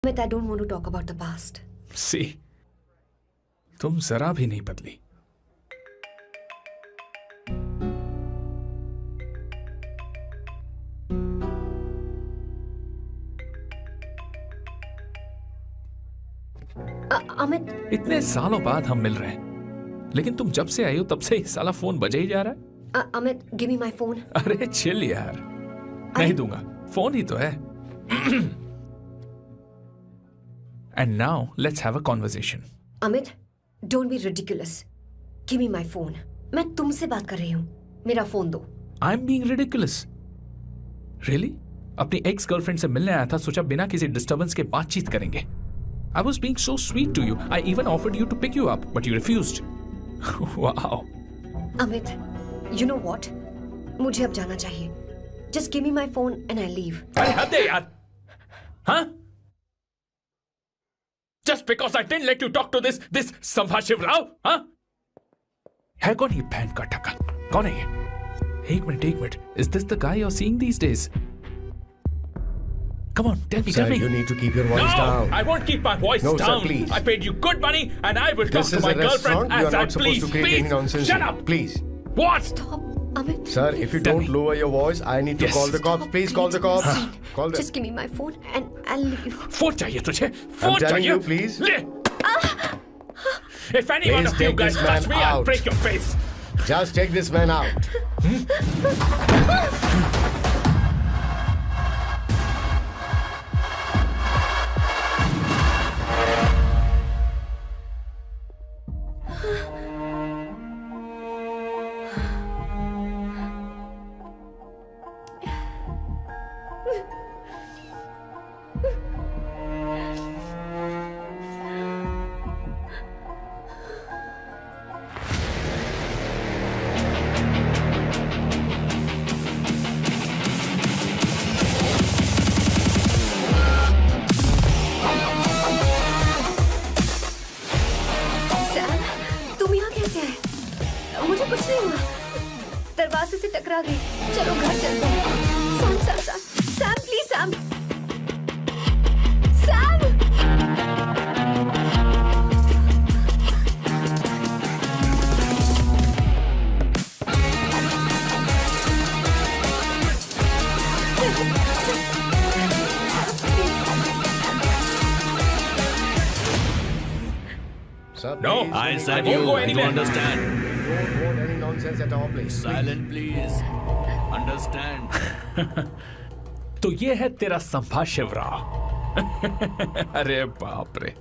Amit, I don't want to talk about the past. See, तुम जरा भी नहीं बदली. Amit, इतने सालों बाद हम मिल रहे हैं, लेकिन तुम जब से आई हो तब से ही साला फोन बजे ही जा रहा है. Amit, give me my phone. अरे चिल यार, नहीं दूंगा. फोन ही तो है. And now let's have a conversation. Amit, don't be ridiculous. Give me my phone. मैं तुमसे बात कर रही हूँ. मेरा फोन दो. I'm being ridiculous. Really? अपनी एक्स गर्लफ्रेंड से मिलने आया था, सोचा बिना किसी डिस्टर्बेंस के बातचीत करेंगे. I was being so sweet to you. I even offered you to pick you up, but you refused. Wow. Amit, you know what? मुझे अब जाना चाहिए. Just give me my phone and I leave. अरे हद है यार. हाँ? Just because I didn't let you talk to this संभाशिव Rao, हाँ? है कौन ये बहन का टका? कौन है ये? एक minute. Is this the guy you're seeing these days? Come on, tell me. Sir, you need to keep your voice down. No, I won't keep my voice down. No, sir, please. I paid you good money, and I will talk This to is my a restaurant. girlfriend You as are I not supposed please. to create any nonsense. Shut up. Please. What? Stop, Amit. Sir, if you don't lower your voice, I need to Yes. call the cops. Please call the cops. Call them. Just give me my phone and I'll leave. Phone चाहिए तुझे? I'm phone telling चाहिए? you, please. ले. If any one Please of you take guys this touch man me, I'll out. break your face. Just take this man out. Sam, तुम यहाँ कैसे आए? मुझे कुछ नहीं हुआ. दरवाजे से टकरा गई. चलो घर चलते हैं. Sam, please Sam. Sam! Sir, No, please, I don't said won't you. go You anywhere. understand? want any nonsense at our place. Silent, please. Understand? तो ये है तेरा संभाशिव राव. अरे बाप रे.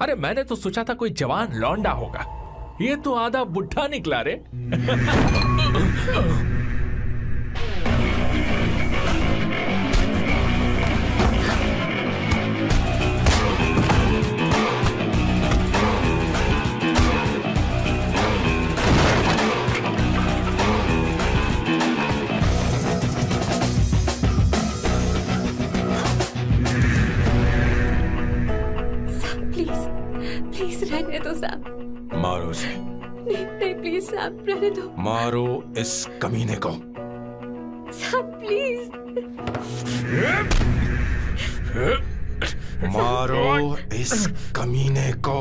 अरे मैंने तो सोचा था कोई जवान लौंडा होगा. ये तो आधा बुढ़ा निकला रे. प्लीज रहने दो सैम. मारो उसे. नहीं प्लीज सैम, रहने दो. मारो इस कमीने को. Sam please. मारो इस कमीने को.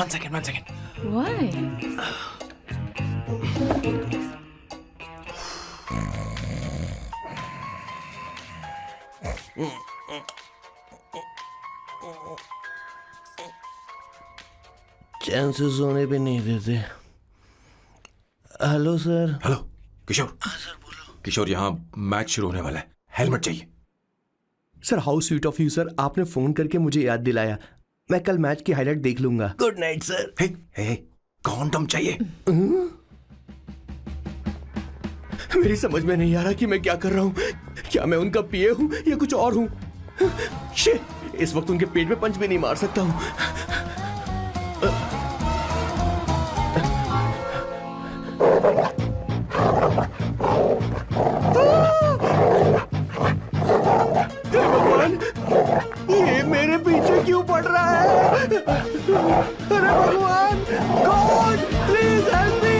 One second. Why? चैन से सोने भी नहीं देते। Hello sir. हेलो किशोर। सर बोलो। किशोर, यहाँ मैच शुरू होने वाला है, हेलमेट चाहिए। Sir how sweet of you sir, आपने फोन करके मुझे याद दिलाया। मैं कल मैच की हाईलाइट देख लूंगा। Good night sir. Hey, condom चाहिए। मेरी समझ में नहीं आ रहा कि मैं क्या कर रहा हूँ। क्या मैं उनका पीए हूँ या कुछ और हूँ? शिट, इस वक्त उनके पेट में पंच भी नहीं मार सकता हूँ। भगवान, ये मेरे पीछे क्यों पड़ रहा है? अरे भगवान, गॉड प्लीज हेल्प मी।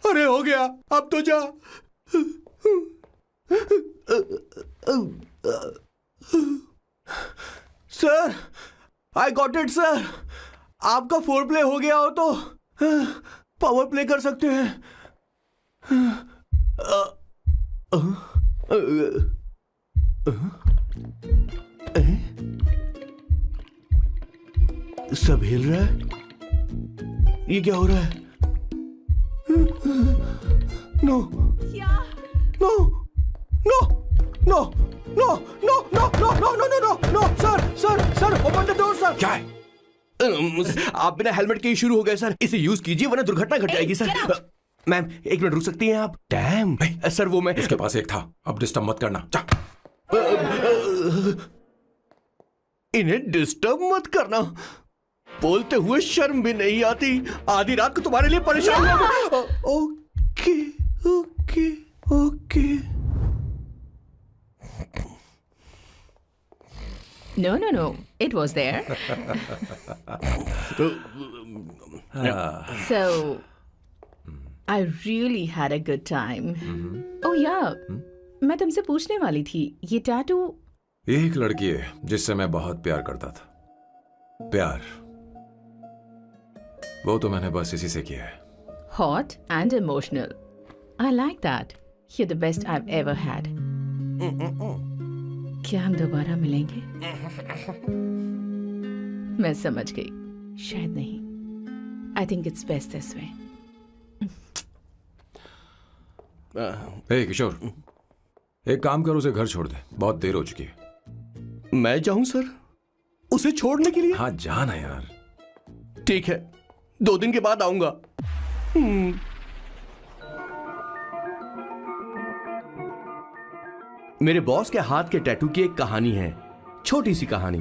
अरे हो गया, अब तो जा। Sir, I got it sir. आपका फोर प्ले हो गया हो तो पावर प्ले कर सकते हैं। सब हिल रहा है, ये क्या हो रहा है? No no no no no no no no no no no no no sir open the door sir. क्या है? आप बिना हेलमेट के ही शुरू हो गए सर। इसे यूज कीजिए वरना दुर्घटना घट जाएगी सर। मैम एक मिनट रुक सकती हैं आप? डैम सर, वो मैं उसके पास एक था, अब डिस्टर्ब मत करना। जा। इन्हें डिस्टर्ब मत करना, बोलते हुए शर्म भी नहीं आती। आधी रात को तुम्हारे लिए परेशान हूं। Okay okay okay. No. It was there. So, I really had a good time. Oh yeah, मैं तुमसे पूछने वाली थी, ये टैटू। एक लड़की है जिससे मैं बहुत प्यार करता था। प्यार, वो तो मैंने बस इसी से किया है। Hot and emotional. I like that. You're the best I've ever had. क्या हम दोबारा मिलेंगे? मैं समझ गई, शायद नहीं। I think it's best this way. हे किशोर, एक काम कर, उसे घर छोड़ दे, बहुत देर हो चुकी है। मैं जाऊं सर उसे छोड़ने के लिए? हाँ जाना यार। ठीक है, 2 दिन के बाद आऊंगा। मेरे बॉस के हाथ के टैटू की एक कहानी है, छोटी सी कहानी।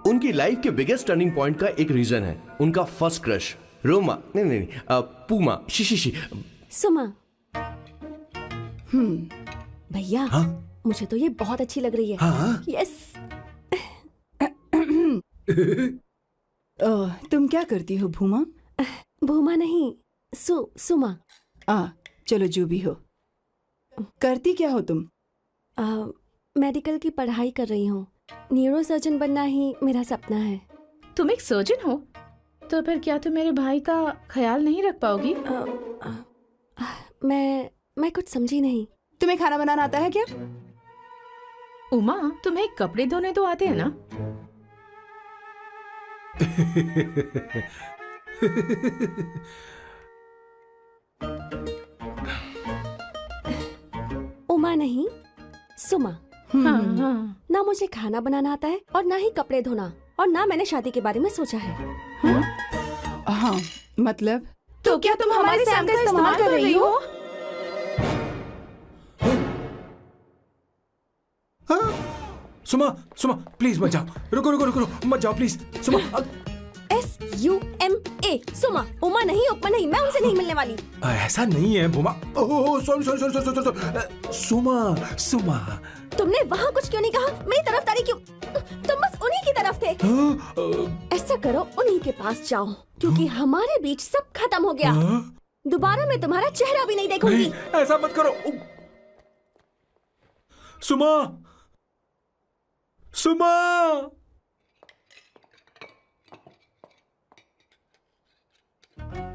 उनकी लाइफ के बिगेस्ट टर्निंग पॉइंट का एक रीजन है उनका फर्स्ट क्रश रोमा, नहीं पूमा, शिशिशी। सुमा। भैया, हाँ? मुझे तो ये बहुत अच्छी लग रही है। हाँ? यस। तुम क्या करती हो भूमा? भूमा नहीं, सुमा। चलो जो भी हो। करती क्या हो तुम? मेडिकल की पढ़ाई कर रही हूँ। न्यूरो सर्जन बनना ही मेरा सपना है। तुम एक सर्जन हो, तो फिर क्या तुम मेरे भाई का ख्याल नहीं रख पाओगी? मैं कुछ समझी नहीं। तुम्हें खाना बनाना आता है क्या? उमा, तुम्हें कपड़े धोने तो आते हैं ना? उमा नहीं, सुमा। हाँ। ना मुझे खाना बनाना आता है और ना ही कपड़े धोना, और ना मैंने शादी के बारे में सोचा है। हाँ, मतलब? तो क्या तुम हमारे सैम का इस्तेमाल कर रही हो? सुमा प्लीज मत जाओ। रुको मत जाओ प्लीज। सुमा। SUMA, सुमा। उमा नहीं, उपमा नहीं, मैं उनसे नहीं मिलने वाली। ऐसा नहीं है भूमा। सॉरी। सुमा। तुमने वहाँ कुछ क्यों नहीं कहा? मेरी तरफदारी क्यों? तुम बस उन्हीं की तरफ थे। ऐसा करो, उन्हीं के पास जाओ, क्योंकि हमारे बीच सब खत्म हो गया। दोबारा मैं तुम्हारा चेहरा भी नहीं देखूंगी। ऐसा मत करो। सुमा, सुमा,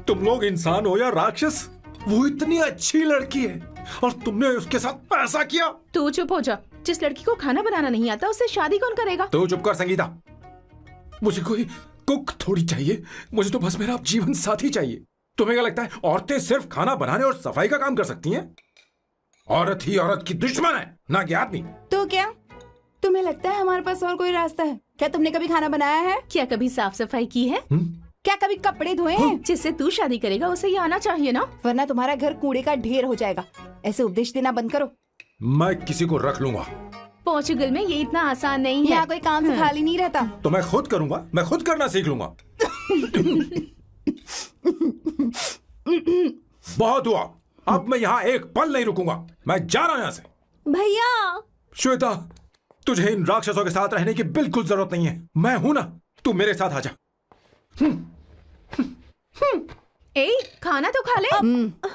तुम लोग इंसान हो या राक्षस? वो इतनी अच्छी लड़की है और तुमने उसके साथ ऐसा किया। तू चुप हो जा। जिस लड़की को खाना बनाना नहीं आता उससे शादी कौन करेगा? तो चुप कर संगीता। मुझे कोई कुक थोड़ी चाहिए, मुझे तो बस मेरा जीवन साथी चाहिए। तुम्हें क्या लगता है औरतें सिर्फ खाना बनाने और सफाई का काम कर सकती हैं? औरत ही औरत की दुश्मन है, ना कि आदमी। तो क्या तुम्हें लगता है हमारे पास और कोई रास्ता है? क्या तुमने कभी खाना बनाया है? क्या कभी साफ सफाई की है? क्या कभी कपड़े धोए हैं? जिससे तू शादी करेगा उसे ये आना चाहिए ना, वरना तुम्हारा घर कूड़े का ढेर हो जाएगा। ऐसे उपदेश देना बंद करो। मैं किसी को रख लूंगा। पोर्चुगल में ये इतना आसान नहीं है। यहाँ कोई काम से खाली नहीं रहता। तो मैं खुद करूंगा, मैं खुद करना सीख लूंगा। बहुत हुआ, अब मैं यहाँ एक पल नहीं रुकूंगा। मैं जा रहा हूं यहाँ से। भैया श्वेता, तुझे इन राक्षसों के साथ रहने की बिल्कुल जरूरत नहीं है। मैं हूं ना, तू मेरे साथ आ जा। ए, खाना तो खा ले।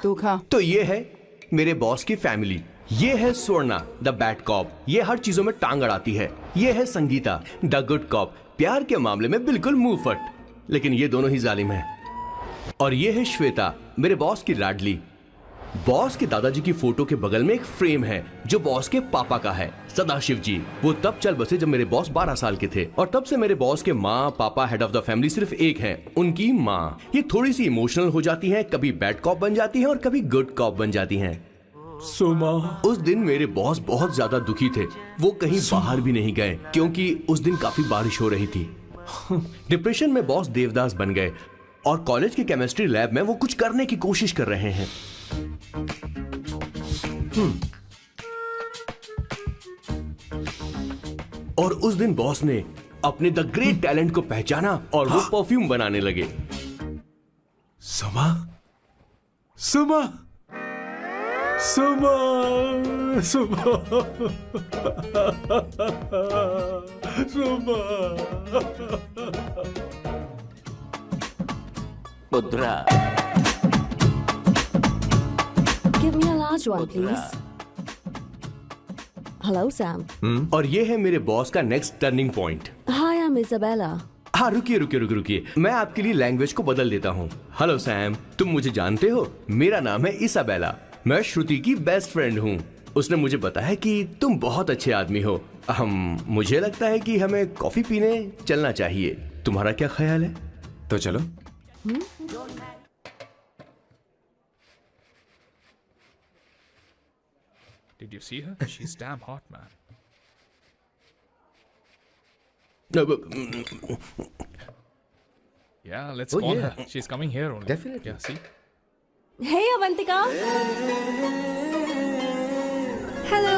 तू खा। तो ये है मेरे बॉस की फैमिली। ये है स्वर्णा द बैड कॉप, ये हर चीजों में टांग अड़ाती है। ये है संगीता द गुड कॉप, प्यार के मामले में बिल्कुल मुंह फट, लेकिन ये दोनों ही जालिम हैं। और ये है श्वेता, मेरे बॉस की लाडली। बॉस के दादाजी की फोटो के बगल में एक फ्रेम है जो बॉस के पापा का है, सदाशिव जी। वो तब चल बसे जब मेरे बॉस 12 साल के थे, और तब से मेरे बॉस के माँ पापा हेड ऑफ द फैमिली सिर्फ एक है, उनकी माँ। ये थोड़ी सी इमोशनल हो जाती है, कभी बैड कॉप बन जाती है और कभी गुड कॉप बन जाती हैं। सुमा, उस दिन मेरे बॉस बहुत ज्यादा दुखी थे। वो कहीं बाहर भी नहीं गए क्योंकि उस दिन काफी बारिश हो रही थी। डिप्रेशन में बॉस देवदास बन गए और कॉलेज के केमिस्ट्री लैब में वो कुछ करने की कोशिश कर रहे हैं। और उस दिन बॉस ने अपने द ग्रेट टैलेंट को पहचाना और वो परफ्यूम बनाने लगे। सुमा, सुमा, सुमा, सुमा, सुमा। पुत्रा, Give me a large one, please. Hello, Sam. और ये है मेरे बॉस का next turning point. Hi, I'm Isabella. हाँ, रुकिए, मैं आपके लिए लैंग्वेज को बदल देता हूँ। हेलो सैम, तुम मुझे जानते हो? मेरा नाम है इसाबेला। मैं श्रुति की बेस्ट फ्रेंड हूँ। उसने मुझे बताया कि तुम बहुत अच्छे आदमी हो। मुझे लगता है कि हमें कॉफी पीने चलना चाहिए। तुम्हारा क्या ख्याल है? तो चलो। Did you see her? She's damn hot, man. Yeah, let's call her. She's coming here only. Definitely. Yeah, see? Hey, Avantika. Hello.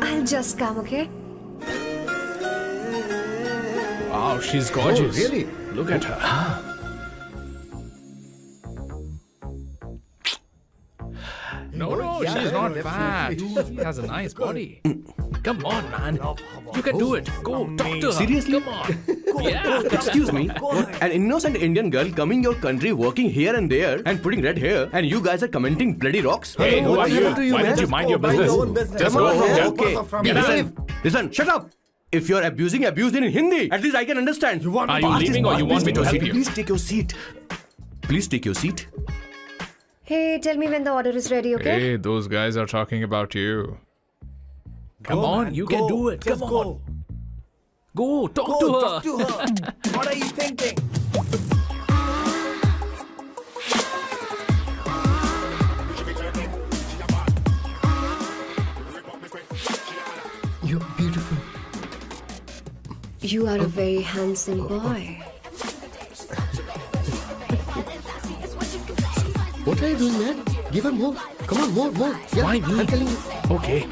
I'll just come, okay? Wow, she's gorgeous. Oh, really? Look at her. No, she's not fat. She has a nice body. Come on, man. You can do it. Go, talk to her. Seriously? Come on. Yeah. Excuse me, an innocent Indian girl coming your country, working here and there, and putting red hair, and you guys are commenting bloody rocks? Hey, who are you? Why don't you mind your business? Just go. Okay. Listen, shut up. If you're abuse it in Hindi. At least I can understand. Are you leaving or you want me to help you? Please take your seat. Please take your seat. Hey, tell me when the order is ready, okay? Hey, those guys are talking about you. Come on, man, you can do it. Come on. Go, talk to her. Talk to her. What are you thinking? You're beautiful. You are a very handsome boy. What are you doing, man? Give her more. Come on, more. Yeah, Why me? I'm telling you. Okay.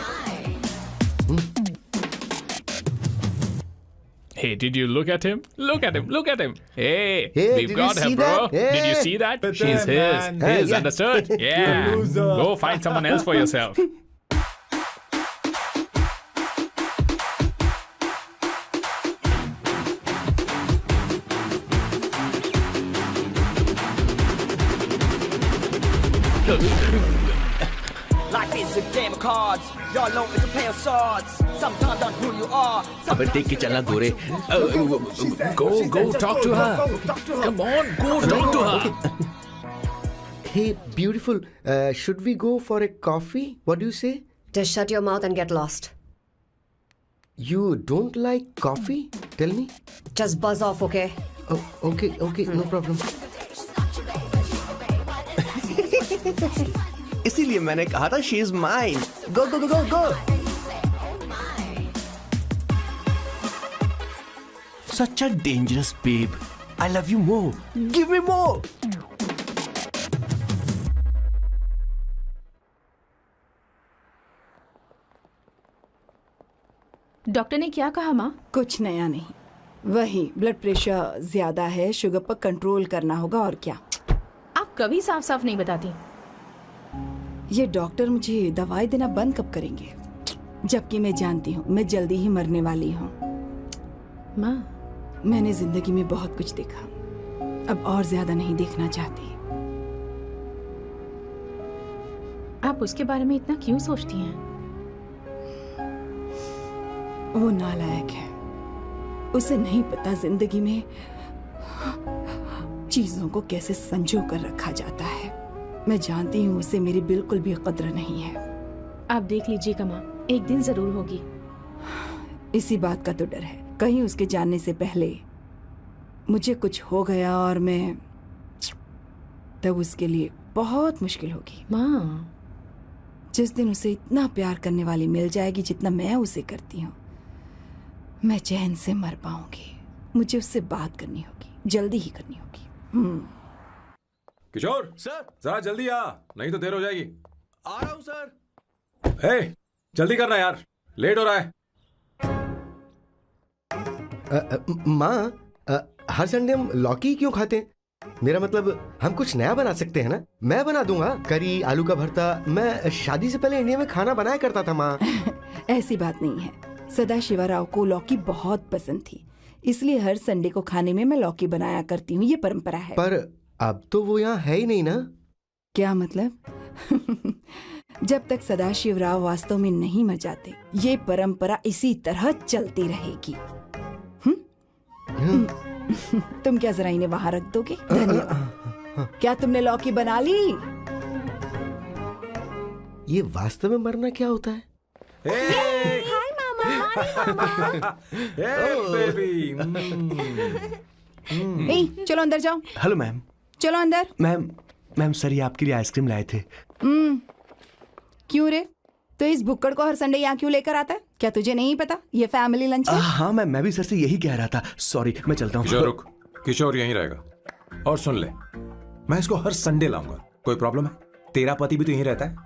Hey, did you look at him? Look at him. Look at him. Hey, Hey, we've did got you her, see bro. that? Hey. Did you see that? But She's then, his. man. His, Yeah. understood? Yeah. loser. Go find someone else for yourself. Life is a game of cards. Y'all know it's a play of swords. Sometimes on who you are. अबे देख के चलना गोरे. Go, talk to her. Come on, go talk to her. Hey, beautiful. Should we go for a coffee? What do you say? Just shut your mouth and get lost. You don't like coffee? Tell me. Just buzz off, okay? Oh, okay, no problem. इसीलिए मैंने कहा था she is mine. Go, go, go, go, go. Such a dangerous babe. I love you more. Give me more. Doctor ने क्या कहा माँ? कुछ नया नहीं, वही ब्लड प्रेशर ज्यादा है, शुगर पर कंट्रोल करना होगा और क्या। आप कभी साफ साफ नहीं बताती। ये डॉक्टर मुझे दवाई देना बंद कब करेंगे, जबकि मैं जानती हूँ मैं जल्दी ही मरने वाली हूँ। माँ, मैंने जिंदगी में बहुत कुछ देखा, अब और ज्यादा नहीं देखना चाहती। आप उसके बारे में इतना क्यों सोचती हैं? वो नालायक है, उसे नहीं पता जिंदगी में चीजों को कैसे संजो कर रखा जाता है। मैं जानती हूँ उसे मेरी बिल्कुल भी कद्र नहीं है। आप देख लीजिएगा माँ, एक दिन जरूर होगी। इसी बात का तो डर है, कहीं उसके जानने से पहले मुझे कुछ हो गया और मैं, तब उसके लिए बहुत मुश्किल होगी। माँ, जिस दिन उसे इतना प्यार करने वाली मिल जाएगी जितना मैं उसे करती हूँ, मैं चैन से मर पाऊंगी। मुझे उससे बात करनी होगी, जल्दी ही करनी होगी। किशोर सर, जरा जल्दी आ, नहीं तो देर हो जाएगी। आ रहा हूँ सर। हे, जल्दी करना यार, लेट हो रहा है। माँ, हर संडे हम लौकी क्यों खाते हैं? मेरा मतलब हम कुछ नया बना सकते हैं ना? मैं बना दूंगा करी, आलू का भरता। मैं शादी से पहले इंडिया में खाना बनाया करता था माँ। ऐसी बात नहीं है, सदाशिवराव को लौकी बहुत पसंद थी, इसलिए हर संडे को खाने में मैं लौकी बनाया करती हूँ, ये परंपरा है। पर अब तो वो यहाँ है ही नहीं ना। क्या मतलब? जब तक सदाशिवराव वास्तव में नहीं मर जाते, ये परंपरा इसी तरह चलती रहेगी। तुम क्या जरा इन्हें वहां रख दोगे? धन्यवाद। क्या तुमने लौकी बना ली? ये वास्तव में मरना क्या होता है? हाय मामा। बेबी। चलो अंदर जाओ। Hello ma'am. चलो अंदर। मैम सर, ये आपके लिए आइसक्रीम लाए थे। क्यों रे? तो इस भुक्कड़ को हर संडे यहाँ क्यों लेकर आता है? क्या तुझे नहीं पता ये फैमिली लंच है? हाँ मैम, मैं भी सर से यही कह रहा था। सॉरी, मैं चलता हूँ। किशोर रुक, किशोर यहीं रहेगा। और सुन ले, मैं इसको हर संडे लाऊंगा। कोई प्रॉब्लम है? तेरा पति भी तो यहीं रहता है।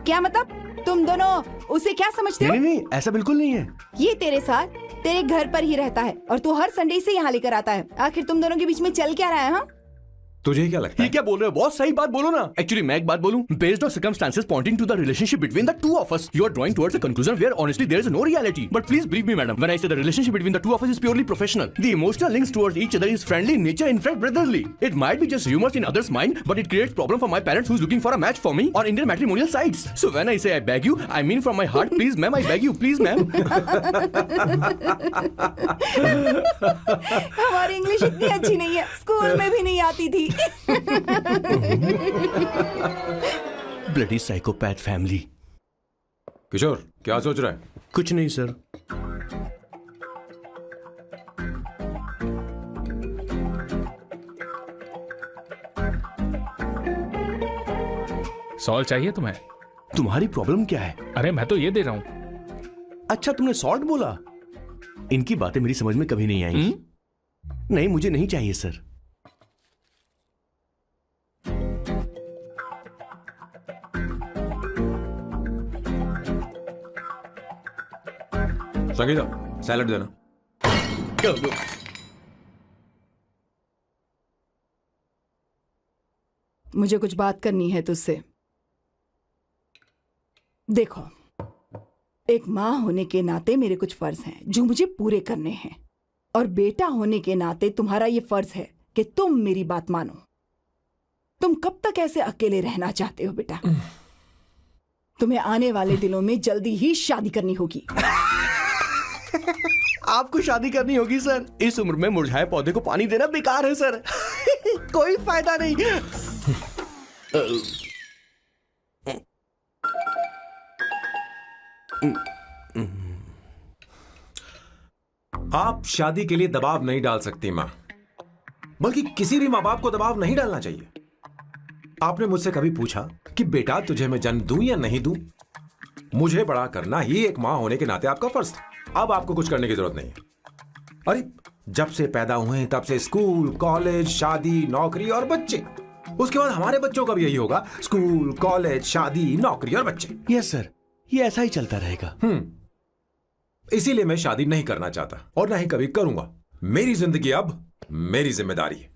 क्या मतलब? तुम दोनों उसे क्या समझते हो? नहीं, ऐसा बिल्कुल नहीं है। ये तेरे साथ तेरे घर पर ही रहता है और तू हर संडे से यहाँ लेकर आता है। आखिर तुम दोनों के बीच में चल क्या रहा है? हाँ, तुझे क्या लगता है? ये क्या बोल रहे हो बॉस? सही बात बोलो ना। एक्चुअली मैं एक बात बोलूं, based on circumstances pointing to the relationship between the two of us, you are drawing towards a conclusion where honestly there is no reality. But please believe me madam, when I say the relationship between the two of us is purely professional. The emotional links towards each other is friendly in nature, in fact brotherly. It might be just rumors in others' mind, but it creates problem for my parents who's looking for a match for me on Indian matrimonial sites. So when I say I beg you, I mean from my heart. Please ma'am, I beg you, please ma'am. हमारी English इतनी अच्छी नहीं है, school में भी नहीं आती थी। Bloody psychopath family. किशोर क्या सोच रहा है? कुछ नहीं सर। सॉल्ट चाहिए तुम्हें? तुम्हारी प्रॉब्लम क्या है? अरे मैं तो ये दे रहा हूं। अच्छा, तुमने सॉल्ट बोला? इनकी बातें मेरी समझ में कभी नहीं आई। नहीं, मुझे नहीं चाहिए सर। संगीता, सैलड देना। मुझे कुछ बात करनी है तुझसे। देखो, एक माँ होने के नाते मेरे कुछ फर्ज हैं जो मुझे पूरे करने हैं, और बेटा होने के नाते तुम्हारा ये फर्ज है कि तुम मेरी बात मानो। तुम तुम कब तक ऐसे अकेले रहना चाहते हो बेटा? तुम्हें आने वाले दिनों में जल्दी ही शादी करनी होगी। आपको शादी करनी होगी सर। इस उम्र में मुरझाए पौधे को पानी देना बेकार है सर। कोई फायदा नहीं। आप शादी के लिए दबाव नहीं डाल सकती मां, बल्कि किसी भी मां बाप को दबाव नहीं डालना चाहिए। आपने मुझसे कभी पूछा कि बेटा तुझे मैं जन्म दूं या नहीं दूं? मुझे बड़ा करना ही एक मां होने के नाते आपका फर्ज था। अब आपको कुछ करने की जरूरत नहीं है। अरे जब से पैदा हुए हैं तब से स्कूल, कॉलेज, शादी, नौकरी और बच्चे। उसके बाद हमारे बच्चों का भी यही होगा, स्कूल, कॉलेज, शादी, नौकरी और बच्चे। यस सर, ये ऐसा ही चलता रहेगा। इसीलिए मैं शादी नहीं करना चाहता और ना ही कभी करूंगा। मेरी जिंदगी अब मेरी जिम्मेदारी है।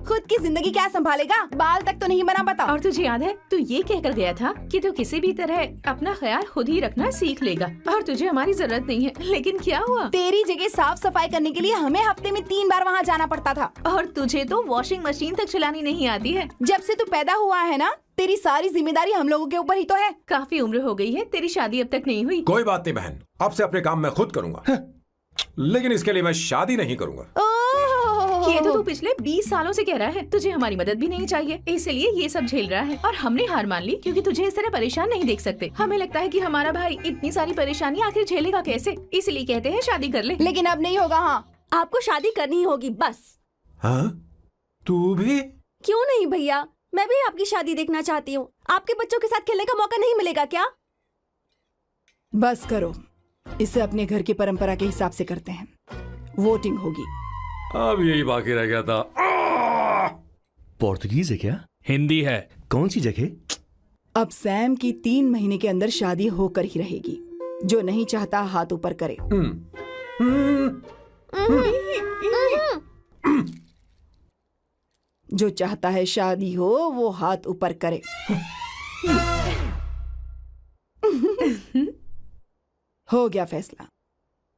खुद की जिंदगी क्या संभालेगा? बाल तक तो नहीं बना पता। और तुझे याद है तू ये कहकर गया था कि तू किसी भी तरह अपना ख्याल खुद ही रखना सीख लेगा और तुझे हमारी जरूरत नहीं है। लेकिन क्या हुआ? तेरी जगह साफ सफाई करने के लिए हमें हफ्ते में 3 बार वहाँ जाना पड़ता था। और तुझे तो वॉशिंग मशीन तक चलानी नहीं आती है। जब से तू पैदा हुआ है ना, तेरी सारी जिम्मेदारी हम लोगों के ऊपर ही तो है। काफी उम्र हो गई है, तेरी शादी अब तक नहीं हुई। कोई बात नहीं बहन, अब से अपने काम मैं खुद करूंगा। लेकिन इसके लिए मैं शादी नहीं करूंगा। ये तो तू पिछले 20 सालों से कह रहा है। तुझे हमारी मदद भी नहीं चाहिए, इसलिए ये सब झेल रहा है। और हमने हार मान ली क्योंकि तुझे इस तरह परेशान नहीं देख सकते। हमें लगता है कि हमारा भाई इतनी सारी परेशानी आखिर झेलेगा कैसे, इसलिए कहते हैं शादी कर ले। लेकिन अब नहीं होगा। हाँ, आपको शादी करनी होगी बस। हाँ? तू भी? क्यों नहीं भैया, मैं भी आपकी शादी देखना चाहती हूँ। आपके बच्चों के साथ खेलने का मौका नहीं मिलेगा क्या? बस करो, इसे अपने घर की परंपरा के हिसाब से करते हैं। वोटिंग होगी। अब यही बाकी रह गया था। पोर्तुगीज है क्या? हिंदी है। कौन सी जगह? अब सैम की 3 महीने के अंदर शादी होकर ही रहेगी। जो नहीं चाहता हाथ ऊपर करे। जो चाहता है शादी हो वो हाथ ऊपर करे। हो गया फैसला।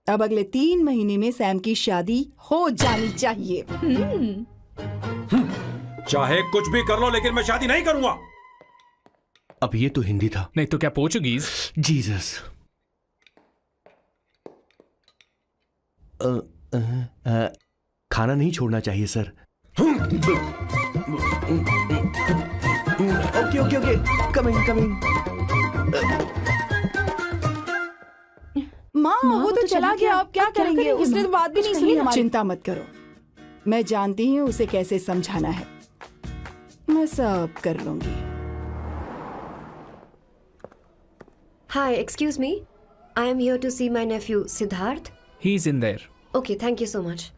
अब अगले 3 महीने में सैम की शादी हो जानी चाहिए। चाहे कुछ भी कर लो, लेकिन मैं शादी नहीं करूंगा। अब ये तो हिंदी था। नहीं तो क्या पोर्चुगीज? जीसस। खाना नहीं छोड़ना चाहिए sir. Okay okay okay, coming coming. माँ वो तो चला गया, अब क्या करेंगे? उसने तो बात भी नहीं सुनी हमारी। चिंता मत करो, मैं जानती हूँ उसे कैसे समझाना है। मैं सब कर लूंगी। Hi, excuse me, I am here to see my nephew Siddharth. He is in there. Okay, thank you so much.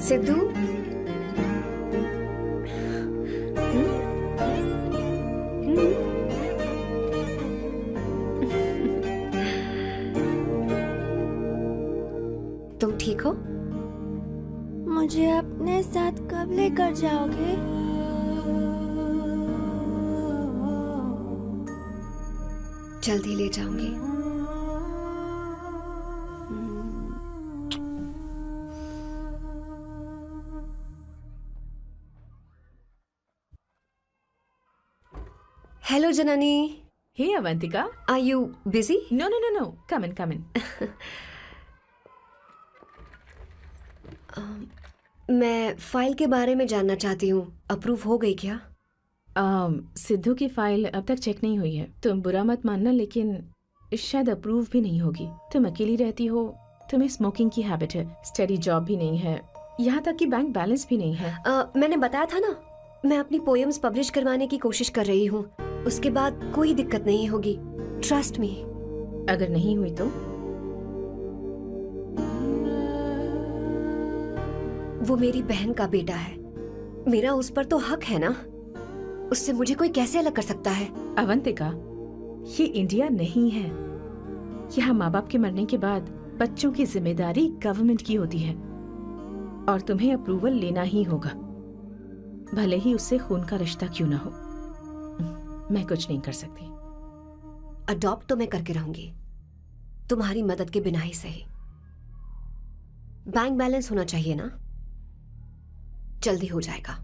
Siddhu, तुम ठीक हो? मुझे अपने साथ कब लेकर जाओगे? जल्दी ले जाऊंगी। Hello Janani. Hey Avantika, are you busy? No no no no, come in come in. मैं फाइल के बारे में जानना चाहती हूँ, अप्रूव हो गई क्या? सिद्धू की फाइल अब तक चेक नहीं हुई है। तुम बुरा मत मानना, लेकिन शायद अप्रूव भी नहीं होगी। तुम अकेली रहती हो, तुम्हें स्मोकिंग की हैबिट है, स्टडी जॉब भी नहीं है, यहाँ तक कि बैंक बैलेंस भी नहीं है। मैंने बताया था ना, मैं अपनी पोएम्स पब्लिश करवाने की कोशिश कर रही हूँ। उसके बाद कोई दिक्कत नहीं होगी, ट्रस्ट मी। अगर नहीं हुई तो? वो मेरी बहन का बेटा है, मेरा उस पर तो हक है ना। उससे मुझे कोई कैसे अलग कर सकता है? अवंतिका, ये इंडिया नहीं है। यहाँ माँ बाप के मरने के बाद बच्चों की जिम्मेदारी गवर्नमेंट की होती है और तुम्हें अप्रूवल लेना ही होगा। भले ही उससे खून का रिश्ता क्यों ना हो, मैं कुछ नहीं कर सकती। अडॉप्ट तो मैं करके रहूंगी, तुम्हारी मदद के बिना ही सही। बैंक बैलेंस होना चाहिए ना, जल्दी हो जाएगा।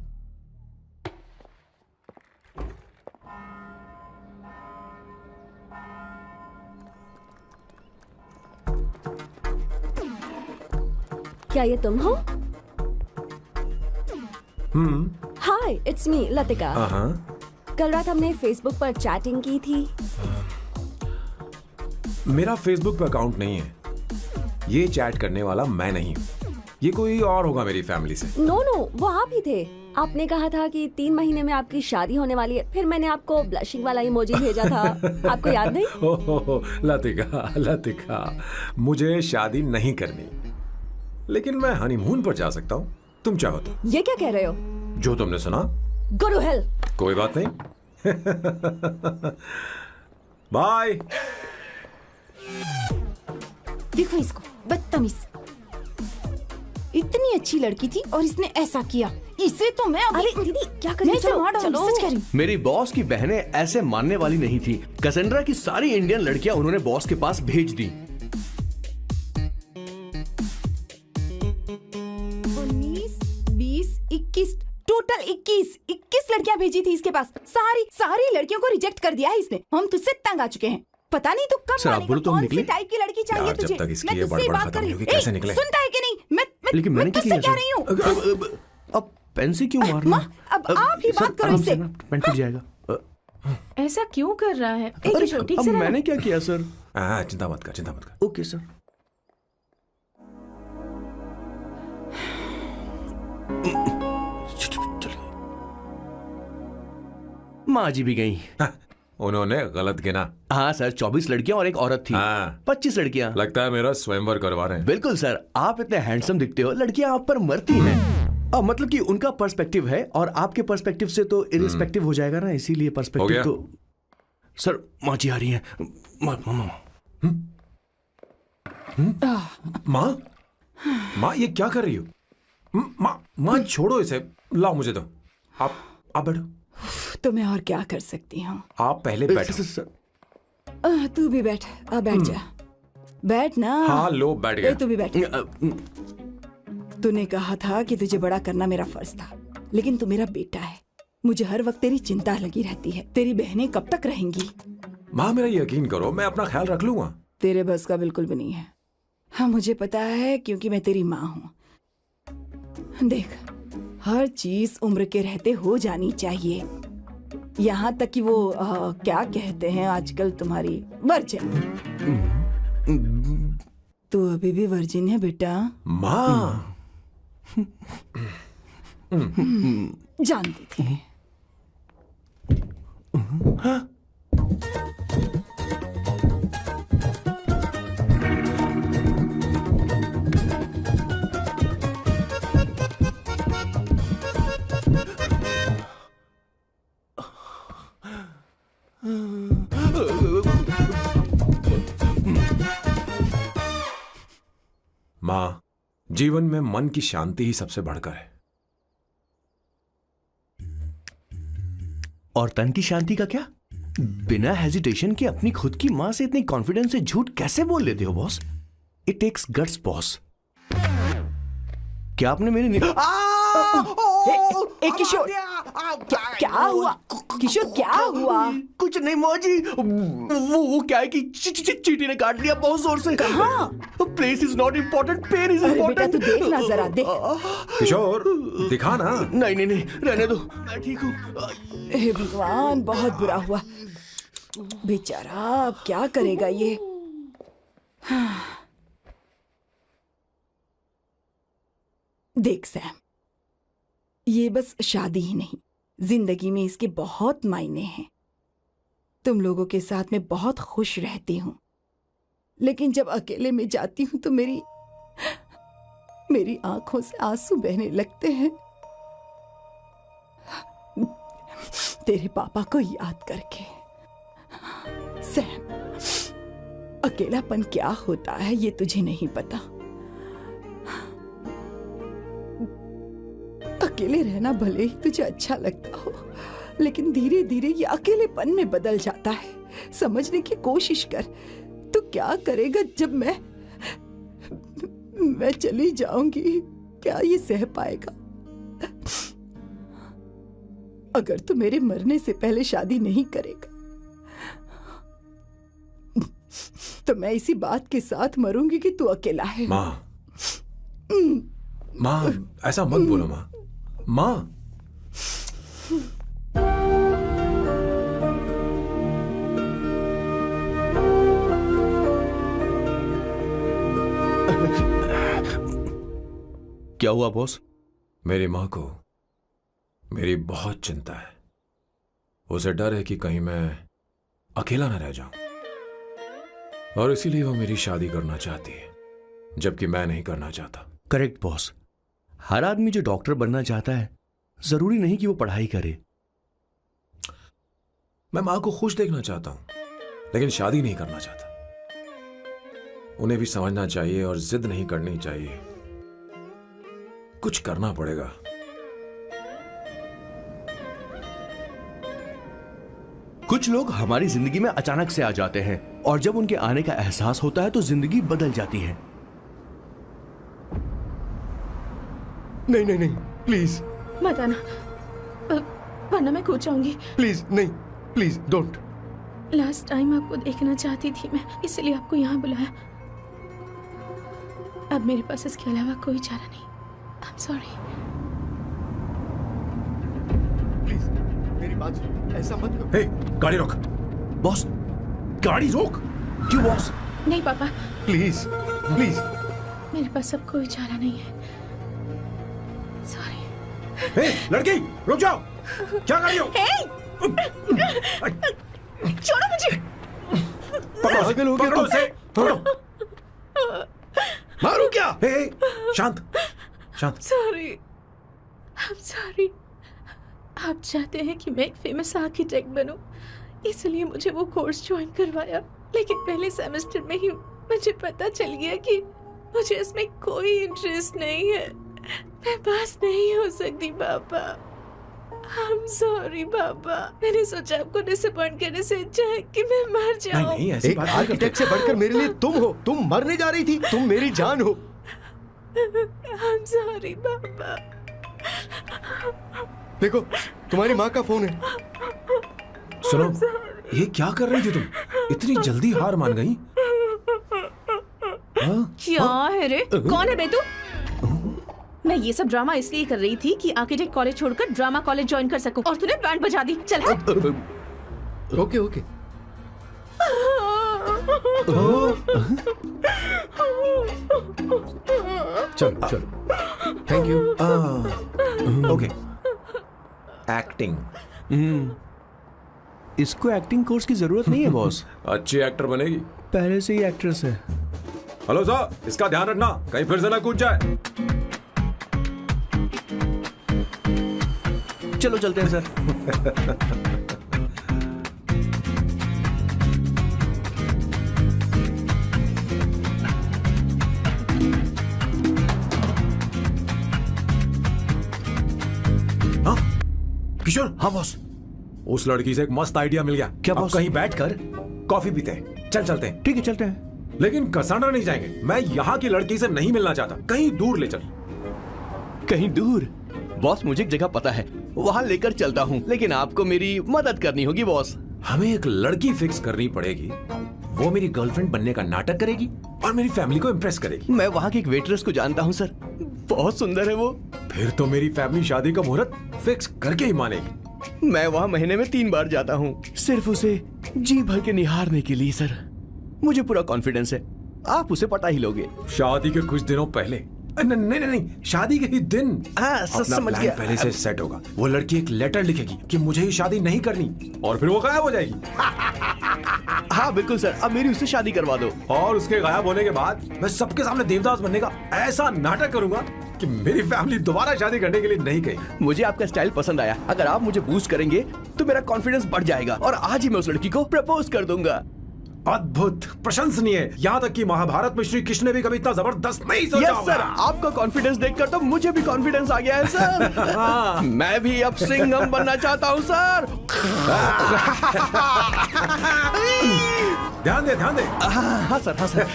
क्या ये तुम हो? हाय, इट्स मी लतिका। कल रात हमने फेसबुक पर चैटिंग की थी। मेरा फेसबुक पे अकाउंट नहीं है, ये चैट करने वाला मैं नहीं हूँ, ये कोई और होगा मेरी फैमिली से। नो, वो आप ही थे। आपने कहा था कि 3 महीने में आपकी शादी होने वाली है, फिर मैंने आपको ब्लशिंग वाला इमोजी भेजा था। आपको याद नहीं? ओहो, लतिका, मुझे शादी नहीं करनी, लेकिन मैं हनीमून पर जा सकता हूँ, तुम चाहो तो। ये क्या कह रहे हो? जो तुमने सुना। Go to hell। कोई बात नहीं। बाय। देखो इसको, बदतमीज। इतनी अच्छी लड़की थी और इसने ऐसा किया। इसे तो मैं अभी... अरे दीदी क्या कर रही हो? चलो, सच कह रही हूं। मेरी बॉस की बहनें ऐसे मानने वाली नहीं थी। कैसेंड्रा की सारी इंडियन लड़कियां उन्होंने बॉस के पास भेज दी। 19, 20, 21, टोटल 21 लड़कियां भेजी थी इसके पास। सारी लड़कियों को रिजेक्ट कर दिया है इसने। हम तुझसे तंग आ चुके हैं। पता नहीं तो कब मानेगा, कौन सी टाइप की लड़की चाहिए तुझे? जब तक इसकी मैं ये तुझसे बड़बड़ बात कर खत्म रही नहीं होगी, हूँ। कैसे निकले? सुनता है कि नहीं? लेकिन मैंने मैं तुझसे कह रही हूँ। अब पेंसी क्यों मारना? अब आप ही बात करो इससे। पेन टूट जाएगा। ऐसा क्यों कर रहा है? ठीक अब से मैंने क्या किया सर? चिंता मत कर। Okay sir. माँ जी भी गई। उन्होंने गलत गिना। हाँ सर, 24 लड़कियां और एक औरत थी। 25 लड़कियां। लगता है मेरा स्वयंवर करवा रहे हैं। बिल्कुल सर, आप इतने हैंडसम दिखते हो, लड़कियां आप पर मरती हैं। मतलब कि उनका पर्सपेक्टिव है और आपके पर्सपेक्टिव से तो इरिस्पेक्टिव हो जाएगा ना, इसीलिए पर्सपेक्टिव तो। सर माँ जी आ रही हैं। माँ ये क्या कर रही हो? माँ छोड़ो इसे, लाओ मुझे दो। आप बैठो। तो मैं और क्या कर सकती हूँ? आप पहले बैठो। तू भी बैठ। बैठ जा। बैठ ना। हाँ लो, बैठ गया। तू भी बैठ। तूने कहा था कि तुझे बड़ा करना मेरा फर्ज था, लेकिन तू मेरा बेटा है। मुझे हर वक्त तेरी चिंता लगी रहती है। तेरी बहनें कब तक रहेंगी? माँ मेरा यकीन करो, मैं अपना ख्याल रख लूंगा। तेरे बस का बिल्कुल भी नहीं है। हाँ मुझे पता है, क्योंकि मैं तेरी माँ हूँ। देख, हर चीज उम्र के रहते हो जानी चाहिए, यहाँ तक कि वो क्या कहते हैं आजकल तुम्हारी वर्जिन। तू अभी भी वर्जिन है बेटा? माँ जानती थी। माँ, जीवन में मन की शांति ही सबसे बढ़कर है। और तन की शांति का क्या? बिना हेजिटेशन के अपनी खुद की मां से इतनी कॉन्फिडेंस से झूठ कैसे बोल लेते हो boss? It takes guts boss. क्या आपने मेरी किशोर, क्या हुआ? किशोर क्या हुआ? कुछ नहीं मौजी, वो क्या है कि चींटी ने काट लिया बहुत जोर से। कहाँ? Place is not important, pen is important. तू देख ना जरा, देख। किशोर दिखा ना। नहीं रहने दो, मैं ठीक हूँ। हे भगवान, बहुत बुरा हुआ बेचारा। अब क्या करेगा ये? देख सैम, ये बस शादी ही नहीं, जिंदगी में इसके बहुत मायने हैं। तुम लोगों के साथ मैं बहुत खुश रहती हूँ, लेकिन जब अकेले में जाती हूँ तो मेरी आंखों से आंसू बहने लगते हैं, तेरे पापा को याद करके। सैम, अकेलापन क्या होता है ये तुझे नहीं पता। अकेले रहना भले ही तुझे अच्छा लगता हो, लेकिन धीरे धीरे ये अकेलेपन में बदल जाता है। समझने की कोशिश कर। तू क्या करेगा जब मैं चली जाऊंगी? क्या ये सह पाएगा? अगर तू मेरे मरने से पहले शादी नहीं करेगा तो मैं इसी बात के साथ मरूंगी कि तू अकेला है। माँ, ऐसा मत बोलो माँ। माँ, क्या हुआ बॉस? मेरी माँ को मेरी बहुत चिंता है। उसे डर है कि कहीं मैं अकेला न रह जाऊं, और इसीलिए वो मेरी शादी करना चाहती है, जबकि मैं नहीं करना चाहता। Correct boss. हर आदमी जो डॉक्टर बनना चाहता है, जरूरी नहीं कि वो पढ़ाई करे। मैं माँ को खुश देखना चाहता हूं, लेकिन शादी नहीं करना चाहता। उन्हें भी समझना चाहिए और जिद नहीं करनी चाहिए। कुछ करना पड़ेगा। कुछ लोग हमारी जिंदगी में अचानक से आ जाते हैं, और जब उनके आने का एहसास होता है तो जिंदगी बदल जाती है। नहीं नहीं नहीं, प्लीज मत आना, वरना मैं कूद जाऊंगी। प्लीज नहीं, प्लीज डोंट। लास्ट टाइम आपको देखना चाहती थी मैं, इसलिए आपको यहाँ बुलाया। अब मेरे पास इसके अलावा कोई चारा नहीं। I'm sorry। प्लीज मेरी बात सुनो, ऐसा मत करो। हे, गाड़ी रोक। बॉस, गाड़ी रोक। क्यों बॉस? नहीं पापा, प्लीज प्लीज। मेरे पास अब कोई चारा नहीं है। सॉरी। हे, लड़की, रुक जाओ। क्या कर रही हो? छोड़ो मुझे। पकड़ो उसे, पकड़ो। मारू क्या? हे, शांत शांत। Sorry, I'm sorry। आप चाहते हैं कि मैं एक फेमस आर्किटेक्ट बनूं, इसलिए मुझे वो कोर्स ज्वाइन करवाया, लेकिन पहले सेमेस्टर में ही मुझे पता चल गया कि मुझे इसमें कोई इंटरेस्ट नहीं है। मैं पास नहीं हो सकती पापा। I'm sorry पापा। मैंने सोचा आपको डिसअपॉइंट करने से अच्छा है कि मैं मर जाऊं। नहीं, ऐसी एक आर्किटेक्ट से बढ़कर मेरे लिए तुम हो। तुम मरने जा रही थी, तुम मेरी जान हो। I'm sorry पापा। देखो, तुम्हारी माँ का फोन है। सुनो, ये क्या कर रही थी तुम? इतनी जल्दी हार मान गई? क्या है रे? कौन है बे तू? मैं ये सब ड्रामा इसलिए कर रही थी कि आर्किटेक्ट कॉलेज छोड़कर ड्रामा कॉलेज ज्वाइन कर सकूं, और तूने बैंड बजा दी। चल हट। Okay okay. चलो चलो, थैंक यू। ओके। एक्टिंग। इसको एक्टिंग कोर्स की जरूरत नहीं है बॉस। अच्छी एक्टर बनेगी। पहले से ही एक्ट्रेस है। हेलो सर, इसका ध्यान रखना, कहीं फिर से ना कूद जाए। चलो चलते हैं सर। किशोर। हाँ बॉस। उस लड़की से एक मस्त आइडिया मिल गया। क्या अब बॉस? कहीं बैठकर कॉफी पीते हैं। चल चलते हैं। ठीक है, चलते हैं। लेकिन कसांड्रा नहीं जाएंगे। मैं यहाँ की लड़की से नहीं मिलना चाहता। कहीं दूर ले चल। कहीं दूर? बॉस, मुझे एक जगह पता है, वहाँ लेकर चलता हूँ, लेकिन आपको मेरी मदद करनी होगी बॉस। हमें एक लड़की फिक्स करनी पड़ेगी। वो मेरी गर्लफ्रेंड बनने का नाटक करेगी और मेरी फैमिली को इम्प्रेस करेगी। मैं वहाँ की एक वेट्रेस को जानता हूँ सर, बहुत सुंदर है वो। फिर तो मेरी फैमिली शादी का मुहूर्त फिक्स करके ही मानेगी। मैं वहाँ महीने में 3 बार जाता हूँ, सिर्फ उसे जी भर के निहारने के लिए सर। मुझे पूरा कॉन्फिडेंस है आप उसे पटा ही लोगे। शादी के कुछ दिनों पहले। नहीं, शादी के ही दिन। समझ गया। पहले से सेट होगा। वो लड़की एक लेटर लिखेगी कि मुझे ही शादी नहीं करनी, और फिर वो गायब हो जाएगी। हाँ बिल्कुल सर, अब मेरी उससे शादी करवा दो। और उसके गायब होने के बाद मैं सबके सामने देवदास बनने का ऐसा नाटक करूंगा कि मेरी फैमिली दोबारा शादी करने के लिए नहीं कहेगी। मुझे आपका स्टाइल पसंद आया। अगर आप मुझे बूस्ट करेंगे तो मेरा कॉन्फिडेंस बढ़ जाएगा, और आज ही मैं उस लड़की को प्रपोज कर दूंगा। अद्भुत, प्रशंसनीय, यहाँ तक कि महाभारत में श्री कृष्ण ने भी कभी इतना जबरदस्त नहीं सोचा यस सर, आपका कॉन्फिडेंस देखकर तो मुझे भी कॉन्फिडेंस आ गया है सर। मैं भी अब सिंघम बनना चाहता हूँ सर। ध्यान दे, ध्यान दे। हाँ सर, हाँ sir.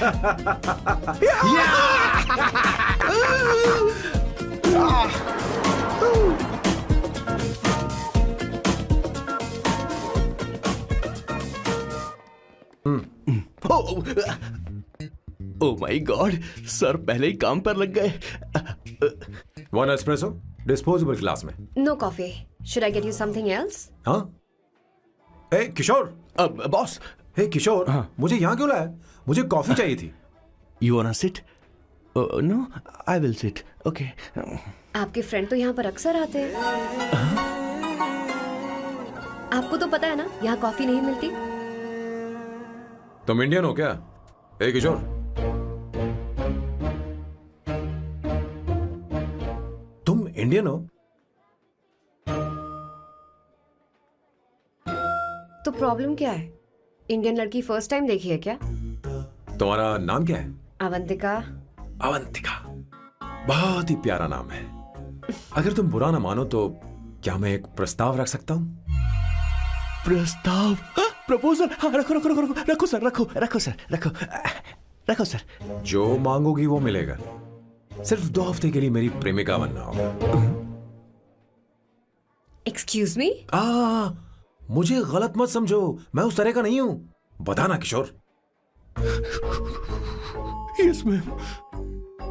Oh my God, sir पहले ही काम पर लग गए। 1 एस्प्रेसो, डिस्पोजेबल ग्लास में। No coffee. Should I get you something else? हाँ? ए किशोर। बॉस। हे किशोर, मुझे यहाँ क्यों लाया? मुझे कॉफी चाहिए थी। You wanna sit? No, I will sit. Okay. आपके फ्रेंड तो यहाँ पर अक्सर आते हैं। आपको तो पता है ना, यहाँ कॉफी नहीं मिलती। तुम इंडियन हो क्या? ए किशोर, तुम इंडियन हो? तो प्रॉब्लम क्या है? इंडियन लड़की फर्स्ट टाइम देखी है क्या? तुम्हारा नाम क्या है? अवंतिका। अवंतिका, बहुत ही प्यारा नाम है। अगर तुम बुरा ना मानो तो क्या मैं एक प्रस्ताव रख सकता हूँ? प्रस्ताव? प्रपोजल? हाँ, रखो रखो रखो रखो रखो सर, रखो रखो सर, रखो रखो सर। जो मांगोगी वो मिलेगा। सिर्फ 2 हफ्ते के लिए मेरी प्रेमिका बनना होगा। Excuse me? मुझे गलत मत समझो, मैं उस तरह का नहीं हूं। बताना किशोर। Yes, ma'am.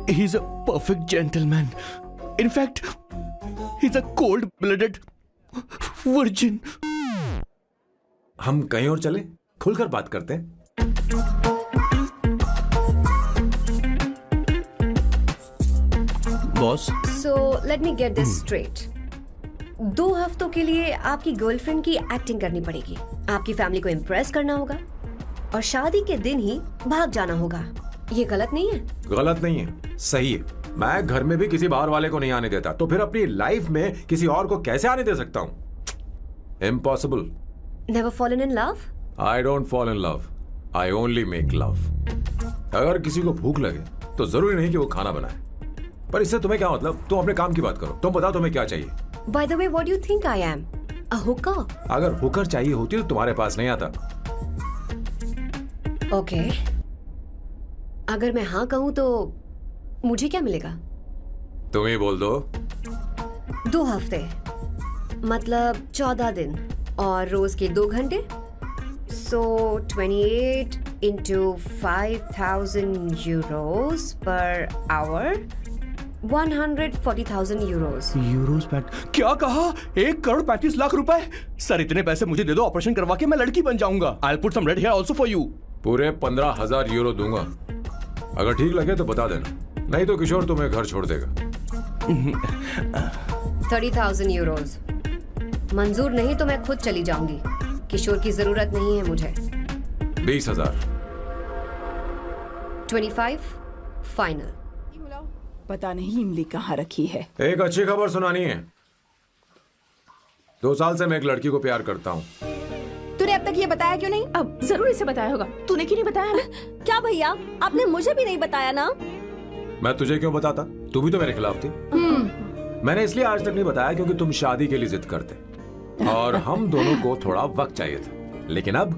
He's a perfect gentleman. In fact, he's a cold-blooded virgin. हम कहीं और चले, खुलकर बात करते हैं। Boss. So let me get this straight. 2 हफ्तों के लिए आपकी गर्लफ्रेंड की एक्टिंग करनी पड़ेगी, आपकी फैमिली को इम्प्रेस करना होगा और शादी के दिन ही भाग जाना होगा। ये गलत नहीं है? गलत नहीं है, सही है। मैं घर में भी किसी बाहर वाले को नहीं आने देता, तो फिर अपनी लाइफ में किसी और को कैसे आने दे सकता हूँ? Impossible. Never fallen in love? I don't fall in love. I only make love. अगर किसी को भूख लगे तो जरूरी नहीं कि वो खाना बनाए। पर इससे तुम्हें क्या मतलब? तुम अपने काम की बात करो। तुम बताओ तुम्हें क्या चाहिए? By the way, what do you think I am? A hooker? अगर हुकर चाहिए होती तो तुम्हारे पास नहीं आता। Okay. अगर मैं हाँ कहूँ तो मुझे क्या मिलेगा? तुम ही बोल दो। 2 हफ्ते मतलब 14 दिन और रोज के 2 घंटे। So 28 into 5,000 euros per hour, 140,000 euros. Euros PAT? क्या कहा? 1,35 लाख रुपए? सर इतने पैसे मुझे दे दो, ऑपरेशन करवा के मैं लड़की बन जाऊंगा। I'll put some red hair also for you. पूरे 15,000 यूरो दूंगा। अगर ठीक लगे तो बता देना, नहीं तो किशोर तुम्हें घर छोड़ देगा। 30,000 euros। मंजूर नहीं तो मैं खुद चली जाऊंगी। किशोर की जरूरत नहीं है मुझे। 20,000। 25 फाइनल। पता नहीं इमली कहाँ रखी है। एक अच्छी खबर सुनानी है। 2 साल से मैं एक लड़की को प्यार करता हूँ। तूने अब तक ये बताया क्यों नहीं? अब जरूर इसे बताया होगा। तूने क्यों नहीं बताया हमें? क्या भैया, आपने मुझे भी नहीं बताया ना? मैं तुझे क्यों बताता? तू भी तो मेरे खिलाफ थी। मैंने इसलिए आज तक नहीं बताया क्योंकि तुम शादी के लिए जिद करते और हम दोनों को थोड़ा वक्त चाहिए था। लेकिन अब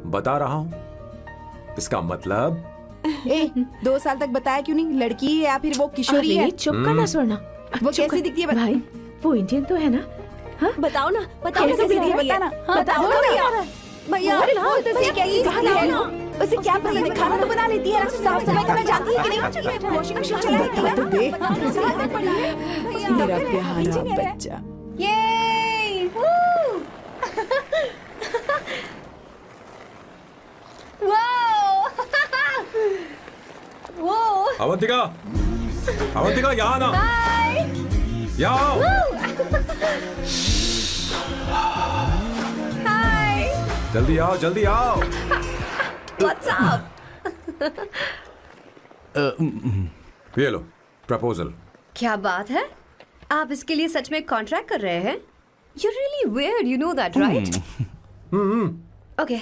बता रहा हूँ। इसका मतलब 2 साल तक बताया क्यों नहीं? लड़की है या फिर वो किशोरी है? चुप करना सोना। वो कैसी दिखती है भाई? वो इंडियन तो है ना? हाँ? बताओ ना, बताओ कैसे कैसी दिखती है? दिखती है? बताना। हाँ, बताओ ना भैया। भैया, उसे क्या उसे क्या पसंद है? खाना तो बना लेती है, साफ सफाई करना जानती है कि नहीं? वॉशिंग मशीन चला लेती है? तो देख मेरा प्यारा बच्चा। ये वो अवंतिका, अवंतिका यहाँ ना, यहाँ आओ। जल्दी आओ, जल्दी आओ। What's up? ये लो प्रपोजल। क्या बात है? आप इसके लिए सच में कॉन्ट्रैक्ट कर रहे हैं? You're really weird, you know that, right? Okay.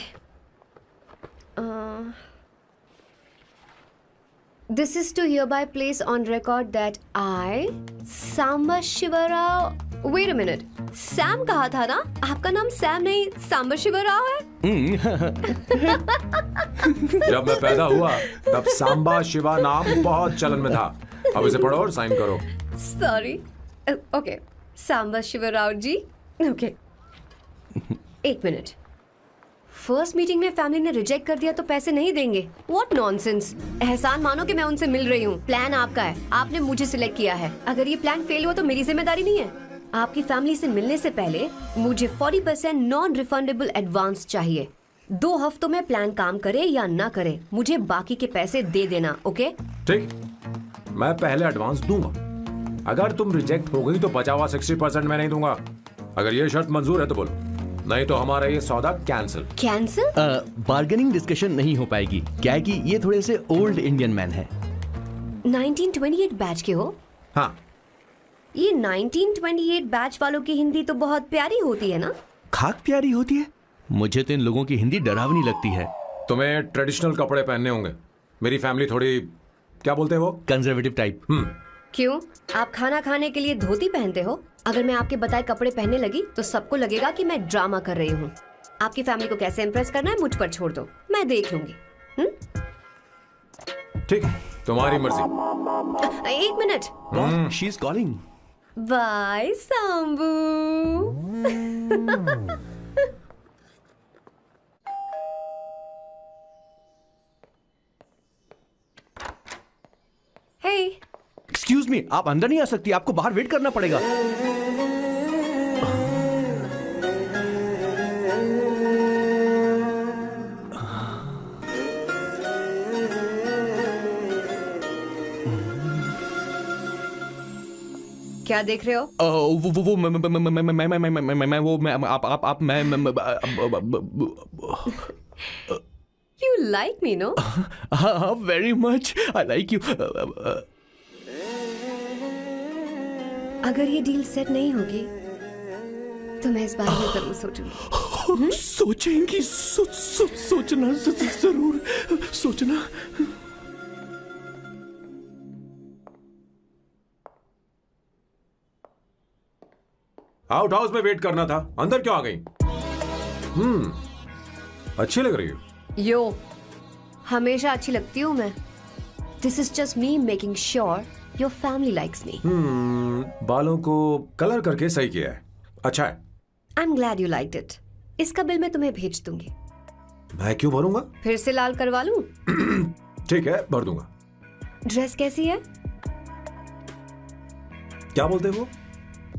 This is to hereby place on record that I, Samba Shivarao. Wait a minute. Sam कहा था ना? आपका नाम सैम नहीं सांबा शिवराव है? जब मैं पैदा हुआ तब सांबा शिवा नाम बहुत चलन में था। अब इसे पढ़ो और साइन करो। Sorry. Okay. सांबा शिवराव जी. Okay. एक मिनट। फर्स्ट मीटिंग में फैमिली ने रिजेक्ट कर दिया तो पैसे नहीं देंगे? What nonsense. एहसान मानो कि मैं उनसे मिल रही हूँ। प्लान आपका है, आपने मुझे सिलेक्ट किया है। अगर ये प्लान फेल हुआ तो मेरी जिम्मेदारी नहीं है। आपकी फैमिली से मिलने से पहले मुझे 40% नॉन रिफंडेबल एडवांस चाहिए। 2 हफ्तों में प्लान काम करे या ना करे, मुझे बाकी के पैसे दे देना। ओके? ठीक, मैं पहले एडवांस दूंगा। अगर तुम रिजेक्ट हो गई तो बचा हुआ 60% मैं नहीं दूंगा। अगर ये शर्त मंजूर है तो बोलो, नहीं तो हमारा ये सौदा कैंसिल। कैंसिल? बार्गेनिंग डिस्कशन नहीं हो पाएगी। क्या है कि ये थोड़े से ओल्ड इंडियन मैन है। 1928 बैच के हो? हाँ। ये 1928 बैच वालों की हिंदी तो बहुत प्यारी होती है ना? खाक प्यारी होती है? मुझे तो इन लोगों की हिंदी डरावनी लगती है। तुम्हें ट्रेडिशनल कपड़े पहनने होंगे। मेरी फैमिली थोड़ी, क्या बोलते हैं वो, कंजर्वेटिव टाइप। क्यों? आप खाना खाने के लिए धोती पहनते हो? अगर मैं आपके बताए कपड़े पहनने लगी तो सबको लगेगा कि मैं ड्रामा कर रही हूँ। आपकी फैमिली को कैसे इम्प्रेस करना है मुझ पर छोड़ दो, मैं देख लूंगी। ठीक है, तुम्हारी मर्जी। एक minute. She is calling. Bye Sambu. Hey. Excuse me, आप अंदर नहीं आ सकती, आपको बाहर वेट करना पड़ेगा। क्या देख रहे हो? वो मैं You like me, no? Very much. I like you. अगर ये डील सेट नहीं होगी तो मैं इस बारे में जरूर सोचूंगी। सोचेंगी, सोचना जरूर सोचना। आउट हाउस में वेट करना था, अंदर क्यों आ गई? अच्छी लग रही हो। यो, हमेशा अच्छी लगती हूँ मैं। This is just me making sure your family likes me. बालों को कलर करके सही किया है, अच्छा है। I'm glad you liked it. इसका बिल मैं तुम्हें भेज दूंगी। मैं क्यों भरूंगा? फिर से लाल करवा लूं? ठीक है, भर दूंगा। ड्रेस कैसी है? क्या बोलते हो?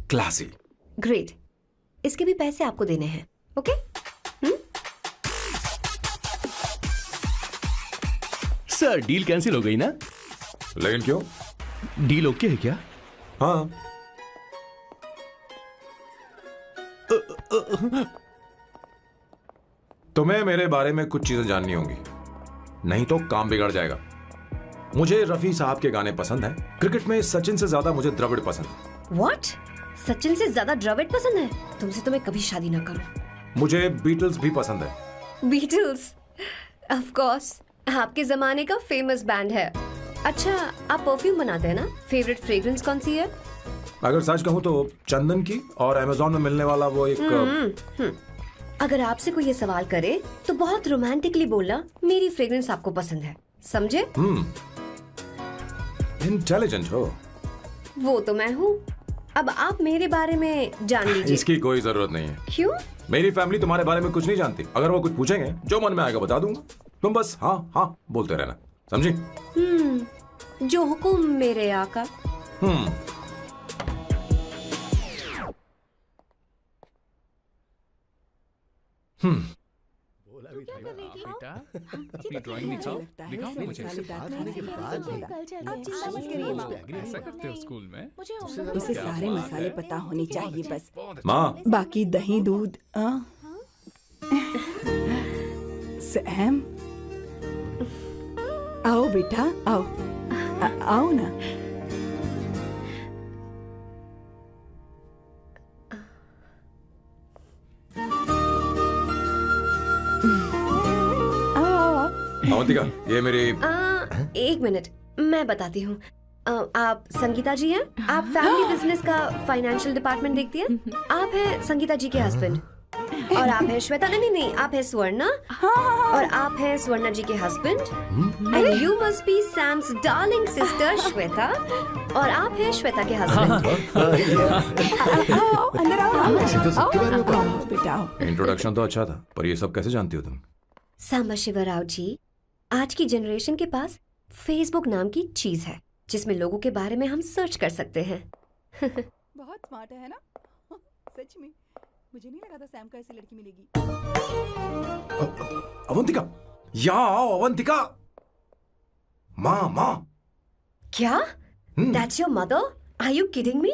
क्लासी। ग्रेट। इसके भी पैसे आपको देने हैं, ओके? सर, डील कैंसिल हो गई ना? लेकिन क्यों? डील ओके है क्या? हाँ। तुम्हें मेरे बारे में कुछ चीजें जाननी होंगी, नहीं तो काम बिगड़ जाएगा। मुझे रफी साहब के गाने पसंद हैं। क्रिकेट में सचिन से ज्यादा मुझे द्रविड़ पसंद है। What? सचिन से ज्यादा द्रविड़ पसंद है? तुमसे तो मैं कभी शादी ना करूं। मुझे बीटल्स भी पसंद है। बीटल्स? ऑफ कोर्स, आपके जमाने का फेमस बैंड है। अच्छा, आप परफ्यूम बनाते हैं ना? फेवरेट फ्रेग्रेंस कौन सी है? अगर सच कहूं तो चंदन की, और अमेज़न में मिलने वाला वो एक अगर आपसे कोई ये सवाल करे तो बहुत रोमांटिकली बोलना मेरी फ्रेग्रेंस आपको पसंद है, समझे? इंटेलिजेंट हो। वो तो मैं हूँ। अब आप मेरे बारे में जान लीजिए। इसकी कोई जरूरत नहीं है। क्यों? मेरी फैमिली तुम्हारे बारे में कुछ नहीं जानती। अगर वो कुछ पूछेंगे, जो मन में आएगा बता दूंगा। तुम बस हाँ हाँ बोलते रहना, समझी? जो हुकुम मेरे आका। बेटा, अपनी ड्राइंग दिखाओ, दिखाओ ना मुझे। ऐसा करते हो स्कूल में? उसे सारे मसाले पता होने चाहिए बस। माँ, बाकी दही दूध। सैम, आओ बेटा, आओ। आओ ना। आओ आओ आओ। अवंतिका, ये मेरी एक मिनट, मैं बताती हूँ। आप संगीता जी हैं? आप फैमिली बिजनेस का फाइनेंशियल डिपार्टमेंट देखती हैं? आप हैं संगीता जी के हस्बैंड। और आप हैं श्वेता। नहीं, आप हैं स्वर्णा। और आप हैं स्वर्णा जी के husband. And you must be Sam's darling sister Shweta. और आप हैं श्वेता के हस्बैंड। अंदर आओ बेटा। इंट्रोडक्शन तो अच्छा था, पर ये सब कैसे जानती हो तुम? सांबा शिवराव जी, आज की जनरेशन के पास फेसबुक नाम की चीज है जिसमें लोगों के बारे में हम सर्च कर सकते हैं। बहुत स्मार्ट है ना? सच में मुझे नहीं लगा था सैम को ऐसी लड़की मिलेगी। अवंतिका, यहाँ आओ अवंतिका। माँ। क्या? That's your mother? Are you kidding me?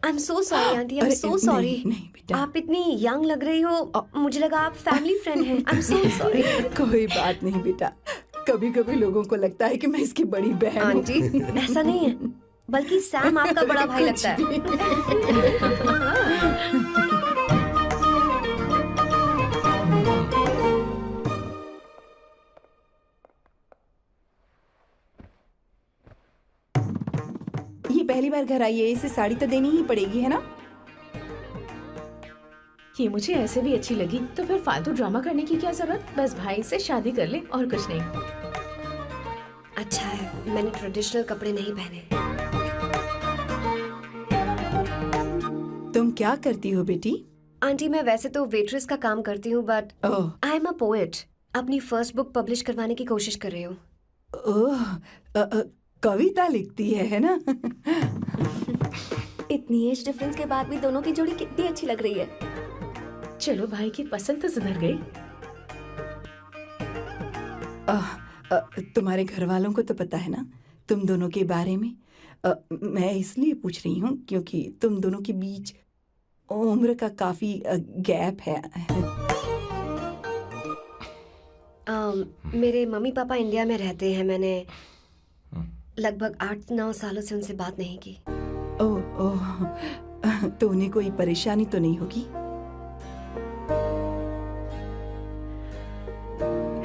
I'm so sorry aunty, I'm so sorry. नहीं बेटा, आप इतनी यंग लग रही हो, मुझे लगा आप फैमिली फ्रेंड हैं। I'm so sorry. कोई बात नहीं बेटा, कभी कभी लोगों को लगता है कि मैं इसकी बड़ी बहन हूँ। आंटी, ऐसा नहीं है, बल्कि सैम आपका बड़ा भाई लगता है। ये पहली बार घर आई है, इसे साड़ी तो देनी ही पड़ेगी, है ना? ये मुझे ऐसे भी अच्छी लगी, तो फिर फालतू ड्रामा करने की क्या जरूरत? बस भाई से शादी कर ले और कुछ नहीं। अच्छा है मैंने ट्रेडिशनल कपड़े नहीं पहने। तुम क्या करती हो बेटी? आंटी, मैं वैसे तो वेट्रेस का काम करती हूँ, but I am a poet. अपनी फर्स्ट बुक पब्लिश करवाने की कोशिश कर रही हूँ। कविता लिखती है ना? इतनी एज डिफरेंस के बाद भी दोनों की जोड़ी कितनी अच्छी लग रही है। चलो, भाई की पसंद तो सुधर गई। तुम्हारे घर वालों को तो पता है ना तुम दोनों के बारे में? मैं इसलिए पूछ रही हूँ क्योंकि तुम दोनों के बीच उम्र का काफी गैप है। मेरे मम्मी पापा इंडिया में रहते हैं। मैंने लगभग 8-9 सालों से उनसे बात नहीं की। ओह, तो उन्हें कोई परेशानी तो नहीं होगी?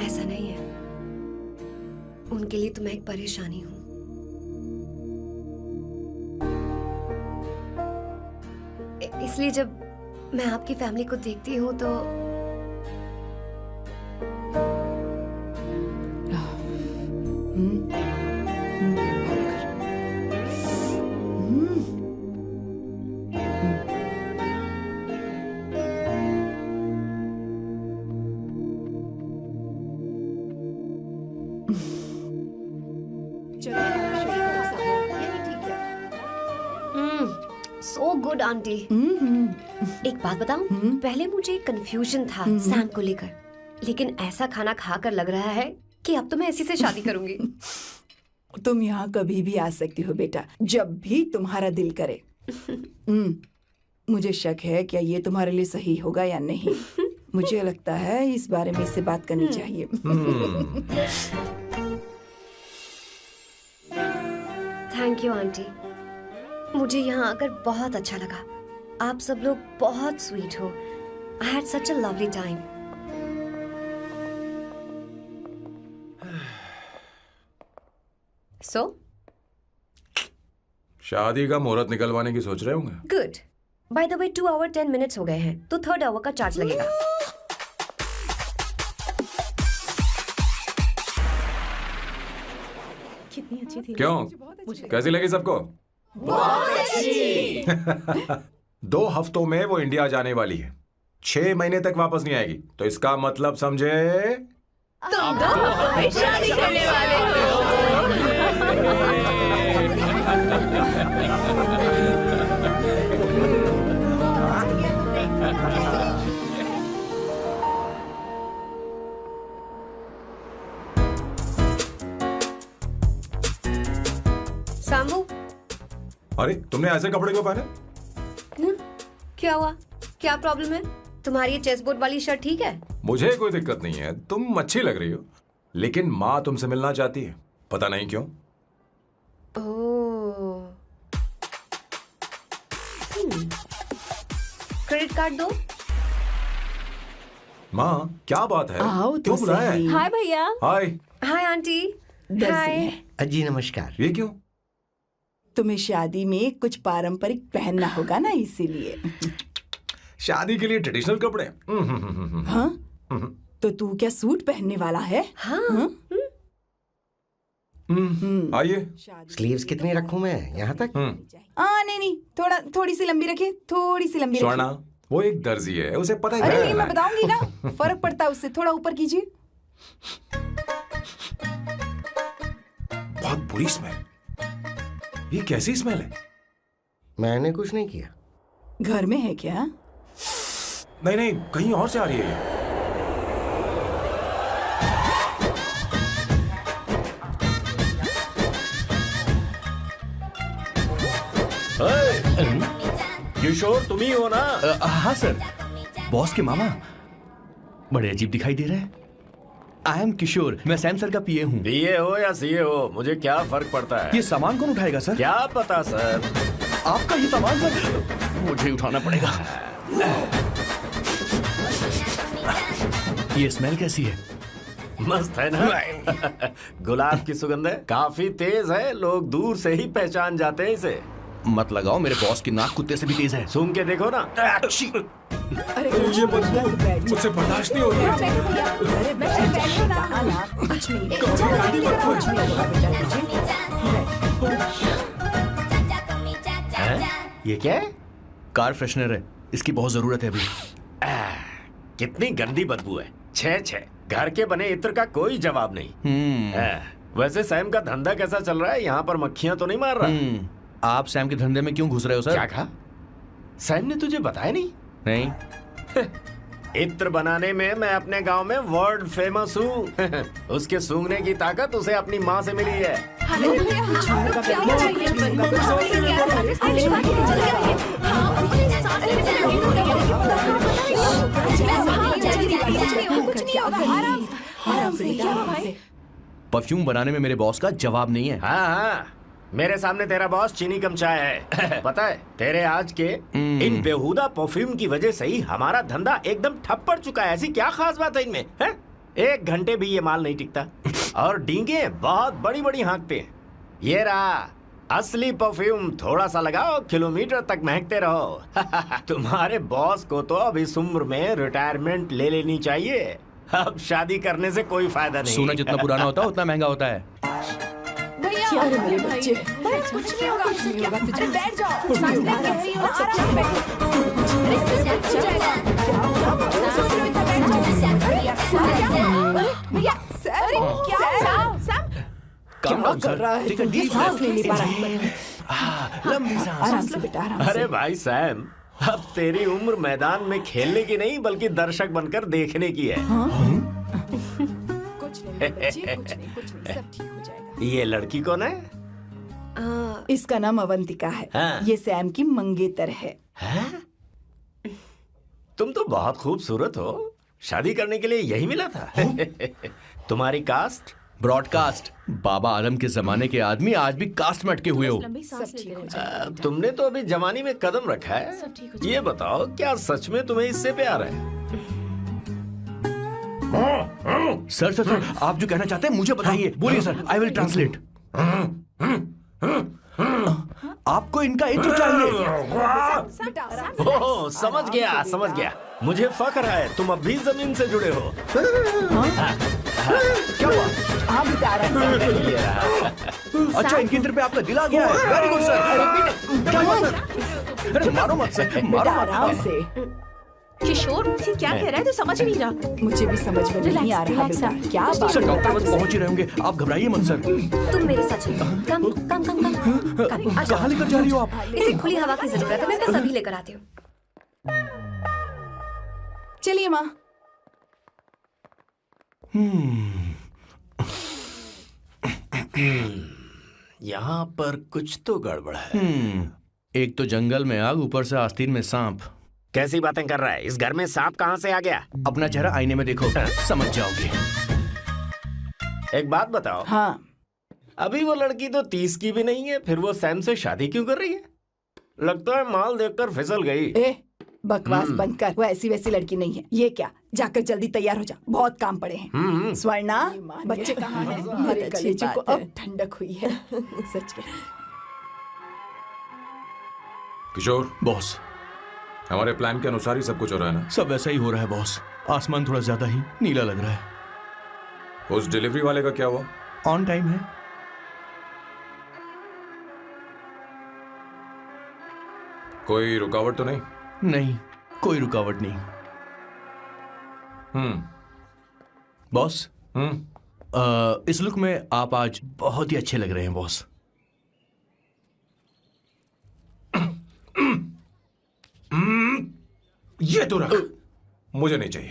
ऐसा नहीं है, उनके लिए तो मैं एक परेशानी हूँ। इसलिए जब मैं आपकी फैमिली को देखती हूँ तो सो गुड आंटी। एक बात बताऊं, पहले मुझे कंफ्यूजन था सैम को लेकर, लेकिन ऐसा खाना खाकर लग रहा है कि अब तो मैं इसी से शादी करूंगी। तुम यहाँ कभी भी आ सकती हो बेटा, जब भी तुम्हारा दिल करे। मुझे शक है क्या ये तुम्हारे लिए सही होगा या नहीं। मुझे लगता है इस बारे में इससे बात करनी चाहिए। थैंक यू आंटी, मुझे यहाँ आकर बहुत अच्छा लगा। आप सब लोग बहुत स्वीट हो। I had such a lovely time. So शादी का मुहूर्त निकलवाने की सोच रहे होंगे। Good. By the way 2 hour 10 minutes हो गए हैं, तो 3rd आवर का चार्ज लगेगा। कितनी अच्छी थी। क्यों, कैसी लगी सबको? बहुत अच्छी। 2 हफ्तों में वो इंडिया जाने वाली है, 6 महीने तक वापस नहीं आएगी। तो इसका मतलब समझे तुम 2 हफ्तों में शादी करने वाले हो। सांबू, अरे तुमने ऐसे कपड़े क्यों पहने? क्या हुआ? क्या प्रॉब्लम है? तुम्हारी ये चेसबोर्ड वाली शर्ट ठीक है? मुझे कोई दिक्कत नहीं है, तुम अच्छी लग रही हो, लेकिन माँ तुमसे मिलना चाहती है, पता नहीं क्यों। ओह, क्रेडिट कार्ड दो। माँ क्या बात है? आओ तो क्यों बुलाया है? हाय भैया। हाय। Hi aunty. दर्जी हाय। है। जी नमस्कार। ये क्यों? तुम्हें शादी में कुछ पारंपरिक पहनना होगा ना, इसीलिए। शादी के लिए ट्रेडिशनल कपड़े? हाँ? तो तू क्या सूट पहनने वाला है? हाँ। आइए। स्लीव्स कितनी रखूं मैं? यहाँ तक? नहीं, थोड़ी सी लंबी रखिए, थोड़ी सी लंबी स्वर्णा, रखिए। वो एक दर्जी है, उसे पता है। अरे नहीं, मैं बताऊंगी ना, फर्क पड़ता है उससे। थोड़ा ऊपर कीजिए। बहुत बुरी स्मेल। ये कैसी स्मेल है? मैंने कुछ नहीं किया। घर में है क्या? नहीं, कहीं और से आ रही है ये। किशोर तुम ही हो ना? हाँ सर, बॉस के मामा। बड़े अजीब दिखाई दे रहे हैं। आई एम किशोर, मैं सैम सर का पीए हूँ। पीए हो या सीए हो, मुझे क्या फर्क पड़ता है? ये सामान कौन उठाएगा सर? क्या पता सर। आपका ये सामान सर मुझे उठाना पड़ेगा। ये स्मेल कैसी है? मस्त है ना? गुलाब की सुगंध है, काफी तेज है, लोग दूर से ही पहचान जाते हैं इसे। मत लगाओ, मेरे बॉस की नाक कुत्ते से भी तेज है। सूंघ के देखो ना। अरे ये मुझसे बर्दाश्त नहीं हो रही है। अरे बैठो ना। कुछ नहीं। ये क्या है? कार फ्रेशनर है, इसकी बहुत जरूरत है अभी। कितनी गंदी बदबू है। छे घर के बने इत्र का कोई जवाब नहीं। वैसे सैम का धंधा कैसा चल रहा है? यहाँ पर मक्खियां तो नहीं मार रहा? आप सैम के धंधे में क्यों घुस रहे हो सर? क्या कहा? सैम ने तुझे बताया नहीं? नहीं। इत्र बनाने में मैं अपने गांव में वर्ल्ड फेमस हूँ। उसके सूंघने की ताकत उसे अपनी माँ से मिली है। परफ्यूम बनाने में मेरे बॉस का जवाब नहीं है। हाँ, मेरे सामने तेरा बॉस चीनी कम चाय है। पता है, तेरे आज के इन बेहुदा परफ्यूम की वजह से ही हमारा धंधा एकदम ठप पड़ चुका है। ऐसी क्या खास बात है इनमें? है? 1 घंटे भी ये माल नहीं टिकता और डींगे बहुत बड़ी बड़ी हाँकते हैं। ये रहा असली परफ्यूम, थोड़ा सा लगाओ, किलोमीटर तक महकते रहो। तुम्हारे बॉस को तो अब इस उम्र में रिटायरमेंट ले लेनी चाहिए। अब शादी करने से कोई फायदा नहीं। सोना जितना पुराना होता है उतना महंगा होता है। क्या रे मेरे बच्चे? कुछ नहीं होगा, कुछ नहीं होगा। तुझे बैठ जाओ। सांस ले, आराम से बैठो। क्या कर रहा है? ये सांस नहीं ले पा रहा है। लंबी सांस। आराम से बेटा, आराम से। अरे भाई सैम, अब तेरी उम्र मैदान में खेलने की नहीं बल्कि दर्शक बनकर देखने की है। कुछ नहीं बच्चे, कुछ नहीं, सब ठीक हो जाएगा। ये लड़की कौन है? इसका नाम अवंतिका है। हाँ। ये सैम की मंगेतर है। तुम तो बहुत खूबसूरत हो, शादी करने के लिए यही मिला था। तुम्हारी कास्ट? ब्रॉडकास्ट। बाबा आदम के जमाने के आदमी आज भी कास्ट में अटके हुए हो। सब ठीक हो जाएगा। तुमने तो अभी जवानी में कदम रखा है। ये बताओ, क्या सच में तुम्हें इससे प्यार है? सर सर सर, आप जो कहना चाहते हैं मुझे बताइए। बोलिए सर, आई विल ट्रांसलेट। आपको इनका इत्र चाहिए? ओह, समझ गया। मुझे फख्र है तुम अब भी जमीन से जुड़े हो। क्या हुआ? हाँ बेटा, आराम से। अच्छा, इनके इत्र पे आपका दिल आ गया है। Very good sir. क्या हुआ सर? अरे मारो मत सर, मारो मत। आराम से। किशोर क्या कह रहा है? तो समझ नहीं रहा। मुझे भी समझ में नहीं आ रहा बेटा। क्या बात सर, है? डॉक्टर बस पहुंच ही रहे होंगे, आप घबराइए मत सर। तुम मेरे साथ चलो। कम कम कम कम। कहाँ लेकर जा रही हो आप? इसे खुली हवा की जरूरत है, मैं तो सभी लेकर आती हूँ। चलिए माँ। यहाँ पर कुछ तो गड़बड़ है। एक तो जंगल में आग, ऊपर से आस्तीन में सांप। कैसी बातें कर रहा है? इस घर में सांप कहाँ से आ गया? अपना चेहरा आईने में देखो, समझ जाओगे। एक बात बताओ। हाँ। अभी वो लड़की तो 30 की भी नहीं है, फिर वो सैम से शादी क्यों कर रही है? लगता है माल देखकर फिसल गई। बकवास बंद कर। वो ऐसी वैसी लड़की नहीं है। ये क्या जाकर जल्दी तैयार हो जा, बहुत काम पड़े हैं। स्वर्णा, बच्चे कहाँ हैं? मेरे कलेजे को अब ठंडक हुई है। सच में। किशोर बॉस, हमारे प्लान के अनुसार ही सब कुछ हो रहा है ना? सब वैसा ही हो रहा है बॉस। आसमान थोड़ा ज्यादा ही नीला लग रहा है। उस डिलीवरी वाले का क्या हुआ? ऑन टाइम है। कोई रुकावट तो नहीं? नहीं, कोई रुकावट नहीं। बॉस, इस लुक में आप आज बहुत ही अच्छे लग रहे हैं बॉस। ये तो रख, मुझे नहीं चाहिए।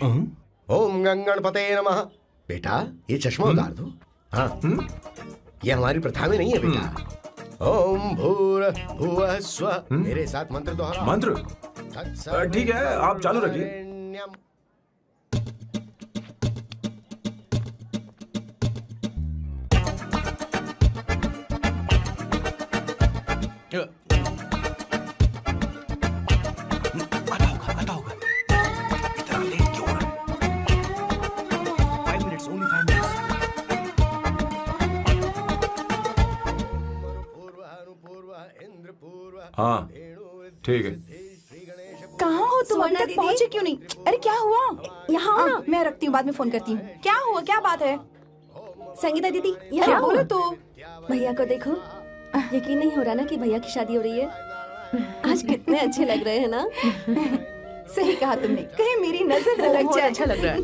ओम गंगणपते नमः। बेटा ये चश्मा उतार दो। हाँ, ये हमारी प्रथा में नहीं है बेटा। ओम भूर्भुवः स्वः। मेरे साथ मंत्र दोहराओ। मंत्र? ठीक है, आप चालू रखिए। आता होगा। इतना लेट क्यों हो रहा है? 5 minutes, only 5 minutes। हाँ, ठीक है। कहाँ हो तुम? अभी तक पहुँचे क्यों नहीं? अरे क्या हुआ? यहाँ आओ ना, मैं रखती हूँ, बाद में फोन करती हूँ। क्या हुआ? क्या बात है? संगीता दीदी, क्या यहाँ बोलो तो। भैया को देखो, यकीन नहीं हो रहा ना कि भैया की शादी हो रही है। आज कितने अच्छे लग रहे हैं ना। सही कहा तुमने, कहीं मेरी नजर न लग जाए। अच्छा लग रहा है।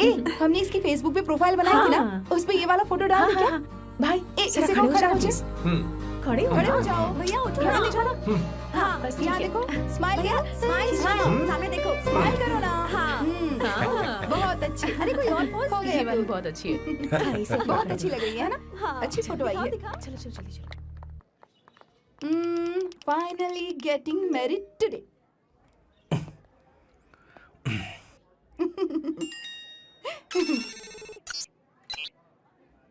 ए, हमने इसकी फेसबुक पे प्रोफाइल बनाई थी ना, उस पे ये वाला फोटो डाल दो क्या? भाई इसे को खड़ा हो जाओ। खड़े हो जाओ भैया, उठो। यहाँ देखो। हाँ, बस यहाँ देखो। स्माइल किया, स्माइल सामने देखो, स्माइल करो ना। हाँ, बहुत अच्छी। अरे कोई और पोज? हो गया, ये वाली बहुत अच्छी है। बहुत अच्छी लग रही है ना। अच्छी फोटो आई है। चलो चलो जल्दी चलो। Finally getting married today.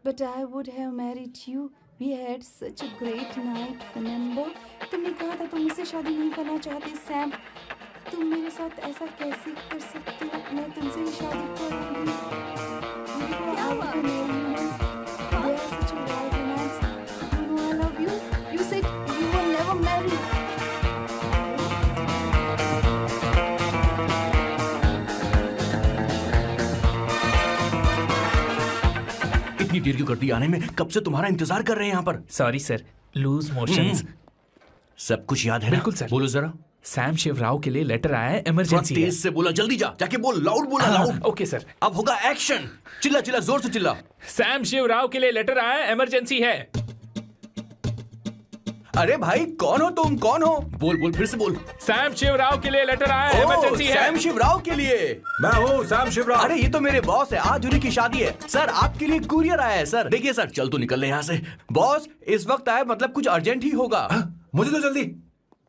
But I would have married you. We had such a great night, remember? तुमने कहा था तुम मुझसे शादी नहीं करना चाहते, सैम। तुम मेरे साथ ऐसा कैसे कर सकते हो? मैं तुमसे ही शादी करूंगी। क्या हुआ? They are such a wild romance. You know I love you. You said you will never marry. इतनी देर क्यों कर दी आने में? कब से तुम्हारा इंतजार कर रहे हैं यहाँ पर। Sorry sir, loose motions. सब कुछ याद है ना? बिल्कुल सर। बोलो जरा। सैम शिवराव के लिए लेटर आया है, इमरजेंसी है। तेज से बोला, जल्दी जा, जाके बोल, लाउड बोला, लाउड। Okay sir. अब होगा एक्शन। चिल्ला चिल्ला, जोर से चिल्ला। सैम शिवराव के लिए लेटर आया है, इमरजेंसी है। अरे भाई, कौन हो तुम? कौन हो? बोल बोल, फिर से बोल। सैम शिवराव के लिए लेटर आया है, इमरजेंसी है। सैम शिवराव के लिए? मैं हूँ सैम शिवराव। अरे ये तो मेरे बॉस है, आज उन्हीं की शादी है। सर आपके लिए कुरियर आया है सर। देखिए सर, चल तो निकल ले यहाँ से। बॉस इस वक्त आए, मतलब कुछ अर्जेंट ही होगा। मुझे तो जल्दी।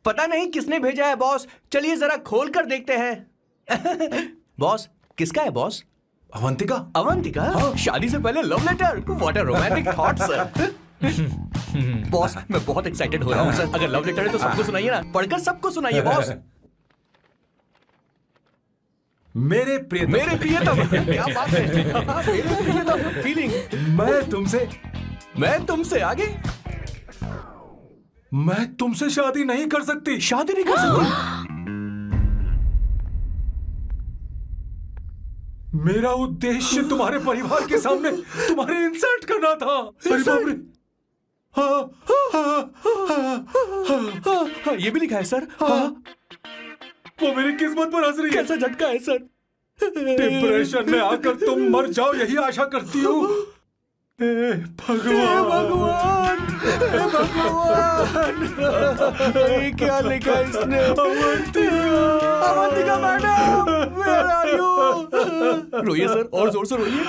पता नहीं किसने भेजा है बॉस, चलिए जरा खोल कर देखते हैं। बॉस, किसका है बॉस? अवंतिका। अवंतिका? शादी से पहले love letter? What a romantic thought sir. Boss मैं बहुत एक्साइटेड हो रहा हूँ सर। अगर लव लेटर है तो सबको सुनाइए ना, पढ़कर सबको सुनाइए बॉस। मेरे प्रियतम। मेरे प्रियतम, क्या बात है। मेरे प्रियतम, फीलिंग। मैं तुमसे आगे। मैं तुमसे शादी नहीं कर सकती। शादी नहीं कर सकती? मेरा उद्देश्य तुम्हारे परिवार के सामने तुम्हारे इंसल्ट करना था। अरे बाप रे। ये भी लिखा है सर। वो मेरी किस्मत पर हंस रही है। कैसा झटका है सर। डिप्रेशन में आकर तुम मर जाओ, यही आशा करती हूँ। भगवान, ये क्या लिखा इसने? Avantika madam, where are you? रोइए सर, और जोर से रोइए।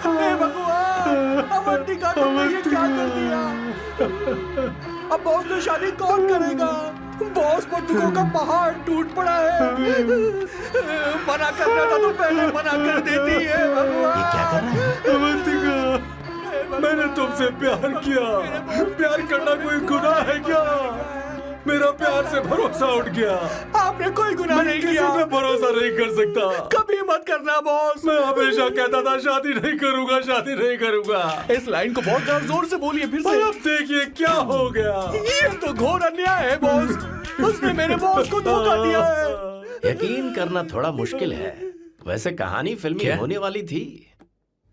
हे भगवान, अवंतिका तुमने ये क्या कर दिया? अब बॉस से शादी कौन करेगा? बॉस पर दुखों का पहाड़ टूट पड़ा है। मना करना था तो पहले मना कर देती है। भगवान, ये क्या कर रहा है? अवंतिका, मैंने तुमसे प्यार किया। प्यार करना कोई गुनाह है क्या? मेरा प्यार से भरोसा उठ गया। आपने कोई गुनाह नहीं किसी किया। पे भरोसा नहीं कर सकता। कभी मत करना बॉस। मैं हमेशा कहता था शादी नहीं करूंगा, शादी नहीं करूंगा। इस लाइन को बहुत ज्यादा जोर से बोलिए फिर से। अब देखिए क्या हो गया। ये तो घोर अन्याय है बॉस। उसने मेरे बॉस को धोखा दिया है। यकीन करना थोड़ा मुश्किल है। वैसे कहानी फिल्मी होने वाली थी,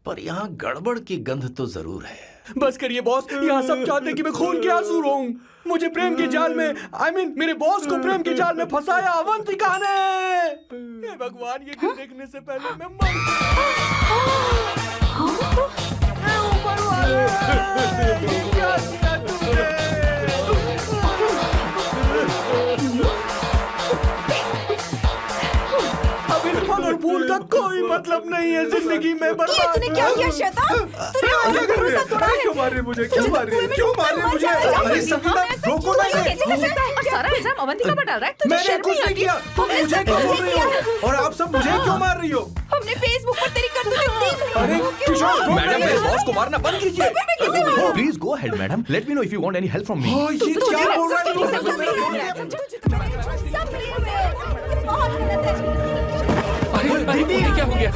पर यहाँ गड़बड़ की गंध तो जरूर है। बस करिए बॉस, यहाँ सब चाहते हैं कि मैं खून के आंसू रोऊं। मुझे प्रेम के जाल में, मेरे बॉस को प्रेम के जाल में फंसाया अवंतिका ने। हे भगवान, ये क्यों देखने से पहले मैं मर ऊपर वाले, क्या किया तुमने? अब इस फल और फूल का कोई मतलब नहीं है जिंदगी में। बर्बाद। तूने क्या किया शैतान? तूने हमारा भरोसा तोड़ा है। क्यों मार रही मुझे? क्यों मार रही? क्यों मार रही मुझे? अरे संगीता, रोको ना इसे। कैसे कर सकता है? और सारा इल्जाम अवंतिका पर डाल रहा है। तुझे मैंने शर्म कुछ नहीं नहीं आती? किया। तुम मुझे क्यों बोल रही हो? और आप सब मुझे क्यों मार रही हो? हमने फेसबुक पर तेरी करतूतें देख अरे किशोर, मैडम, मेरे बॉस को मारना बंद कीजिए। Please go ahead madam, let me know if you want any help from me. ये क्या बोल रहा है तू? अरे ये क्या हो गया?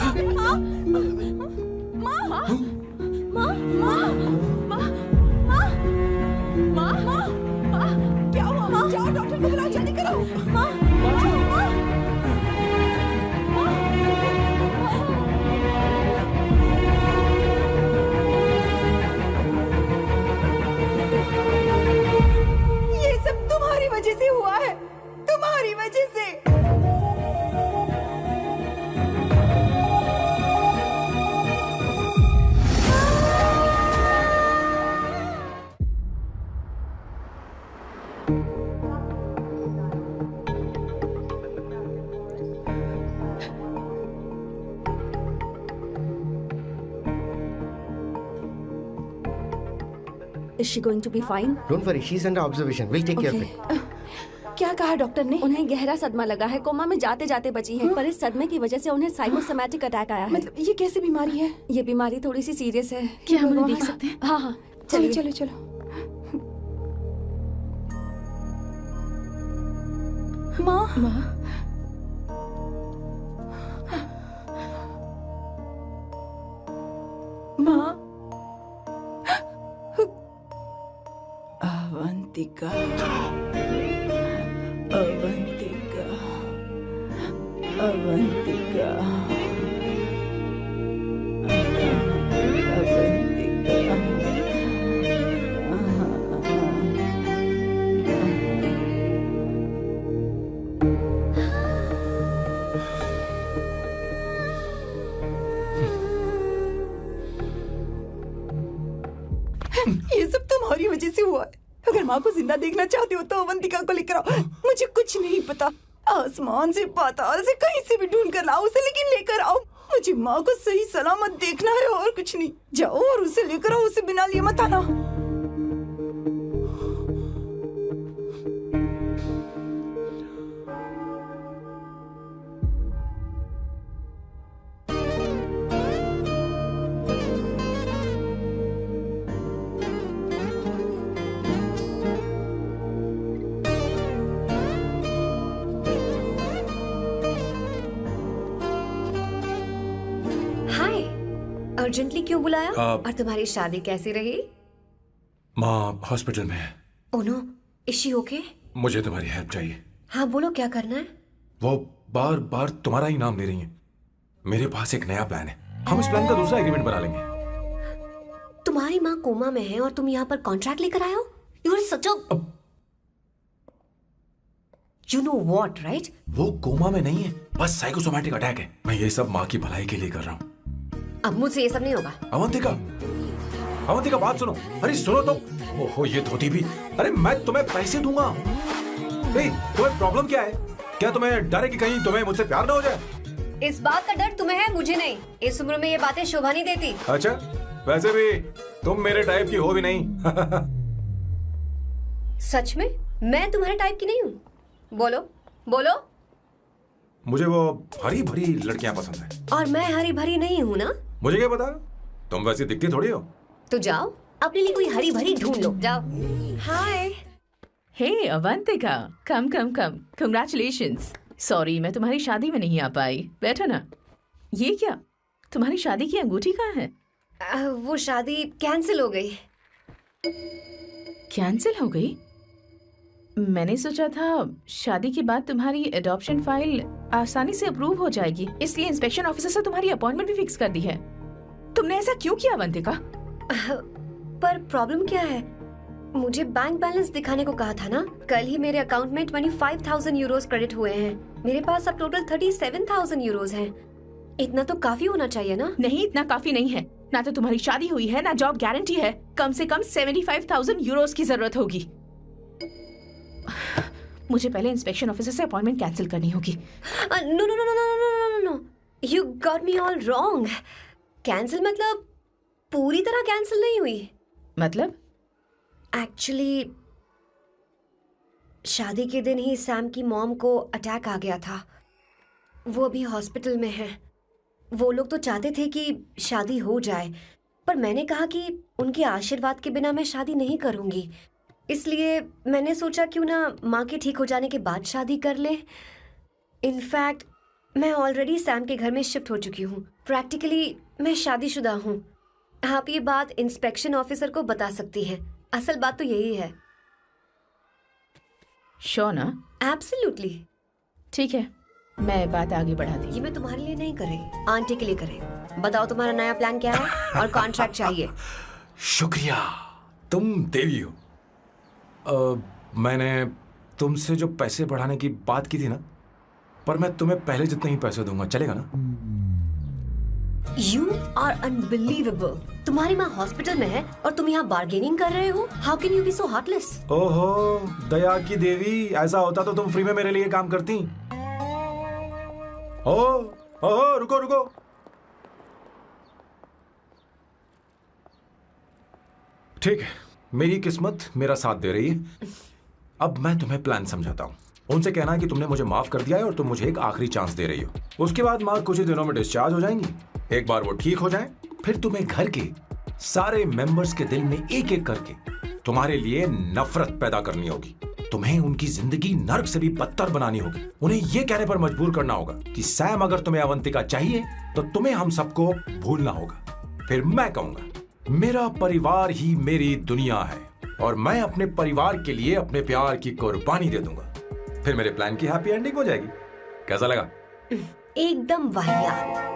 क्या हुआ माँ? जाओ डॉक्टर को बुलाओ, जल्दी करो। माँ, ये सब तुम्हारी वजह से हुआ है, तुम्हारी वजह से। Is she going to be fine? Don't worry, she's under observation. We'll take care of it. क्या कहा डॉक्टर ने? उन्हें गहरा सदमा लगा है, कोमा में जाते जाते बची है, पर इस सदमे की वजह से उन्हें साइकोसोमैटिक अटैक आया है। मतलब ये कैसी बीमारी है? ये बीमारी थोड़ी सी सीरियस है। क्या हम उन्हें देख सकते हैं? हाँ हाँ, चलो चलिए। चलो चलो। माँ, माँ, अवंतिका, अवंतिका, अवंतिका, ये सब तुम्हारी वजह से हुआ है। अगर माँ को जिंदा देखना चाहते हो तो अवंतिका को लेकर आओ। मुझे कुछ नहीं पता, आसमान से पाताल से कहीं से भी ढूंढ कर लाओ उसे, लेकिन लेकर आओ। मुझे माँ को सही सलामत देखना है और कुछ नहीं। जाओ और उसे लेकर आओ, उसे बिना लिए मत आना। अर्जेंटली क्यों बुलाया? और तुम्हारी शादी कैसी रही? माँ हॉस्पिटल में है। Oh no, is she okay? मुझे तुम्हारी हेल्प चाहिए। हाँ बोलो, क्या करना है? वो बार बार तुम्हारा ही नाम ले रही हैं। मेरे पास एक नया प्लान है, हम इस प्लान का दूसरा एग्रीमेंट बना लेंगे। तुम्हारी माँ कोमा में है और तुम यहाँ पर कॉन्ट्रैक्ट लेकर आए हो? You are such a you know what, right? वो कोमा में नहीं है, बस साइकोसोमैटिक अटैक है। मैं ये सब माँ की भलाई के लिए कर रहा हूँ। अब मुझसे ये सब नहीं होगा। अवंतिका, अवंतिका बात सुनो। अरे सुनो तो। ओहो ये धोती भी। अरे मैं तुम्हें पैसे दूंगा। तुम्हें प्रॉब्लम क्या है? क्या तुम्हें डर है कि कहीं तुम्हें मुझसे प्यार ना हो जाए? इस बात का डर तुम्हें है, मुझे नहीं। इस उम्र में ये बातें शोभा नहीं देती। अच्छा, वैसे भी तुम मेरे टाइप की हो भी नहीं। सच में मैं तुम्हारे टाइप की नहीं हूँ? बोलो बोलो। मुझे वो हरी भरी लड़कियां पसंद है। और मैं हरी भरी नहीं हूँ ना? मुझे क्या पता, तुम वैसी दिखती थोड़ी हो। तो जाओ अपने लिए कोई हरी भरी ढूंढ लो, जाओ। हाय। हे अवंतिका, कम कम कम, कंग्रेचुलेशंस। सॉरी मैं तुम्हारी शादी में नहीं आ पाई। बैठो ना। ये क्या, तुम्हारी शादी की अंगूठी कहाँ है? वो शादी कैंसिल हो गई। कैंसिल हो गई? मैंने सोचा था शादी के बाद तुम्हारी एडॉप्शन फाइल आसानी से अप्रूव हो जाएगी, इसलिए इंस्पेक्शन ऑफिसर से तुम्हारी अपॉइंटमेंट भी फिक्स कर दी है। तुमने ऐसा क्यों किया अवंतिका? पर प्रॉब्लम क्या है? मुझे बैंक बैलेंस दिखाने को कहा था ना। कल ही मेरे अकाउंट में 25,000 यूरोस क्रेडिट हुए हैं। मेरे पास अब टोटल 37,000 यूरोस हैं। इतना तो काफी होना चाहिए ना? नहीं, इतना काफी नहीं है। ना तो तुम्हारी शादी हुई है, ना जॉब गारंटी है। कम से कम 75,000 यूरोस की जरूरत होगी। मुझे पहले इंस्पेक्शन ऑफिसर से अपॉइंटमेंट कैंसिल करनी होगी। No no no no no no no, you got me all wrong. Cancel मतलब पूरी तरह कैंसिल नहीं हुई। मतलब? एक्चुअली शादी के दिन ही सैम की मॉम को अटैक आ गया था। वो अभी हॉस्पिटल में है। वो लोग तो चाहते थे कि शादी हो जाए, पर मैंने कहा कि उनके आशीर्वाद के बिना मैं शादी नहीं करूंगी। इसलिए मैंने सोचा क्यों ना माँ के ठीक हो जाने के बाद शादी कर ले। इनफैक्ट मैं ऑलरेडी सैम के घर में शिफ्ट हो चुकी हूँ। प्रैक्टिकली मैं शादीशुदा हूँ। आप ये बात इंस्पेक्शन ऑफिसर को बता सकती हैं। असल बात तो यही है। श्योर ना? एब्सोल्युटली। ठीक है, मैं बात आगे बढ़ाती हूँ। ये मैं तुम्हारे लिए नहीं कर रही, आंटी के लिए कर रही। बताओ तुम्हारा नया प्लान क्या है और कॉन्ट्रैक्ट चाहिए। शुक्रिया, तुम देवी हो। मैंने तुमसे जो पैसे बढ़ाने की बात की थी ना, पर मैं तुम्हें पहले जितने ही पैसे दूंगा, चलेगा ना? You are unbelievable. तुम्हारी माँ हॉस्पिटल में है और तुम यहाँ बार्गेनिंग कर रहे हो? How can you be so heartless? ओहो दया की देवी, ऐसा होता तो तुम फ्री में मेरे लिए काम करती। ओहो रुको रुको। ठीक है, मेरी किस्मत मेरा साथ दे रही है। अब मैं तुम्हें प्लान समझाता हूँ। उनसे कहना है कि तुमने मुझे माफ कर दिया है और तुम मुझे एक आखिरी चांस दे रही हो। उसके बाद माँ कुछ ही दिनों में डिस्चार्ज हो जाएंगी। एक बार वो ठीक हो जाए, फिर तुम्हें घर के सारे मेंबर्स के दिल में एक एक करके तुम्हारे लिए नफरत पैदा करनी होगी। तुम्हें उनकी जिंदगी नर्क से भी बदतर बनानी होगी। उन्हें यह कहने पर मजबूर करना होगा कि सैम, अगर तुम्हें अवंतिका चाहिए तो तुम्हें हम सबको भूलना होगा। फिर मैं कहूंगा मेरा परिवार ही मेरी दुनिया है और मैं अपने परिवार के लिए अपने प्यार की कुर्बानी दे दूंगा। फिर मेरे प्लान की हैप्पी एंडिंग हो जाएगी। कैसा लगा? एकदम वाहियात।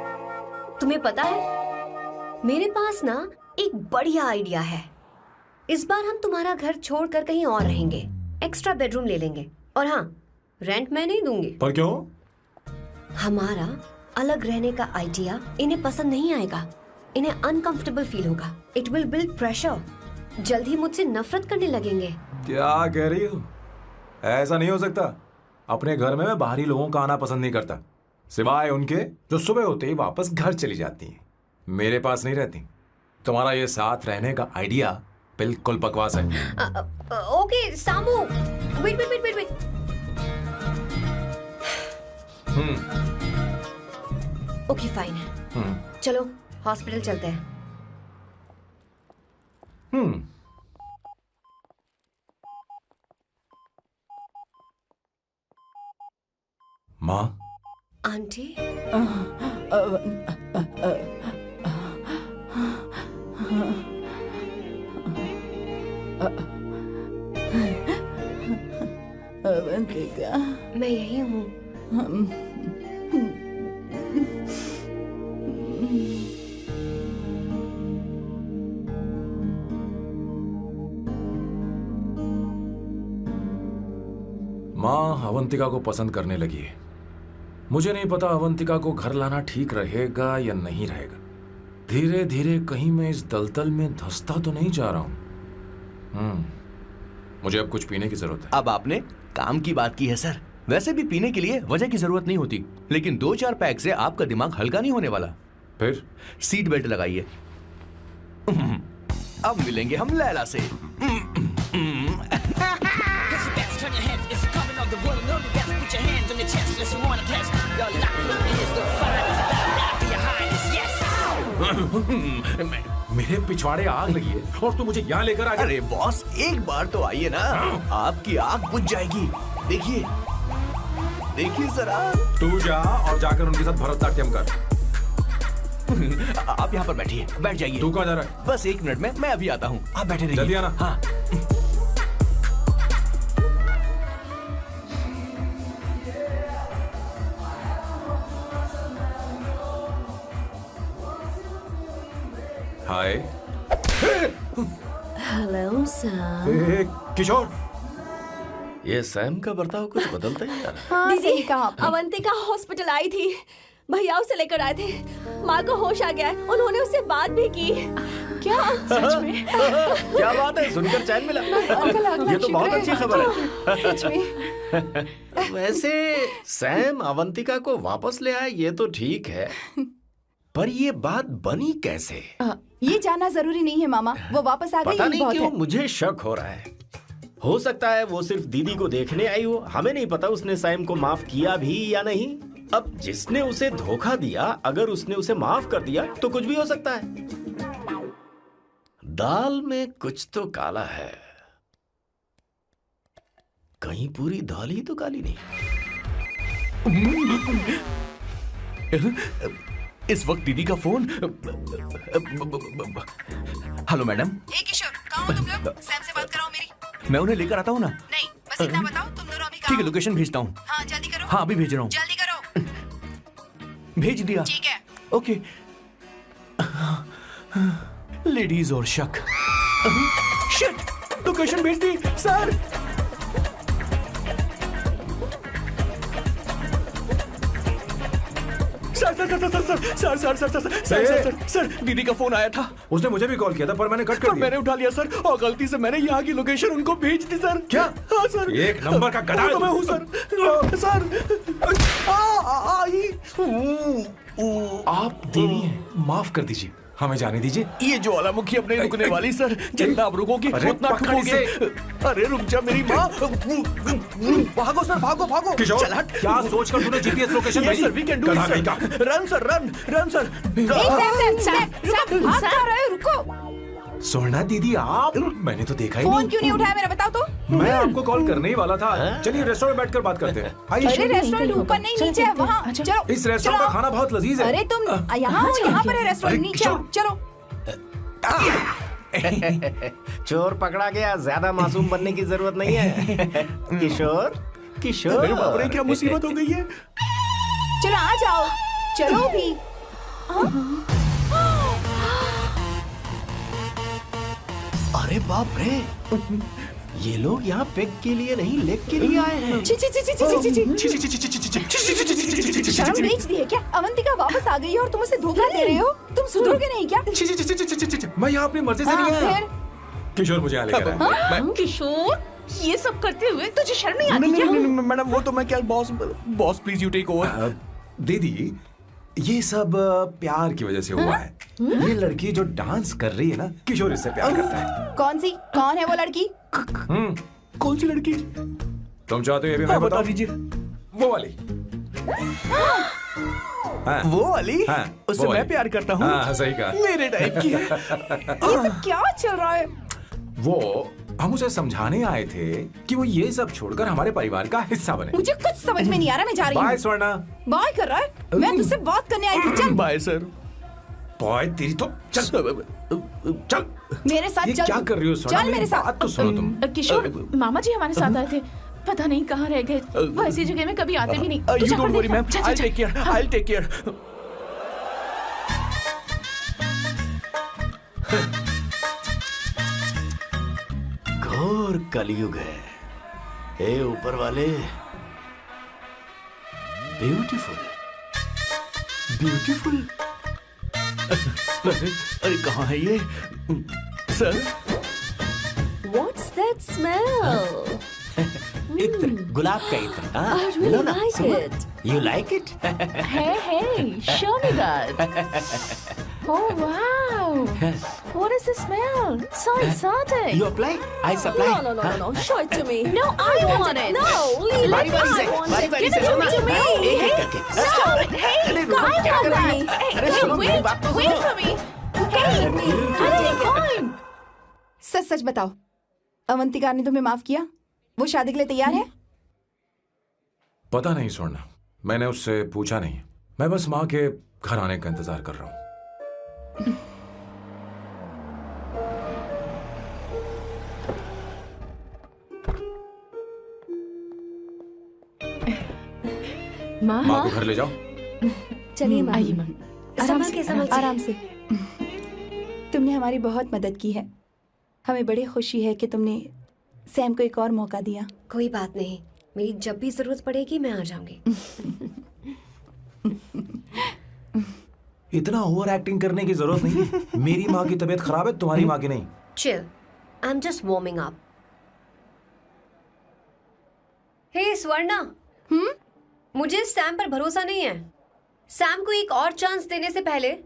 तुम्हें पता है मेरे पास ना एक बढ़िया आइडिया है। इस बार हम तुम्हारा घर छोड़कर कहीं और रहेंगे, एक्स्ट्रा बेडरूम ले लेंगे। और हाँ, रेंट मैं नहीं दूंगी। पर क्यों? हमारा अलग रहने का आइडिया इन्हें पसंद नहीं आएगा। इन्हें अनकंफर्टेबल फील होगा। It will build pressure. जल्द ही मुझसे नफरत करने लगेंगे। क्या कह रही हो? ऐसा नहीं हो सकता। अपने घर में मैं बाहरी लोगों का आना पसंद नहीं करता, सिवाय उनके जो सुबह होते ही वापस घर चली जाती हैं, मेरे पास नहीं रहती। तुम्हारा ये साथ रहने का आइडिया बिल्कुल बकवास है। Okay Samu, wait wait wait wait. Okay fine है। चलो हॉस्पिटल चलते हैं। माँ, आंटी, अवंतिका, मैं यही हूँ। माँ अवंतिका को पसंद करने लगी है। मुझे नहीं पता अवंतिका को घर लाना ठीक रहेगा या नहीं रहेगा। धीरे धीरे कहीं मैं इस दलदल में धंसता तो नहीं जा रहा हूं। मुझे अब कुछ पीने की जरूरत है। अब आपने काम की बात की है सर। वैसे भी पीने के लिए वजह की जरूरत नहीं होती, लेकिन 2-4 पैक से आपका दिमाग हल्का नहीं होने वाला। फिर सीट बेल्ट लगाइए। अब मिलेंगे हम लैला से। मेरे पिछवाड़े आग लगी है और तू मुझे यहाँ लेकर आ गया। अरे बॉस, एक बार तो आइए ना, आपकी आग बुझ जाएगी। देखिए देखिए जरा। तू जा और जाकर उनके साथ भरतनाट्यम कर। आप यहाँ पर बैठिए, बैठ जाइए। तू कहाँ जा रहा है? बस 1 मिनट में मैं अभी आता हूँ, आप बैठे रहिए। जल्दी आना। हाँ। हाय। Hello sir. किशोर, ये सैम का बर्ताव कुछ बदलता ही जा रहा हाँ, दीदी अवंतिका हॉस्पिटल आई थी, भैया उसे लेकर आए थे। माँ को होश आ गया है, उन्होंने उससे बात भी की। क्या सच में? है। क्या बात है, सुनकर चैन मिला। ये तो बहुत अच्छी खबर है। सच में। वैसे सैम अवंतिका को वापस ले आए ये तो ठीक है, पर ये बात बनी कैसे? ये जानना जरूरी नहीं है मामा, वो वापस आ गई। पता नहीं बहुत क्यों है। मुझे शक हो रहा है। हो सकता है वो सिर्फ दीदी को देखने आई हो, हमें नहीं पता उसने सैम को माफ किया भी या नहीं। अब जिसने उसे धोखा दिया, अगर उसने उसे माफ कर दिया तो कुछ भी हो सकता है। दाल में कुछ तो काला है, कहीं पूरी दाल ही तो काली नहीं। इस वक्त दीदी का फोन। Hello madam. ए किशोर, कहाँ हो तुम लोग? सैम से बात कराओ मेरी। मैं उन्हें लेकर आता हूँ ना। नहीं, बस इतना बताओ, तुम दोनों अभी ठीक कहाँ है, हो? लोकेशन भेजता हूँ। हाँ जल्दी करो। हाँ अभी भेज रहा हूँ। जल्दी करो। भेज दिया। ठीक है। ओके। लेडीज और शक। शिट, लोकेशन भेज दी सर। सर, दीदी का फोन आया था। उसने मुझे भी कॉल किया था पर मैंने कट कर पर दिया। मैंने उठा लिया सर, और गलती से मैंने यहाँ की लोकेशन उनको भेज दी सर। क्या? हाँ सर। एक नंबर का गधा है तो तू। मैं हूँ सर। आप देवी हैं, माफ कर दीजिए, हमें जाने दीजिए। ये ज्वालामुखी अब नहीं रुकने वाली सर, जितना आप रुकोगे अरे, उतना पकड़ ठुकोगे। इसे। अरे रुक जा मेरी माँ। भागो सर, भागो भागो। किशोर, चल हट। क्या सोचकर तूने जीपीएस लोकेशन भेजी? Sir, we can do it sir. Run sir, run sir. भाग कहाँ रहे हो? रुको। सोना दीदी आप, मैंने तो देखा ही फोन नहीं। क्यों नहीं उठाया मेरा, बताओ तो। मैं आपको कॉल करने ही वाला था। चलिए रेस्टोरेंट में बैठकर बात करते हैं। अरे आइए। रेस्टोरेंट ऊपर नहीं, नीचे है, वहाँ। चलो इस रेस्टोरेंट का चलो। खाना बहुत लजीज है। अरे तुम यहाँ हो, यहाँ पर है रेस्टोरेंट, नीचे आओ, चलो। चोर पकड़ा गया, ज्यादा मासूम बनने की जरूरत नहीं है। किशोर, किशोर। अरे बाप रे, क्या मुसीबत हो गई है। चलो आ जाओ, चलो भी। अरे बाप रे, ये लोग यहाँ पेग के लिए नहीं लेग के लिए आए हैं। ची ची ची ची ची ची ची। शर्म बेच दी है क्या? अवंतिका वापस आ गई है और तुम उसे धोखा दे रहे हो? तुम सुधरोगे नहीं क्या? मैं यहाँ अपनी मर्जी से नहीं आया। फिर किशोर मुझे यहाँ लेकर आया। किशोर, ये सब करते हुए तुझे शर्म नहीं आती नहीं क्या? नहीं नहीं मैडम, वो तो मैं क्या, boss please you take over. दीदी, ये सब प्यार की वजह से हुआ है। ये लड़की जो डांस कर रही है ना, किशोर इससे प्यार करता है। कौन है वो लड़की? कौन सी लड़की? तुम चाहते हो ये भी मैं हाँ, बता बताऊं? दीजिए। वो वाली। हाँ, वो वाली? हाँ, उससे वो मैं वाली। प्यार करता हूँ। हाँ, सही कहा। मेरे टाइप की है। ये सब क्या चल रहा है? वो हम उसे समझाने आए थे कि वो ये सब छोड़कर हमारे परिवार का हिस्सा बने। मुझे कुछ समझ में नहीं आ रहा, मैं जा रही बाय हूँ। स्वर्णा। बाय कर रहा है? मैं तुझसे बात करने आई थी, चल। Bye sir. बॉय तेरी तो चल चल। मेरे साथ ये चल। क्या कर रही हो स्वर्णा? चल मेरे साथ। बात तो सुनो तुम। किशोर, मामा जी हमारे साथ आए थे, पता नहीं कहाँ रह गए। वो ऐसी जगह में कभी आते भी नहीं। तू यू जा डोंट कर वरी देखना। मैम, चल, आई चल, टेक केयर, हाँ। I take care. घोर कलयुग है। हे ऊपर वाले, ब्यूटीफुल, ब्यूटीफुल। अरे कहाँ है ये सर? What's that smell? इत्र, गुलाब का इत्र। हाँ, I really मिलो ना, like सुनो। it. You like it? Hey, show me that. Oh wow, what is the smell? So exotic. You apply, I supply. No. Show it to me. No, I want it. No, leave बारी it. बारी से, I want बारी it. बारी Give से it सुनना। to me. एक एक करके। Hey, अरे रुको, I क्या want कर रही that. है? Hey, अरे सुनो, मेरी wait, बात तो wait सुनो। for me. सच सच बताओ, अवंतिका ने तुम्हें माफ किया? वो शादी के लिए तैयार है? पता नहीं स्वर्णा, मैंने उससे पूछा नहीं। मैं बस माँ के घर आने का इंतजार कर रहा हूँ। माँ को घर ले जाओ। चलिए माँ। आइए माँ। आराम से। तुमने हमारी बहुत मदद की है। हमें बड़ी खुशी है कि तुमने सैम को एक और मौका दिया। कोई बात नहीं, मेरी जब भी जरूरत पड़ेगी मैं आ जाऊंगी। इतना ओवर एक्टिंग करने की जरूरत नहीं। मेरी माँ की तबीयत खराब है, तुम्हारी माँ की नहीं। Chill, I am just warming up. Hey Swarna, मुझे सैम पर भरोसा नहीं है। सैम को एक और चांस देने से पहले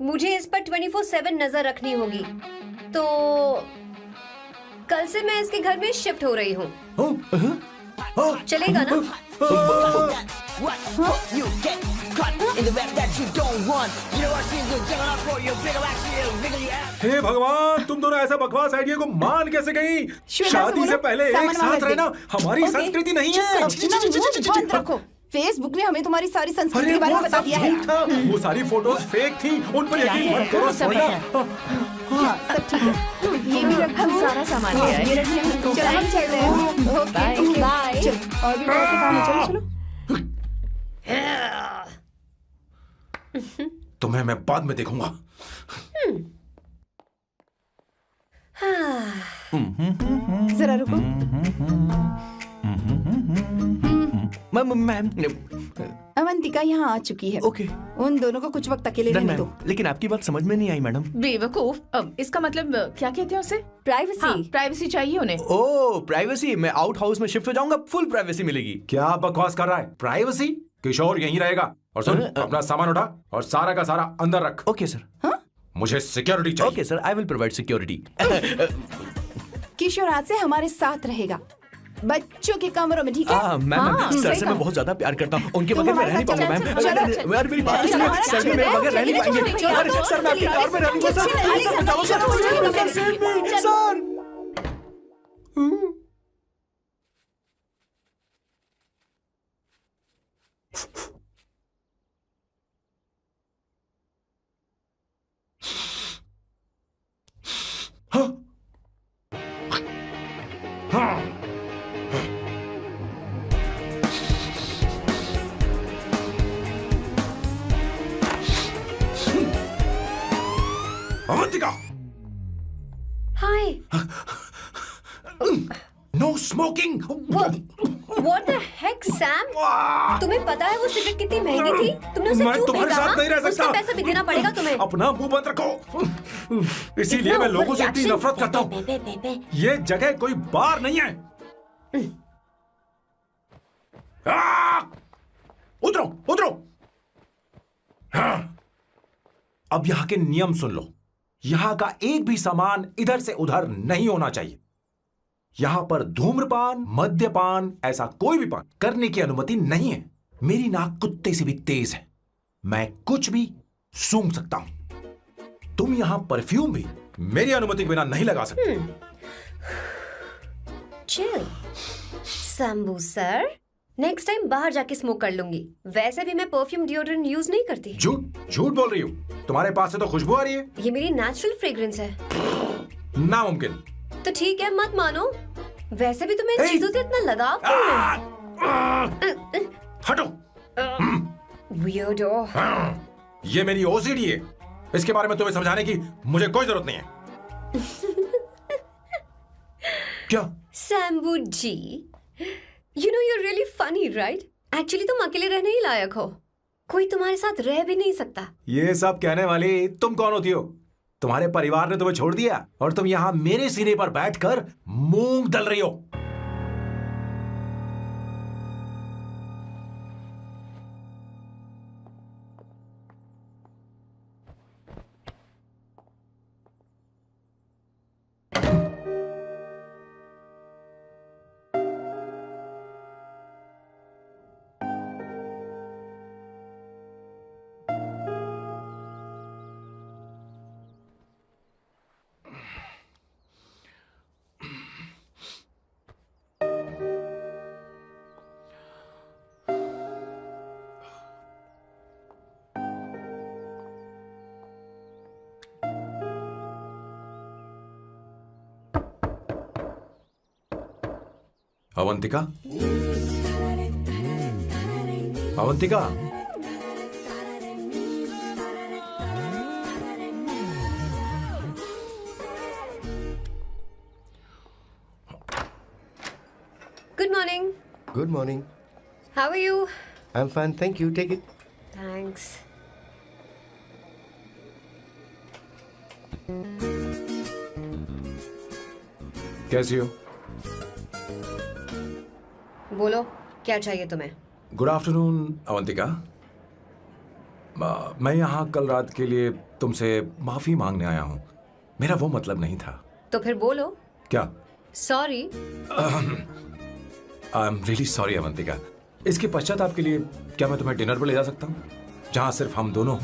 मुझे इस पर 24/7 नजर रखनी होगी। तो कल से मैं इसके घर में शिफ्ट हो रही हूँ। चलेगा ना? हे भगवान, तुम दोनों ऐसा बकवास आइडिया को मान कैसे गई? शादी से पहले एक साथ रहना हमारी संस्कृति नहीं है। फेसबुक ने हमें तुम्हारी सारी संस्कृति के बारे में बता दिया है। वो सारी फोटोज फेक थी, उन पर यकीन मत करो। हाँ, सब ठीक है। ये भी रखा, हम सारा सामान ले आए। चलो हम चल रहे हैं। Okay bye. और भी बहुत से काम है, चलो चलो। तुम्हें मैं बाद में देखूंगा। जरा रुको। मैम अवंतिका यहाँ आ चुकी है। ओके। उन दोनों को कुछ वक्त अकेले रहने दो। लेकिन आपकी बात समझ में नहीं आई मैडम। बेवकूफ, अब इसका मतलब क्या कहते हैं उसे? प्राइवेसी। हाँ, प्राइवेसी चाहिए उन्हें। ओह प्राइवेसी, मैं आउट हाउस में शिफ्ट हो जाऊंगा, फुल प्राइवेसी मिलेगी। क्या बकवास कर रहा है? प्राइवेसी? किशोर यहीं रहेगा। और सुन, अपना सामान उठा और सारा का सारा अंदर रख। Okay sir. मुझे सिक्योरिटी चाहिए। Okay sir, I will provide security. Kishore आज से हमारे साथ रहेगा, बच्चों के कमरों में, ठीक है? मैम सर से मैं बहुत ज्यादा प्यार करता हूँ, उनके बगैर मैं रह नहीं पाऊंगा मैम। यार मेरी बात सुनिए, सर भी मेरे बगैर रह नहीं पाएंगे। सर मैं आपकी कार में रहूंगा sir. Avantika! Hi. No smoking. What the heck, Sam? तुम्हें पता है वो सिगरेट कितनी महंगी थी? तुमने उसे मैं क्यों तुम्हारे खरीदा? साथ नहीं रह सकता। उसका पैसा भी देना पड़ेगा तुम्हें। अपना मुंह बंद रखो। इसीलिए मैं लोगों से इतनी नफरत करता हूँ। ये जगह कोई बार नहीं है। उतरो उतरो। अब यहाँ के नियम सुन लो। यहाँ का एक भी सामान इधर से उधर नहीं होना चाहिए। यहां पर धूम्रपान, मद्यपान, ऐसा कोई भी पान करने की अनुमति नहीं है। मेरी नाक कुत्ते से भी तेज है, मैं कुछ भी सूंघ सकता हूं। तुम यहां परफ्यूम भी मेरी अनुमति के बिना नहीं लगा सकते। Chill Shambhu sir, next time बाहर जाके स्मोक कर लूंगी। वैसे भी मैं परफ्यूम डिओड्रेंट यूज नहीं करती। झूठ बोल रही हो। तुम्हारे पास से तो खुशबू आ रही है। ये मेरी नेचुरल फ्रेग्रेंस है। नामुमकिन। तो ठीक है, मत मानो। वैसे भी तुम्हें इन चीजों से इतना लगाव क्यों है? हटो। Weirdo। ये मेरी ओसीडी है। इसके बारे में तुम्हें समझाने की मुझे कोई जरूरत नहीं है। क्या? शंभू जी, you know you're really funny, right? Actually तुम अकेले रहने ही लायक हो। कोई तुम्हारे साथ रह भी नहीं सकता। ये सब कहने वाली तुम कौन होती हो? तुम्हारे परिवार ने तुम्हें छोड़ दिया और तुम यहां मेरे सीने पर बैठकर मूंग दल रही हो। Avantika, Avantika, Good morning. Good morning. How are you? I'm fine, thank you. Take it. Thanks. कैसी हो? बोलो, क्या चाहिए तुम्हें? Good afternoon Avantika. मैं यहाँ कल रात के लिए तुमसे माफी मांगने आया हूँ। मेरा वो मतलब नहीं था। तो फिर बोलो। क्या? Sorry. I am really sorry Avantika. इसके पश्चाताप के लिए क्या मैं तुम्हें डिनर पर ले जा सकता हूँ, जहाँ सिर्फ हम दोनों,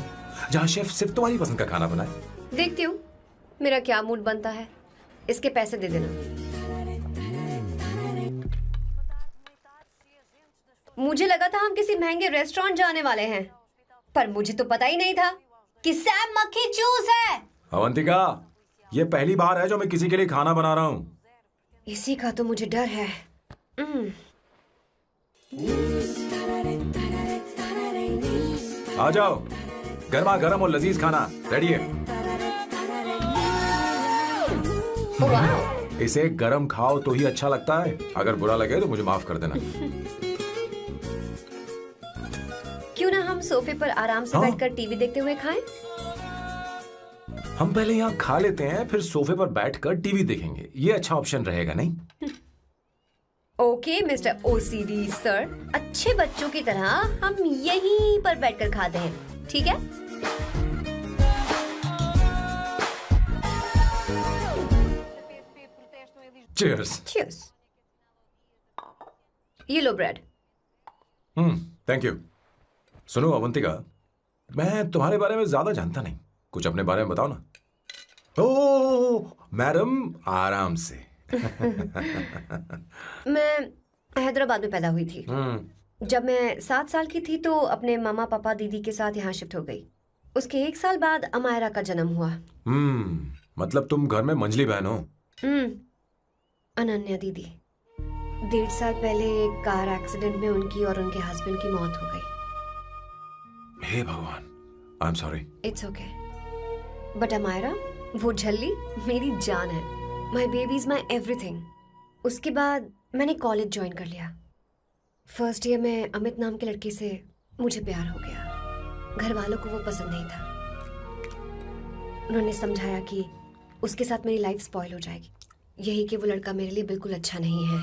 जहाँ शेफ सिर्फ तुम्हारी पसंद का खाना बनाए? देखती हूँ मेरा क्या मूड बनता है। इसके पैसे दे देना। मुझे लगा था हम किसी महंगे रेस्टोरेंट जाने वाले हैं, पर मुझे तो पता ही नहीं था कि सैम मक्खी चूस है। अवंतिका, ये पहली बार है जो मैं किसी के लिए खाना बना रहा हूँ। इसी का तो मुझे डर है। आ जाओ, गर्मा गर्म और लजीज खाना रेडी है। इसे गरम खाओ तो ही अच्छा लगता है। अगर बुरा लगे तो मुझे माफ कर देना। क्यों ना हम सोफे पर आराम से बैठकर टीवी देखते हुए खाएं? हम पहले यहाँ खा लेते हैं, फिर सोफे पर बैठकर टीवी देखेंगे। ये अच्छा ऑप्शन रहेगा नहीं? ओके मिस्टर ओसीडी सर, अच्छे बच्चों की तरह हम यहीं पर बैठकर खाते हैं, ठीक है? Cheers. Cheers. ये लो ब्रेड। Thank you. सुनो अवंतिका, मैं तुम्हारे बारे में ज्यादा जानता नहीं, कुछ अपने बारे में बताओ ना। ओह मैडम, आराम से। मैं हैदराबाद में पैदा हुई थी। जब मैं 7 साल की थी तो अपने मामा पापा दीदी के साथ यहाँ शिफ्ट हो गई। उसके 1 साल बाद अमायरा का जन्म हुआ। मतलब तुम घर में मंझली बहन हो? अनन्या दीदी। 1.5 साल पहले एक कार एक्सीडेंट में उनकी और उनके हस्बैंड की मौत हो गई। हे भगवान, I am sorry. It's okay. But Amyra, वो झल्ली मेरी जान है। My baby is my everything. उसके बाद मैंने कॉलेज ज्वाइन कर लिया। फर्स्ट ईयर में अमित नाम के लड़के से मुझे प्यार हो गया। घर वालों को वो पसंद नहीं था। उन्होंने समझाया कि उसके साथ मेरी लाइफ स्पॉइल हो जाएगी, यही कि वो लड़का मेरे लिए बिल्कुल अच्छा नहीं है।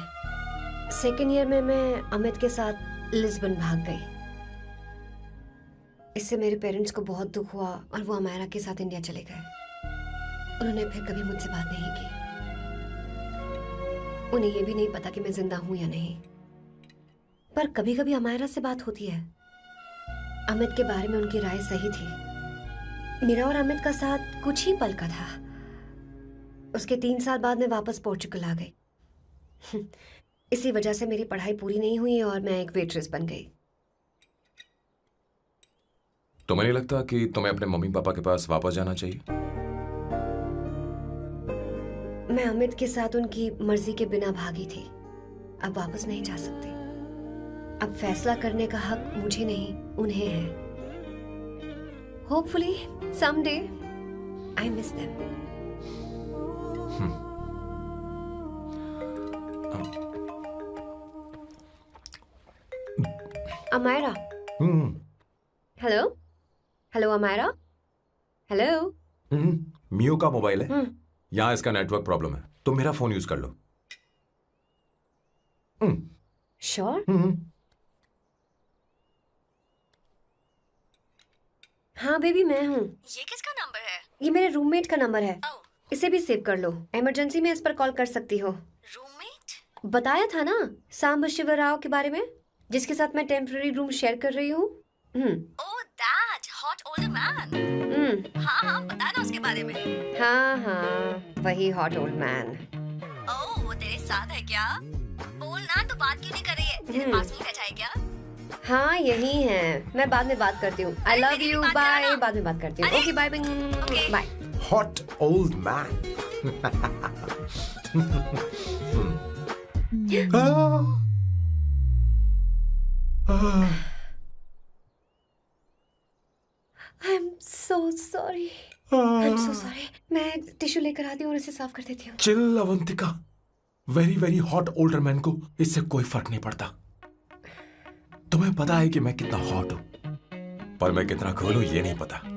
सेकेंड ईयर में मैं अमित के साथ लिस्बन भाग गई। इससे मेरे पेरेंट्स को बहुत दुख हुआ और वो अमायरा के साथ इंडिया चले गए। उन्होंने फिर कभी मुझसे बात नहीं की। उन्हें ये भी नहीं पता कि मैं जिंदा हूं या नहीं। पर कभी कभी अमायरा से बात होती है। अमित के बारे में उनकी राय सही थी। मेरा और अमित का साथ कुछ ही पल का था। उसके 3 साल बाद मैं वापस पोर्चुगल आ गई। इसी वजह से मेरी पढ़ाई पूरी नहीं हुई और मैं एक वेट्रेस बन गई। तुम्हें नहीं लगता कि तुम्हें अपने मम्मी पापा के पास वापस जाना चाहिए? मैं अमित के साथ उनकी मर्जी के बिना भागी थी। अब वापस नहीं जा सकती। अब फैसला करने का हक मुझे नहीं, उन्हें है। Hopefully someday I miss them. Amaira. Hello hello Amaira. Hello. मियो का मोबाइल है। यहाँ इसका नेटवर्क प्रॉब्लम है। तुम मेरा फोन यूज कर लो। श्योर? हाँ बेबी, मैं हूँ। ये किसका नंबर है? ये मेरे रूममेट का नंबर है। इसे भी सेव कर लो। इमरजेंसी में इस पर कॉल कर सकती हो। रूममेट? बताया था ना सांब शिवराव के बारे में, जिसके साथ मैं टेम्पररी रूम शेयर कर रही हूँ। Oh that hot old man. हाँ बता ना उसके बारे में। हाँ वही हॉट ओल्ड मैन। ओह वो तेरे साथ है क्या? बोल ना, तो बात क्यों नहीं कर रही है? तेरे पास नहीं बैठा है क्या? हाँ यही है। मैं बाद में बात करती हूँ। I love you, bye. बाद में बात करती हूँ। Okay bye bye. Hot old man. I am so sorry, I am so sorry. मैं टिश्यू लेकर आती हूँ और इसे साफ कर देती हूँ। Chill Avantika, very very hot older man को इससे कोई फर्क नहीं पड़ता। तुम्हें पता है कि मैं कितना हॉट हूं, पर मैं कितना कूल हूं ये नहीं पता।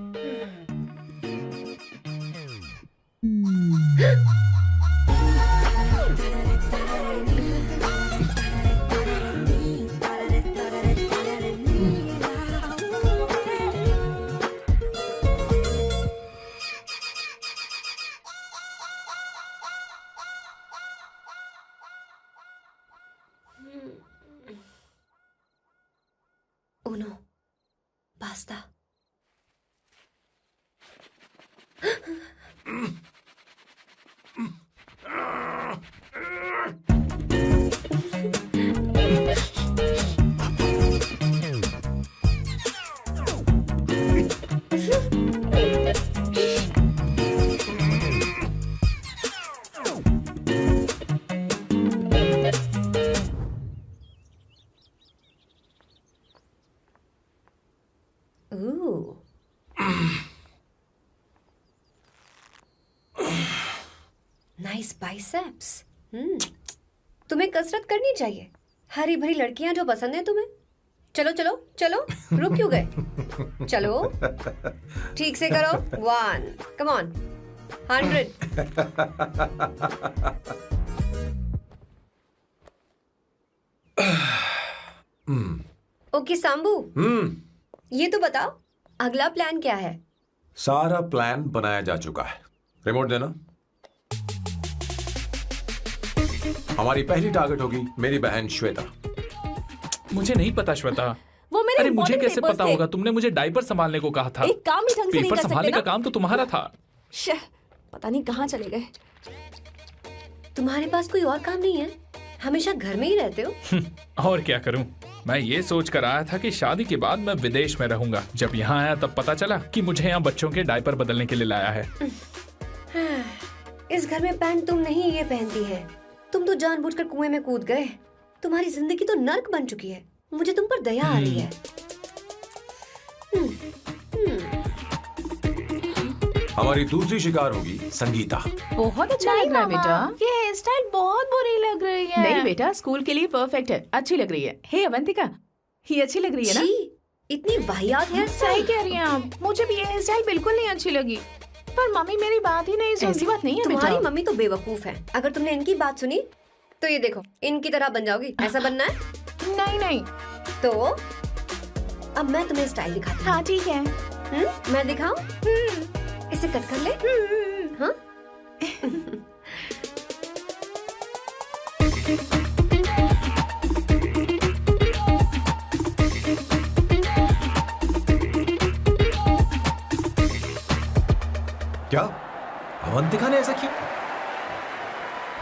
Uno, pasta. Ooh. Nice biceps. तुम्हें कसरत करनी चाहिए। हरी भरी लड़कियां जो पसंद है तुम्हें। चलो चलो चलो, रुक क्यों गए? चलो, ठीक से करो। 1, come on, 100. ओके सांबू, ये तो बताओ अगला प्लान क्या है? सारा प्लान बनाया जा चुका है। रिमोट देना। हमारी पहली टारगेट होगी मेरी बहन श्वेता। मुझे नहीं पता श्वेता। वो मेरे अरे मुझे कैसे papers पता थे। होगा? तुमने मुझे डायपर संभालने को कहा था। एक काम ही ढंग से नहीं पेपर कर सकते संभालने का ना? काम तो तुम्हारा था। शह, पता नहीं कहाँ चले गए। तुम्हारे पास कोई और काम नहीं है? हमेशा घर में ही रहते हो? और क्या करूं? मैं ये सोच कर आया था कि शादी के बाद मैं विदेश में रहूंगा। जब यहाँ आया तब पता चला कि मुझे यहाँ बच्चों के डायपर बदलने के लिए लाया है। इस घर में पैंट तुम नहीं ये पहनती है। तुम तो जानबूझकर कुएं में कूद गए। तुम्हारी जिंदगी तो नर्क बन चुकी है। मुझे तुम पर दया आ रही है। हमारी दूसरी शिकार होगी संगीता। बहुत अच्छा लग रहा है बेटा। ये हेयर स्टाइल बहुत बुरी लग रही है। नहीं बेटा, स्कूल के लिए परफेक्ट है, अच्छी लग रही है। हे अवंतिका, ये अच्छी लग रही है ना? इतनी वाहियात हेयर सही स्टाइल। कह रही हैं आप। मुझे भी ये हेयर स्टाइल बिल्कुल नहीं अच्छी लगी। पर मम्मी मेरी बात ही नहीं सुनती। ऐसी बात नहीं है बेटा। तुम्हारी मम्मी तो बेवकूफ है। अगर तुमने इनकी बात सुनी तो ये देखो, इनकी तरह बन जाओगी। ऐसा बनना है? नहीं नहीं। तो अब मैं तुम्हें स्टाइल दिखाती हूँ। हाँ ठीक है। मैं दिखाऊं? इसे कट कर ले। हाँ? क्या अवंतिका ने ऐसा किया?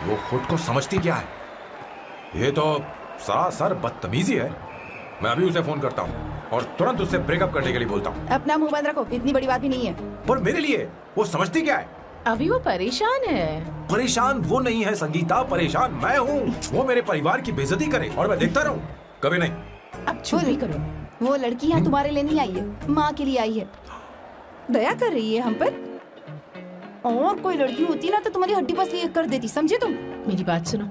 वो खुद को समझती क्या है? ये तो सरासर बदतमीजी है। मैं अभी उसे फोन करता हूँ और तुरंत उससे ब्रेकअप करने के लिए बोलता हूँ। अपना मुंह बंद रखो, इतनी बड़ी बात भी नहीं है। पर मेरे लिए वो समझती क्या है? अभी वो परेशान है। परेशान वो नहीं है संगीता, परेशान मैं हूँ। वो मेरे परिवार की बेइज्जती करे और मैं देखता रहूँ? कभी नहीं। अब चुप भी करो। वो लड़की यहाँ तुम्हारे लिए नहीं आई है, माँ के लिए आई है। दया कर रही है हम पर। और कोई लड़की होती ना तो तुम्हारी हड्डी पसली कर देती, समझे तुम? मेरी बात सुनो,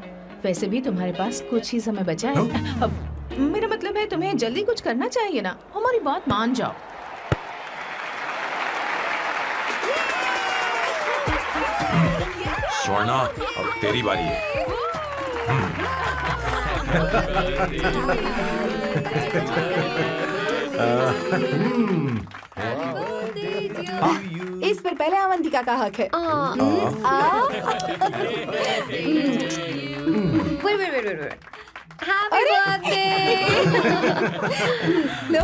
वैसे भी तुम्हारे पास कुछ ही समय बचा है। अब मेरा मतलब है तुम्हें जल्दी कुछ करना चाहिए ना। हमारी बात मान जाओ। स्वर्णा, अब तेरी बारी है। इस पर पहले अवंतिका का हक है। Wait. Happy birthday! लो।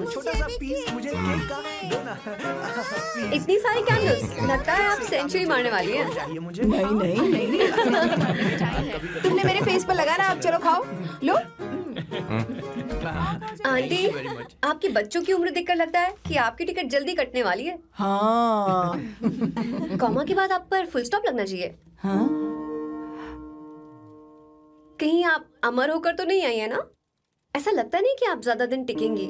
छोटा सा पीस मुझे केक का दो ना। इतनी सारी कैंडल्स, लगता है आप सेंचुरी मारने वाली हैं। चाहिए मुझे। नहीं। तुमने मेरे फेस पर लगाना, अब चलो खाओ। लो। आंटी, आपके बच्चों की उम्र देखकर लगता है कि आपकी टिकट जल्दी कटने वाली है। हाँ। कॉमा के बाद आप पर फुल स्टॉप लगना चाहिए। हाँ? कहीं आप अमर होकर तो नहीं आई है ना? ऐसा लगता नहीं कि आप ज्यादा दिन टिकेंगी।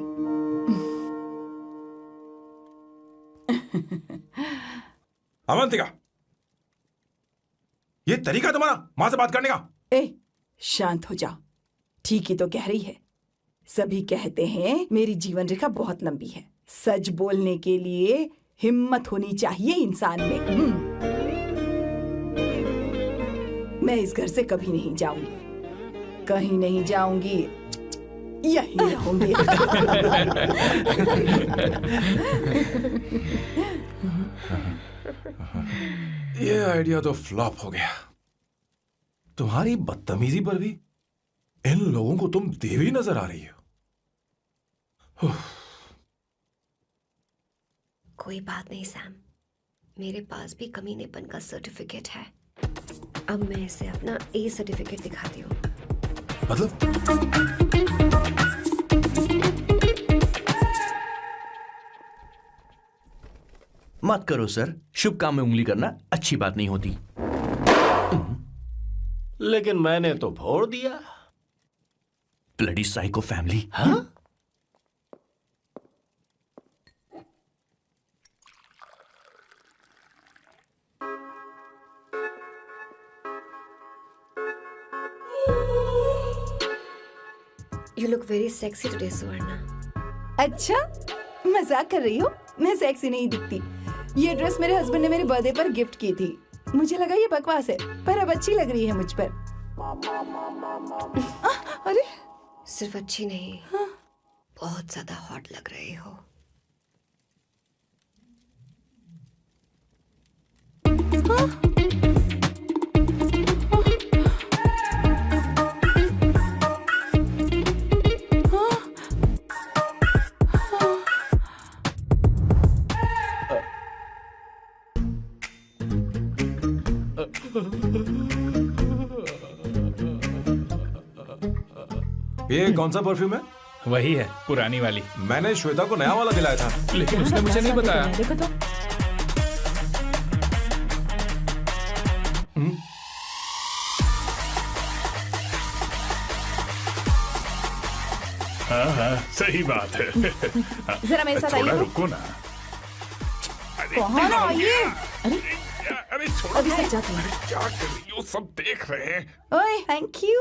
अवंतिका, ये तरीका तुम्हारा मां से बात करने का? ए, शांत हो जाओ। ठीक ही तो कह रही है। सभी कहते हैं मेरी जीवन रेखा बहुत लंबी है। सच बोलने के लिए हिम्मत होनी चाहिए इंसान में। मैं इस घर से कभी नहीं जाऊंगी, कहीं नहीं जाऊंगी, यहीं रहूंगी। ये आइडिया तो फ्लॉप हो गया। तुम्हारी बदतमीजी पर भी इन लोगों को तुम देवी नजर आ रही हो। कोई बात नहीं सैम, मेरे पास भी कमीनेपन का सर्टिफिकेट है। अब मैं इसे अपना ए सर्टिफिकेट दिखाती हूँ। मतलब? मत करो सर, शुभ काम में उंगली करना अच्छी बात नहीं होती। लेकिन मैंने तो फोड़ दिया। Bloody psycho family. हाँ? You look very sexy today, सुवर्णा। अच्छा, मजाक कर रही हो? मैं सेक्सी नहीं दिखती। ये ड्रेस मेरे हस्बैंड ने मेरे बर्थडे पर गिफ्ट की थी। मुझे लगा ये बकवास है, पर अब अच्छी लग रही है मुझ पर। अरे, सिर्फ अच्छी नहीं, बहुत ज्यादा हॉट लग रहे हो। ये कौन सा परफ्यूम है? वही है, पुरानी वाली। मैंने श्वेता को नया वाला दिलाया था, लेकिन उसने मुझे नहीं बताया। देखो तो। हाँ हाँ, सही बात है। जरा मेरे साथ थोड़ा आइए। रुको ना। कहाँ आइए? अरे छोड़ो। अभी सब जाते हैं। क्या कर रही हो? सब देख रहे हैं। ओए, थैंक यू।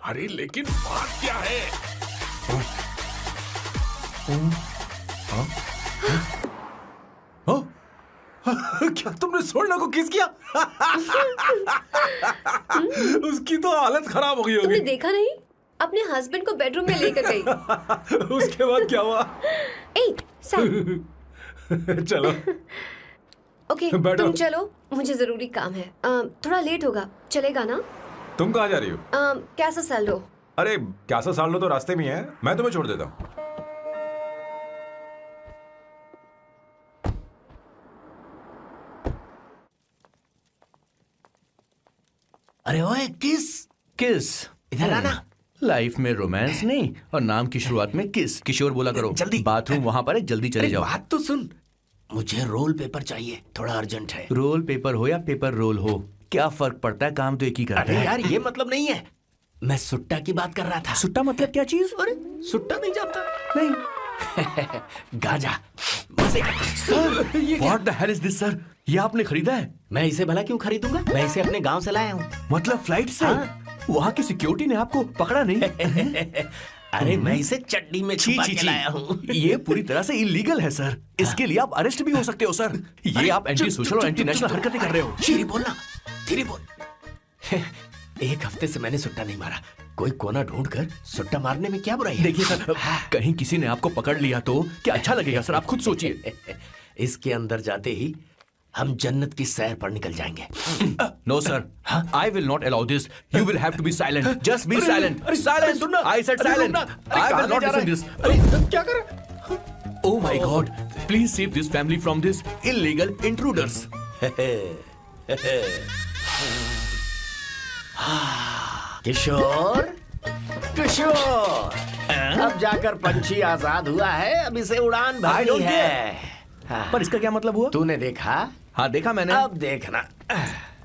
अरे लेकिन बात क्या है? क्या तुमने सोना को किस किया? उसकी तो हालत खराब हो गई तुमने होगी। देखा नहीं? अपने हस्बैंड को बेडरूम में लेकर गई। उसके बाद क्या हुआ? ए, सैम। चलो। ओके, बैठो। तुम चलो, मुझे जरूरी काम है। थोड़ा लेट होगा, चलेगा ना? तुम कहाँ जा रही हो? कैसा सैल्डो? अरे कैसा साल लो तो रास्ते में है, मैं तुम्हें छोड़ देता हूँ। अरे ओए, किस इधर आना। लाइफ में रोमांस नहीं और नाम की शुरुआत में किस। किशोर बोला करो। जल्दी। बाथरूम वहां पर है, जल्दी चले जाओ। बात तो सुन, मुझे रोल पेपर चाहिए, थोड़ा अर्जेंट है। रोल पेपर हो या पेपर रोल हो, क्या फर्क पड़ता है, काम तो एक ही करता अरे है। यार, ये मतलब नहीं है। मैं सुट्टा की बात कर रहा था। सुट्टा मतलब क्या चीज? अरे सुट्टा नहीं जानता? नहीं। गांजा। मजे का। Sir, what the hell is this sir? ये आपने खरीदा है? मैं इसे भला क्यों खरीदूंगा? मैं इसे अपने गांव से लाया हूँ। मतलब फ्लाइट से? हाँ। वहाँ की सिक्योरिटी ने आपको पकड़ा नहीं? अरे मैं इसे चड्डी में छुपा के लाया हूँ। ये पूरी तरह से इलीगल है सर। इसके लिए आप अरेस्ट भी हो सकते हो सर। ये आप एंटी सोशल और एंटी नेशनल हरकतें कर रहे हो। धीरे बोलना, धीरे बोल। एक हफ्ते से मैंने सुट्टा नहीं मारा। कोई कोना ढूंढ कर सुट्टा मारने में क्या बुराई है? देखिए सर, कहीं किसी ने आपको पकड़ लिया तो क्या अच्छा लगेगा सर? आप खुद सोचिए। इसके अंदर जाते ही हम जन्नत की सैर पर निकल जाएंगे। No sir, I will not allow this. You will have to be silent. Just be silent. Silent. I said silent. I will not listen this. क्या कर रहे? Oh my God! Please save this family from this illegal intruders. किशोर, किशोर, अब जाकर पंछी आजाद हुआ है। अब इसे उड़ान I भरनी don't है। पर इसका क्या मतलब हुआ? तूने देखा? हाँ देखा मैंने। अब देखना।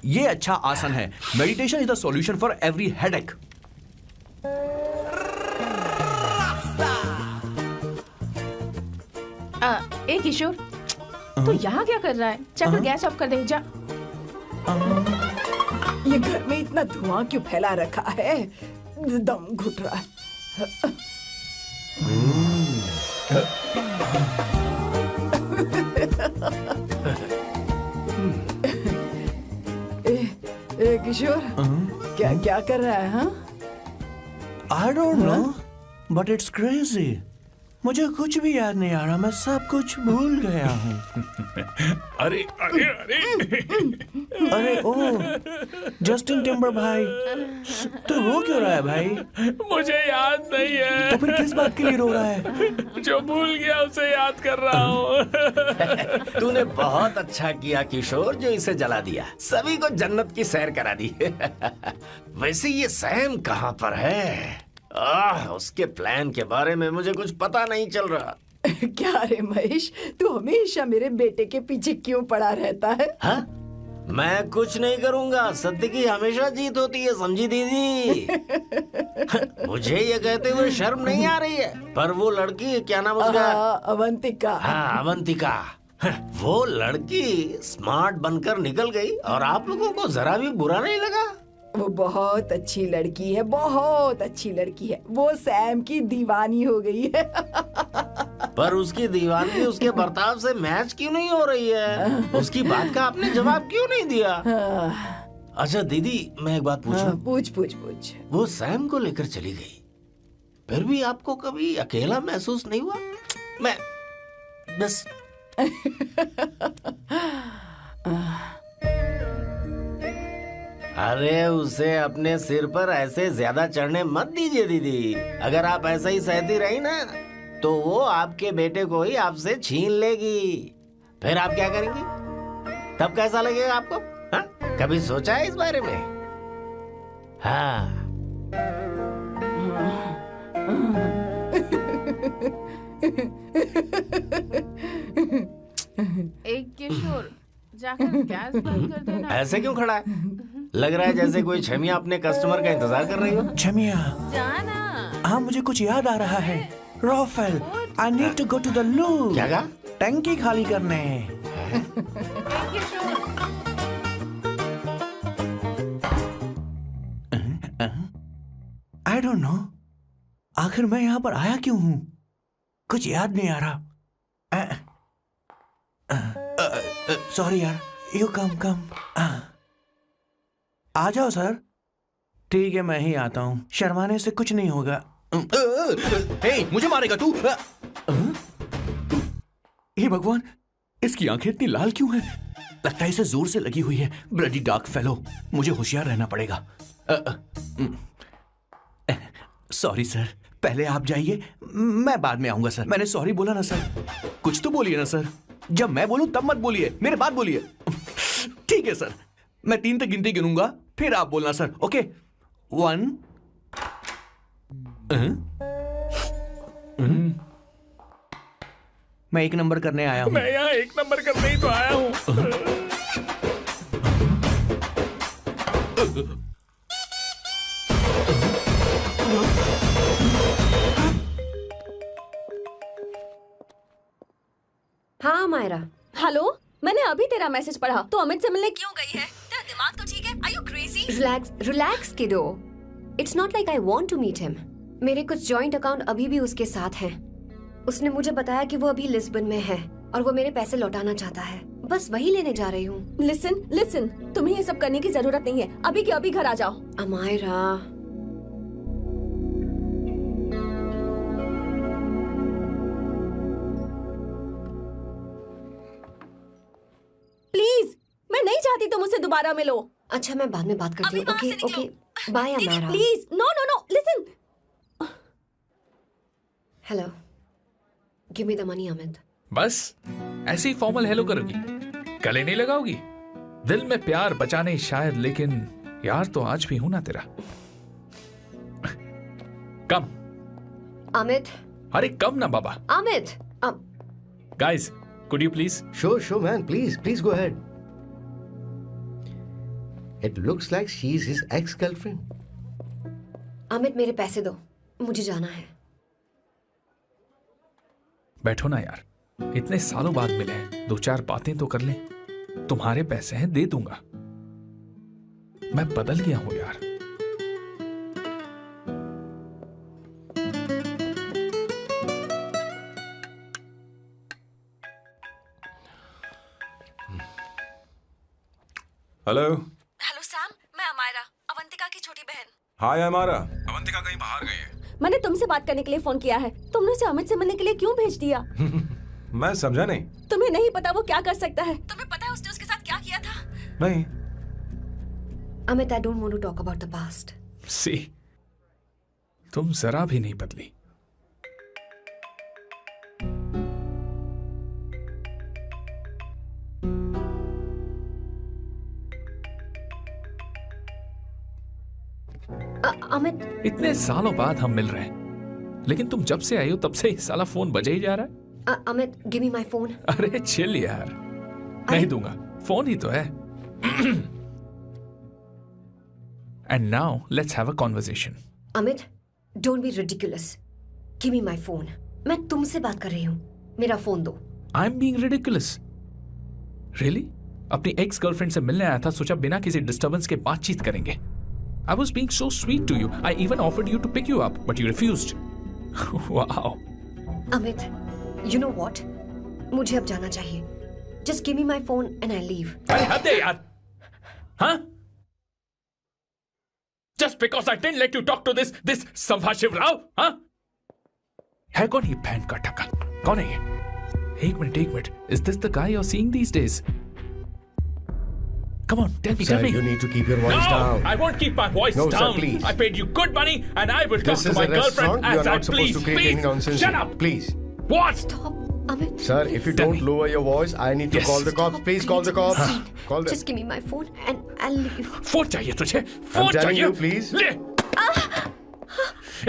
ये अच्छा आसन है। Meditation is the solution for every headache. ए किशोर, तू यहाँ क्या कर रहा है? जाकर गैस ऑफ कर दे जा। ये घर में इतना धुआं क्यों फैला रखा है? दम घुट रहा है। ए किशोर, क्या क्या कर रहा है? हाँ, I don't know, but it's crazy. मुझे कुछ भी याद नहीं आ रहा, मैं सब कुछ भूल गया हूँ। अरे अरे अरे अरे ओ जस्टिन टिम्बर भाई, तू रो क्यों रहा है भाई? मुझे याद नहीं है। तो फिर किस बात के लिए रो रहा है? जो भूल गया उसे याद कर रहा हूँ। तूने बहुत अच्छा किया किशोर जो इसे जला दिया, सभी को जन्नत की सैर करा दी। वैसे ये सैम कहाँ पर है? उसके प्लान के बारे में मुझे कुछ पता नहीं चल रहा। क्या रे महेश, तू हमेशा मेरे बेटे के पीछे क्यों पड़ा रहता है? हाँ? मैं कुछ नहीं करूंगा, सत्य की हमेशा जीत होती है, समझी दीदी? मुझे ये कहते हुए शर्म नहीं आ रही है, पर वो लड़की, क्या नाम उसका? अवंतिका। हाँ, अवंतिका। वो लड़की स्मार्ट बनकर निकल गई और आप लोगों को जरा भी बुरा नहीं लगा? वो बहुत अच्छी लड़की है, बहुत अच्छी लड़की है। वो सैम की दीवानी हो गई है। पर उसकी दीवानी उसके बर्ताव से मैच क्यों नहीं हो रही है? उसकी बात का आपने जवाब क्यों नहीं दिया? अच्छा दीदी, मैं एक बात पूछूं? पूछ पूछ पूछ। वो सैम को लेकर चली गई, फिर भी आपको कभी अकेला महसूस नहीं हुआ? मैं बस अरे उसे अपने सिर पर ऐसे ज्यादा चढ़ने मत दीजिए दीदी। अगर आप ऐसा ही सहती रही ना तो वो आपके बेटे को ही आपसे छीन लेगी, फिर आप क्या करेंगी? तब कैसा लगेगा आपको? हा? कभी सोचा है इस बारे में? हाँ। एक किशोर, जाकर गैस बंद कर देना। ऐसे क्यों खड़ा है? लग रहा है जैसे कोई छमिया अपने कस्टमर का इंतजार कर रही हो। छमिया, जाना। हाँ मुझे कुछ याद आ रहा है। Rafael, I need to go to the loo। क्या कहा? टंकी खाली करने। I don't know, आखिर मैं यहाँ पर आया क्यों हूँ? कुछ याद नहीं आ रहा। सॉरी यार, यू कम। आ जाओ सर। ठीक है, मैं ही आता हूँ, शर्माने से कुछ नहीं होगा। मुझे मारेगा तू? हे भगवान, इसकी आंखें इतनी लाल क्यों हैं? लगता है इसे जोर से लगी हुई है। ब्लडी डार्क फेलो, मुझे होशियार रहना पड़ेगा। सॉरी सर, पहले आप जाइए, मैं बाद में आऊंगा सर। मैंने सॉरी बोला ना सर, कुछ तो बोलिए ना सर। जब मैं बोलूं तब मत बोलिए, मेरे बाद बोलिए। ठीक है सर, मैं 3 तक गिनती गिनूंगा, फिर आप बोलना सर। ओके, 1। मैं 1 नंबर करने आया हूँ। मैं यहाँ 1 नंबर करने ही तो आया हूँ। हाँ मायरा। हेलो, मैंने अभी तेरा मैसेज पढ़ा। तो अमित से मिलने क्यों गई है? तेरा दिमाग तो ठीक है? Are you crazy? Relax kiddo. It's not like I want to meet him. मेरे कुछ जॉइंट अकाउंट अभी भी उसके साथ हैं। उसने मुझे बताया कि वो अभी लिस्बन में है और वो मेरे पैसे लौटाना चाहता है। बस वही लेने जा रही हूँ। लिसन, तुम्हें ये सब करने की जरूरत नहीं है। अभी के अभी घर आ जाओ। अमायरा, प्लीज, मैं नहीं चाहती तुम मुझसे दोबारा मिलो। अच्छा, मैं बाद में बात करती हूँ। Okay, bye Amyra. Please, no, listen. Hello, give me the money Amit. बस ऐसे ही फॉर्मल हेलो करोगी, गले नहीं लगाओगी? दिल में प्यार बचा नहीं शायद, लेकिन यार तो आज भी हूं ना तेरा। कम अमित। अरे कम ना बाबा। Amit. Guys, could you please? Sure, man. Please go ahead. It looks like she is his ex-girlfriend. Amit मेरे पैसे दो, मुझे जाना है। बैठो ना यार, इतने सालों बाद मिले हैं, 2-4 बातें तो कर लें। तुम्हारे पैसे हैं, दे दूंगा। मैं बदल गया हूं यार। हेलो। हेलो सैम, मैं अमायरा, अवंतिका की छोटी बहन। हाय अमायरा, अवंतिका कहीं बाहर गई है। मैंने तुमसे बात करने के लिए फोन किया है। तुमने उसे अमित से मिलने के लिए क्यों भेज दिया? मैं समझा नहीं। तुम्हें नहीं पता वो क्या कर सकता है? तुम्हें पता है उसने उसके साथ क्या किया था? नहीं। Amit, I don't want to talk about the past. See, तुम जरा भी नहीं बदली। अमित, इतने सालों बाद हम मिल रहे हैं, लेकिन तुम जब से आई हो तब से ये साला फोन बजे ही जा रहा है। Amit, give me my phone. अरे चिल यार, नहीं दूंगा, फोन ही तो है। And now let's have a conversation. Amit, don't be ridiculous. Give me my phone. मैं तुमसे बात कर रही हूँ, मेरा फोन दो। I'm being ridiculous. Really? अपनी एक्स गर्लफ्रेंड से मिलने आया था, सोचा बिना किसी डिस्टर्बेंस के बातचीत करेंगे। I was being so sweet to you. I even offered you to pick you up, but you refused. Wow. Amit, you know what? मुझे अब जाना चाहिए। Just give me my phone and I leave. अरे हद है यार, हाँ? Just because I didn't let you talk to this संभाशिव Rao, हाँ? है कौन ये बहन का टक्का? कौन है ये? एक minute. Is this the guy you're seeing these days? Come on, tell me. Sir, you need to keep your voice down. I won't keep my voice down. No, sir, please. I paid you good money and I will talk to my girlfriend You are as I not supposed to create any nonsense. Shut up. Please. What? Stop, Amit. Sir, if you don't lower your voice, I need to call the cops. Please call the cops. Call them. Just give me my phone and I'll leave. Phone चाहिए तुझे? I'm Phone telling चाहिए? you, please. ले.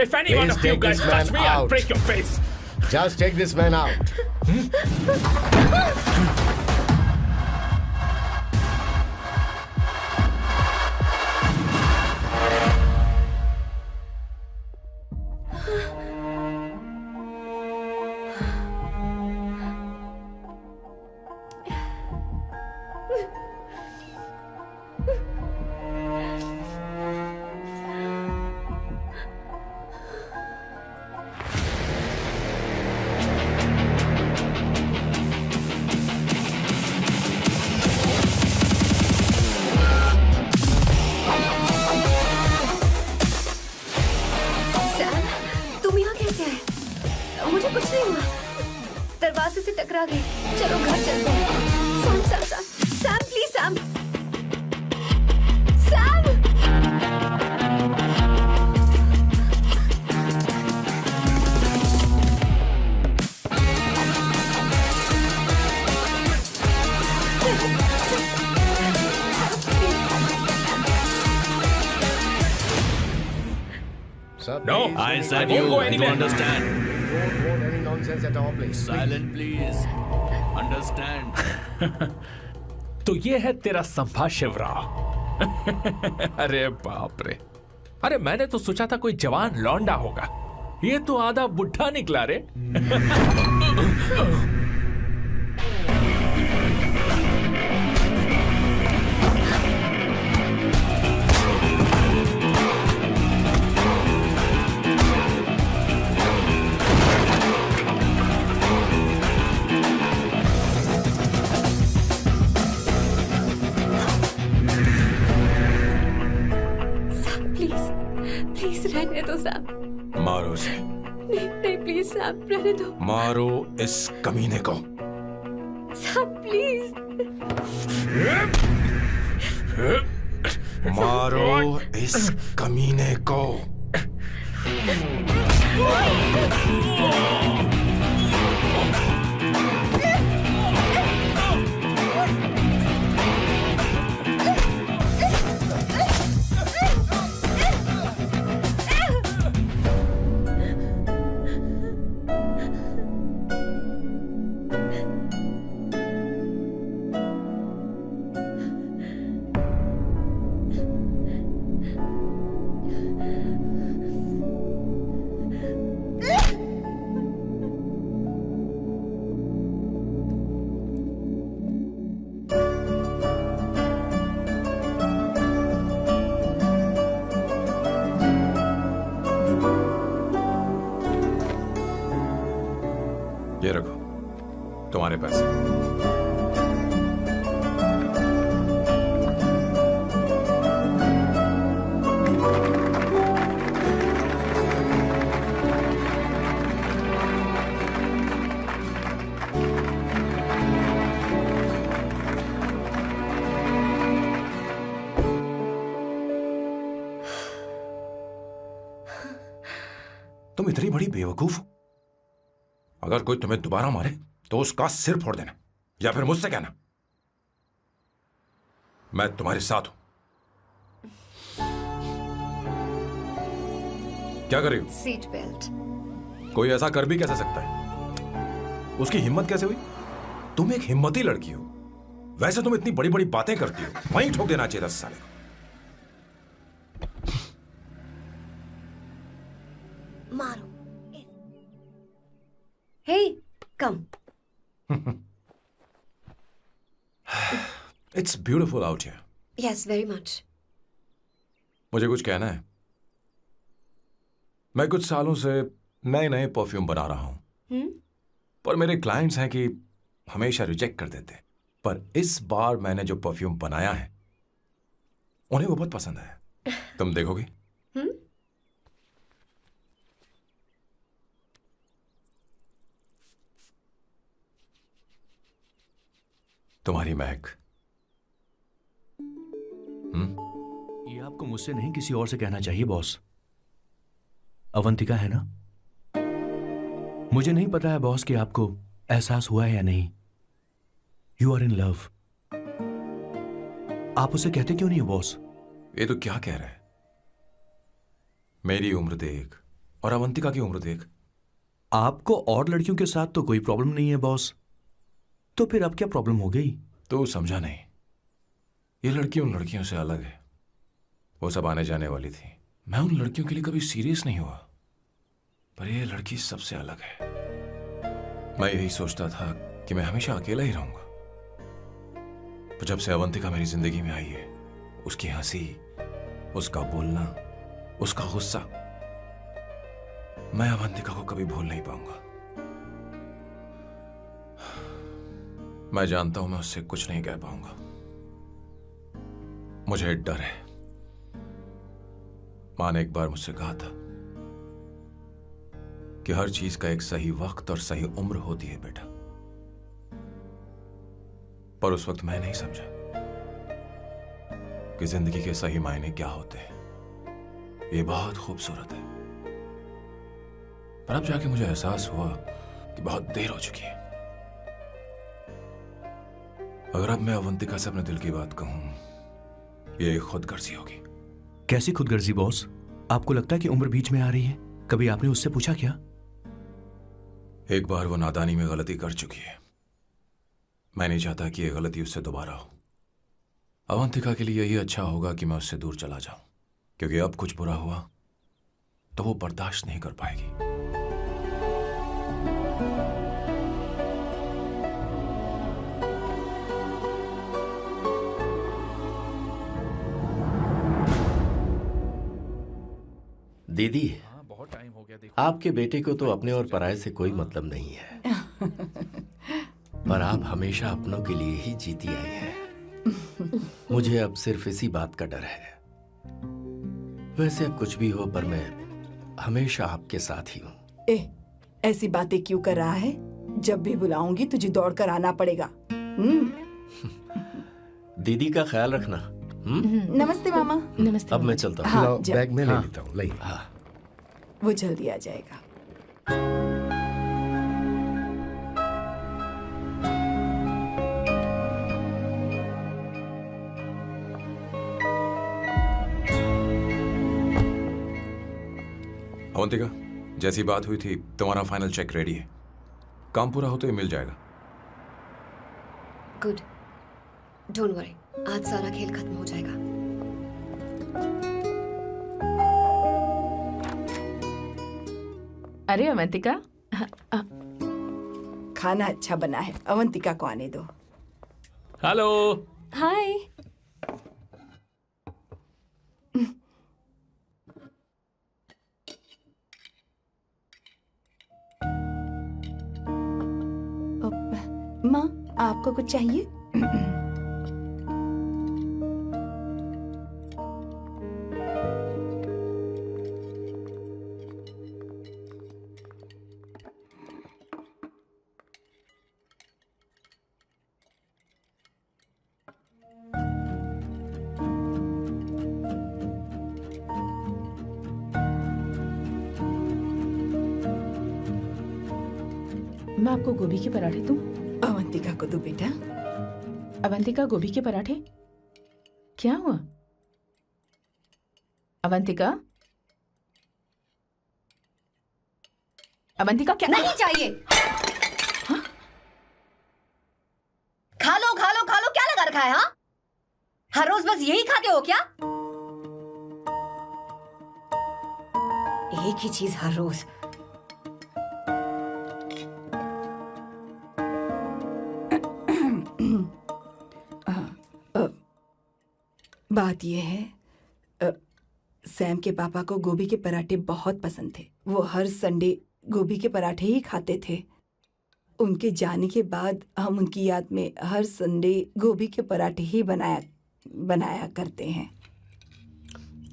If any one Please of you take guys this touch man me, I'll out. break your face. Just take this man out. मुझे कुछ नहीं हुआ, दरवाजे से टकरा गई। चलो घर चलते हैं। Sam please Sam. Sir, No, please, I said I won't you. go You anywhere. understand? don't want any nonsense at all, please. Silent, please. Understand? तो ये है तेरा संभाशिव राव। अरे बाप रे, अरे मैंने तो सोचा था कोई जवान लौंडा होगा, ये तो आधा बुढ़ा निकला रे। प्लीज रहने दो सैम। मारो उसे। नहीं प्लीज सैम रहने दो। मारो इस कमीने को। Sam please. मारो इस कमीने को। तुम्हारे पैसे। तुम इतनी बड़ी बेवकूफ हो। अगर कोई तुम्हें दोबारा मारे तो उसका सिर फोड़ देना, या फिर मुझसे कहना मैं तुम्हारे साथ हूं। क्या कर रही हो? Seat belt. कोई ऐसा कर भी कैसे सकता है? उसकी हिम्मत कैसे हुई? तुम एक हिम्मती लड़की हो। वैसे तुम इतनी बड़ी बड़ी बातें करती हो, वहीं ठोक देना चाहिए 10 साल को। मारो। Hey, come. It's beautiful out here. Yes, very much. मुझे कुछ कहना है। मैं कुछ सालों से नए नए परफ्यूम बना रहा हूं, पर मेरे क्लाइंट्स हैं कि हमेशा रिजेक्ट कर देते। पर इस बार मैंने जो परफ्यूम बनाया है उन्हें वो बहुत पसंद आया। तुम देखोगी? तुम्हारी महक। ये आपको मुझसे नहीं किसी और से कहना चाहिए बॉस। अवंतिका है ना? मुझे नहीं पता है बॉस कि आपको एहसास हुआ है या नहीं। You are in love. आप उसे कहते क्यों नहीं हो बॉस? ये तो क्या कह रहा है? मेरी उम्र देख और अवंतिका की उम्र देख। आपको और लड़कियों के साथ तो कोई प्रॉब्लम नहीं है बॉस, तो फिर अब क्या प्रॉब्लम हो गई? तो समझा नहीं। ये लड़की उन लड़कियों से अलग है। वो सब आने जाने वाली थी। मैं उन लड़कियों के लिए कभी सीरियस नहीं हुआ, पर ये लड़की सबसे अलग है। मैं यही सोचता था कि मैं हमेशा अकेला ही रहूंगा, पर जब से अवंतिका मेरी जिंदगी में आई है, उसकी हंसी, उसका बोलना, उसका गुस्सा, मैं अवंतिका को कभी भूल नहीं पाऊंगा। मैं जानता हूं मैं उससे कुछ नहीं कह पाऊंगा। मुझे डर है। मां ने एक बार मुझसे कहा था कि हर चीज का एक सही वक्त और सही उम्र होती है बेटा, पर उस वक्त मैं नहीं समझा कि जिंदगी के सही मायने क्या होते हैं। ये बहुत खूबसूरत है, पर अब जाके मुझे एहसास हुआ कि बहुत देर हो चुकी है। अगर अब मैं अवंतिका से अपने दिल की बात कहूं, ये खुदगर्जी होगी। कैसी खुदगर्जी बॉस? आपको लगता है कि उम्र बीच में आ रही है? कभी आपने उससे पूछा क्या? एक बार वो नादानी में गलती कर चुकी है। मैं नहीं चाहता कि ये गलती उससे दोबारा हो। अवंतिका के लिए यही अच्छा होगा कि मैं उससे दूर चला जाऊं, क्योंकि अब कुछ बुरा हुआ तो वो बर्दाश्त नहीं कर पाएगी। दीदी, बहुत टाइम हो गया। देखो, आपके बेटे को तो अपने और पराये से कोई मतलब नहीं है, पर आप हमेशा अपनों के लिए ही जीती आई हैं। मुझे अब सिर्फ इसी बात का डर है। वैसे अब कुछ भी हो, पर मैं हमेशा आपके साथ ही हूँ। ऐसी बातें क्यों कर रहा है? जब भी बुलाऊंगी तुझे दौड़ कर आना पड़ेगा। दीदी का ख्याल रखना। नमस्ते मामा। नमस्ते। अब मैं चलता हूँ। हाँ, बैग में ले हाँ। लेता हूँ। लाइए। हाँ। वो जल्दी आ जाएगा। अवंतिका, जैसी बात हुई थी तुम्हारा फाइनल चेक रेडी है। काम पूरा होते ही मिल जाएगा। गुड, डोंट वरी, आज सारा खेल खत्म हो जाएगा। अरे अवंतिका, खाना अच्छा बना है, अवंतिका को आने दो। हेलो। हाय। आपको कुछ चाहिए? मैं आपको गोभी के पराठे दूं? अवंतिका को दो बेटा। अवंतिका, गोभी के पराठे? क्या हुआ अवंतिका? अवंतिका क्या? नहीं चाहिए। हाँ? खा लो खा लो खा लो, क्या लगा रखा है? हाँ, हर रोज बस यही खाते हो क्या? एक ही चीज हर रोज। बात यह है, सैम के पापा को गोभी के पराठे बहुत पसंद थे। वो हर संडे गोभी के पराठे ही खाते थे। उनके जाने के बाद हम उनकी याद में हर संडे गोभी के पराठे ही बनाया करते हैं।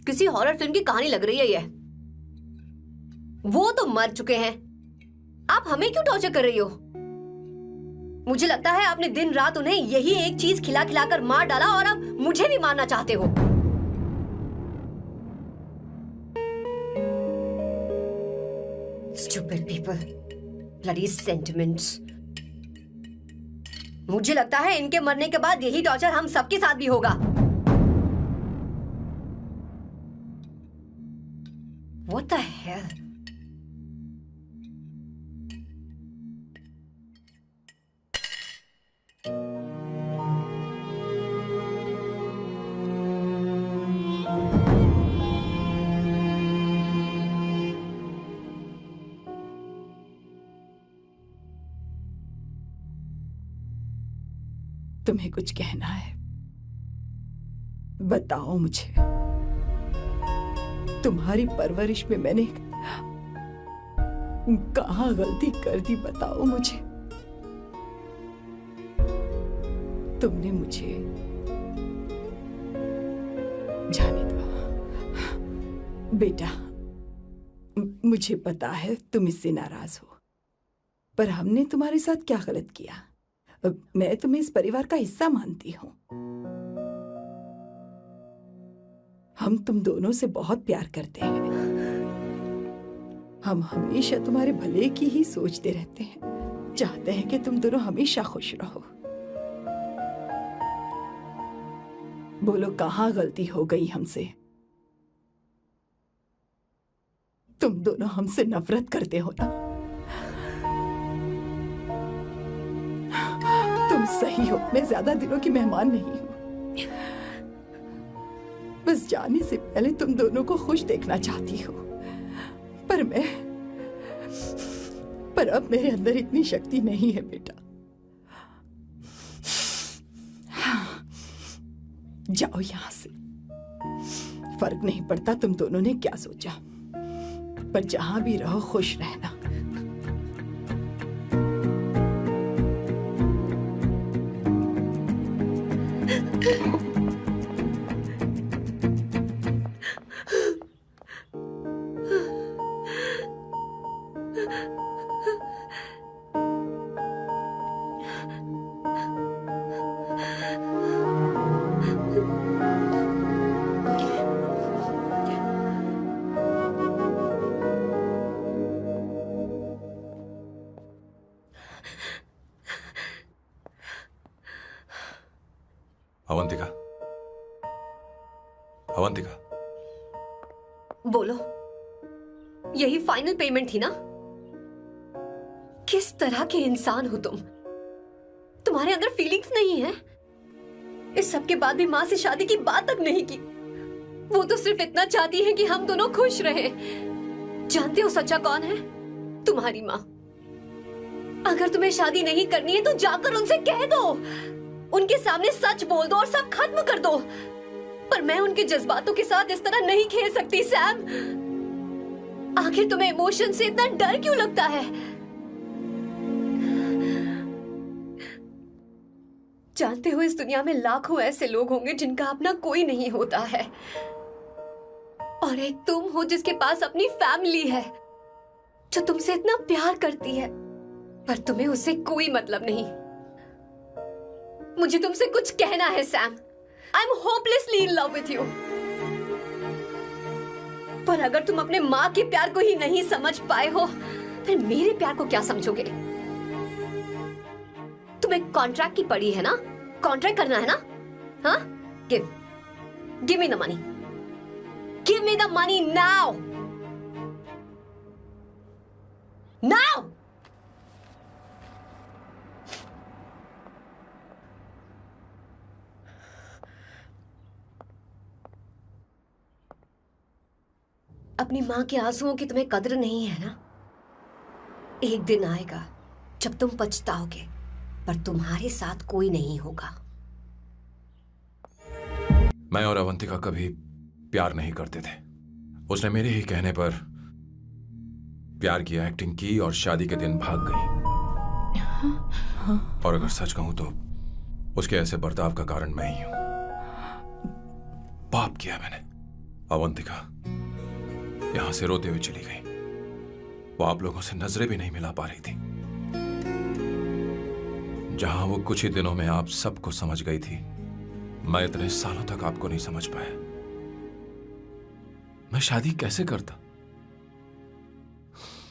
किसी हॉरर फिल्म की कहानी लग रही है ये। वो तो मर चुके हैं, आप हमें क्यों टॉर्चर कर रही हो? मुझे लगता है आपने दिन रात उन्हें यही एक चीज खिला खिलाकर मार डाला और अब मुझे भी मारना चाहते हो। Stupid people, bloody sentiments। मुझे लगता है इनके मरने के बाद यही टॉर्चर हम सबके साथ भी होगा। What the hell? तुम्हें कुछ कहना है? बताओ मुझे। तुम्हारी परवरिश में मैंने कहाँ गलती कर दी, बताओ मुझे। तुमने मुझे जाने दो बेटा। मुझे पता है तुम इससे नाराज हो, पर हमने तुम्हारे साथ क्या गलत किया? मैं तुम्हें इस परिवार का हिस्सा मानती हूँ। हम तुम दोनों से बहुत प्यार करते हैं। हम हमेशा तुम्हारे भले की ही सोचते रहते हैं, चाहते हैं कि तुम दोनों हमेशा खुश रहो। बोलो कहाँ गलती हो गई हमसे? तुम दोनों हमसे नफरत करते हो ना? तुम सही हो, मैं ज्यादा दिनों की मेहमान नहीं हूं। बस जाने से पहले तुम दोनों को खुश देखना चाहती हूँ, पर अब मेरे अंदर इतनी शक्ति नहीं है बेटा। जाओ यहां से। फर्क नहीं पड़ता तुम दोनों ने क्या सोचा, पर जहां भी रहो खुश रहना। अवंतिका, अवंतिका, बोलो, यही फाइनल पेमेंट थी ना? किस तरह के इंसान हो तुम? तुम्हारे अंदर फीलिंग्स नहीं है? इस सब के बाद भी माँ से शादी की बात तक नहीं की। वो तो सिर्फ इतना चाहती है कि हम दोनों खुश रहे। जानते हो सच्चा कौन है? तुम्हारी माँ। अगर तुम्हें शादी नहीं करनी है तो जाकर उनसे कह दो, उनके सामने सच बोल दो और सब खत्म कर दो। पर मैं उनके जज्बातों के साथ इस तरह नहीं खेल सकती सैम। आखिर तुम्हें इमोशन से इतना डर क्यों लगता है? जानते हो इस दुनिया में लाखों ऐसे लोग होंगे जिनका अपना कोई नहीं होता है, और एक तुम हो जिसके पास अपनी फैमिली है जो तुमसे इतना प्यार करती है, पर तुम्हें उससे कोई मतलब नहीं। मुझे तुमसे कुछ कहना है Sam. I am hopelessly in love with you. पर अगर तुम अपने माँ के प्यार को ही नहीं समझ पाए हो, फिर मेरे प्यार को क्या समझोगे? तुम्हें कॉन्ट्रैक्ट की पड़ी है ना, कॉन्ट्रैक्ट करना है ना? हाँ, give me the money, give me the money now, now. अपनी मां के आंसुओं की तुम्हें कदर नहीं है ना? एक दिन आएगा जब तुम पछताओगे, पर तुम्हारे साथ कोई नहीं होगा। मैं और अवंतिका कभी प्यार नहीं करते थे। उसने मेरे ही कहने पर प्यार की एक्टिंग की और शादी के दिन भाग गई। और अगर सच कहूं तो उसके ऐसे बर्ताव का कारण मैं ही हूं। पाप किया मैंने। अवंतिका यहां से रोते हुए चली गई। वो आप लोगों से नजरें भी नहीं मिला पा रही थी। जहां वो कुछ ही दिनों में आप सबको समझ गई थी, मैं इतने सालों तक आपको नहीं समझ पाया। मैं शादी कैसे करता?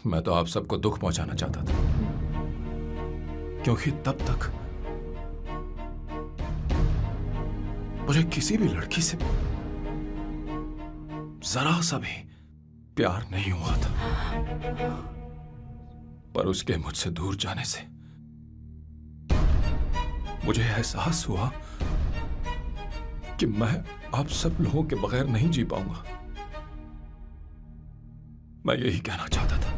मैं तो आप सबको दुख पहुंचाना चाहता था, क्योंकि तब तक मुझे किसी भी लड़की से जरा सा भी प्यार नहीं हुआ था। पर उसके मुझसे दूर जाने से मुझे एहसास हुआ कि मैं आप सब लोगों के बगैर नहीं जी पाऊंगा। मैं यही कहना चाहता था,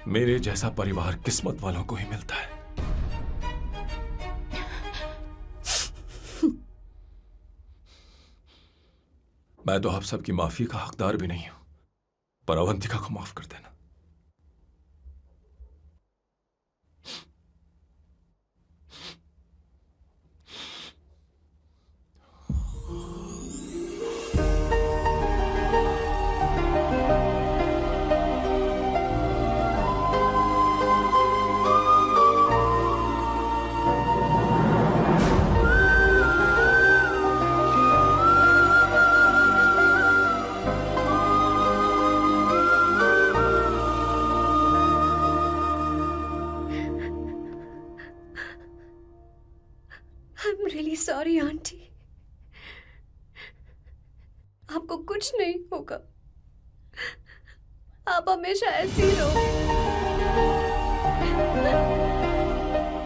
मेरे जैसा परिवार किस्मत वालों को ही मिलता है। मैं तो आप सबकी माफी का हकदार भी नहीं हूं, पर अवंतिका को माफ कर देना। सॉरी आंटी, आपको कुछ नहीं होगा। आप हमेशा ऐसी ही रहो।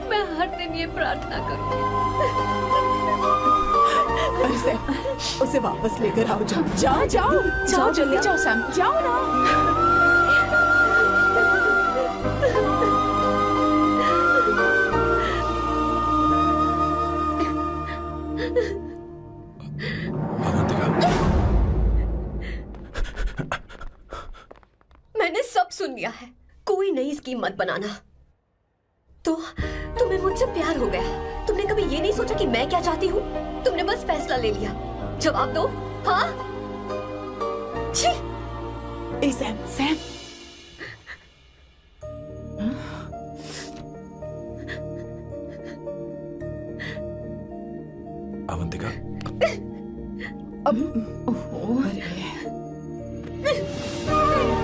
मैं हर दिन ये प्रार्थना करूंगी। उसे वापस लेकर आओ। जाओ जाओ जाओ जाओ, जल्दी जाओ सैम, जाओ ना। मैंने सब सुन लिया है। कोई नई स्कीम मत बनाना। तो तुम्हें मुझसे प्यार हो गया। तुमने कभी ये नहीं सोचा कि मैं क्या चाहती हूँ? तुमने बस फैसला ले लिया। जवाब दो। हाँ? छी! ए सैम, सैम। अवंतिका, अब अरे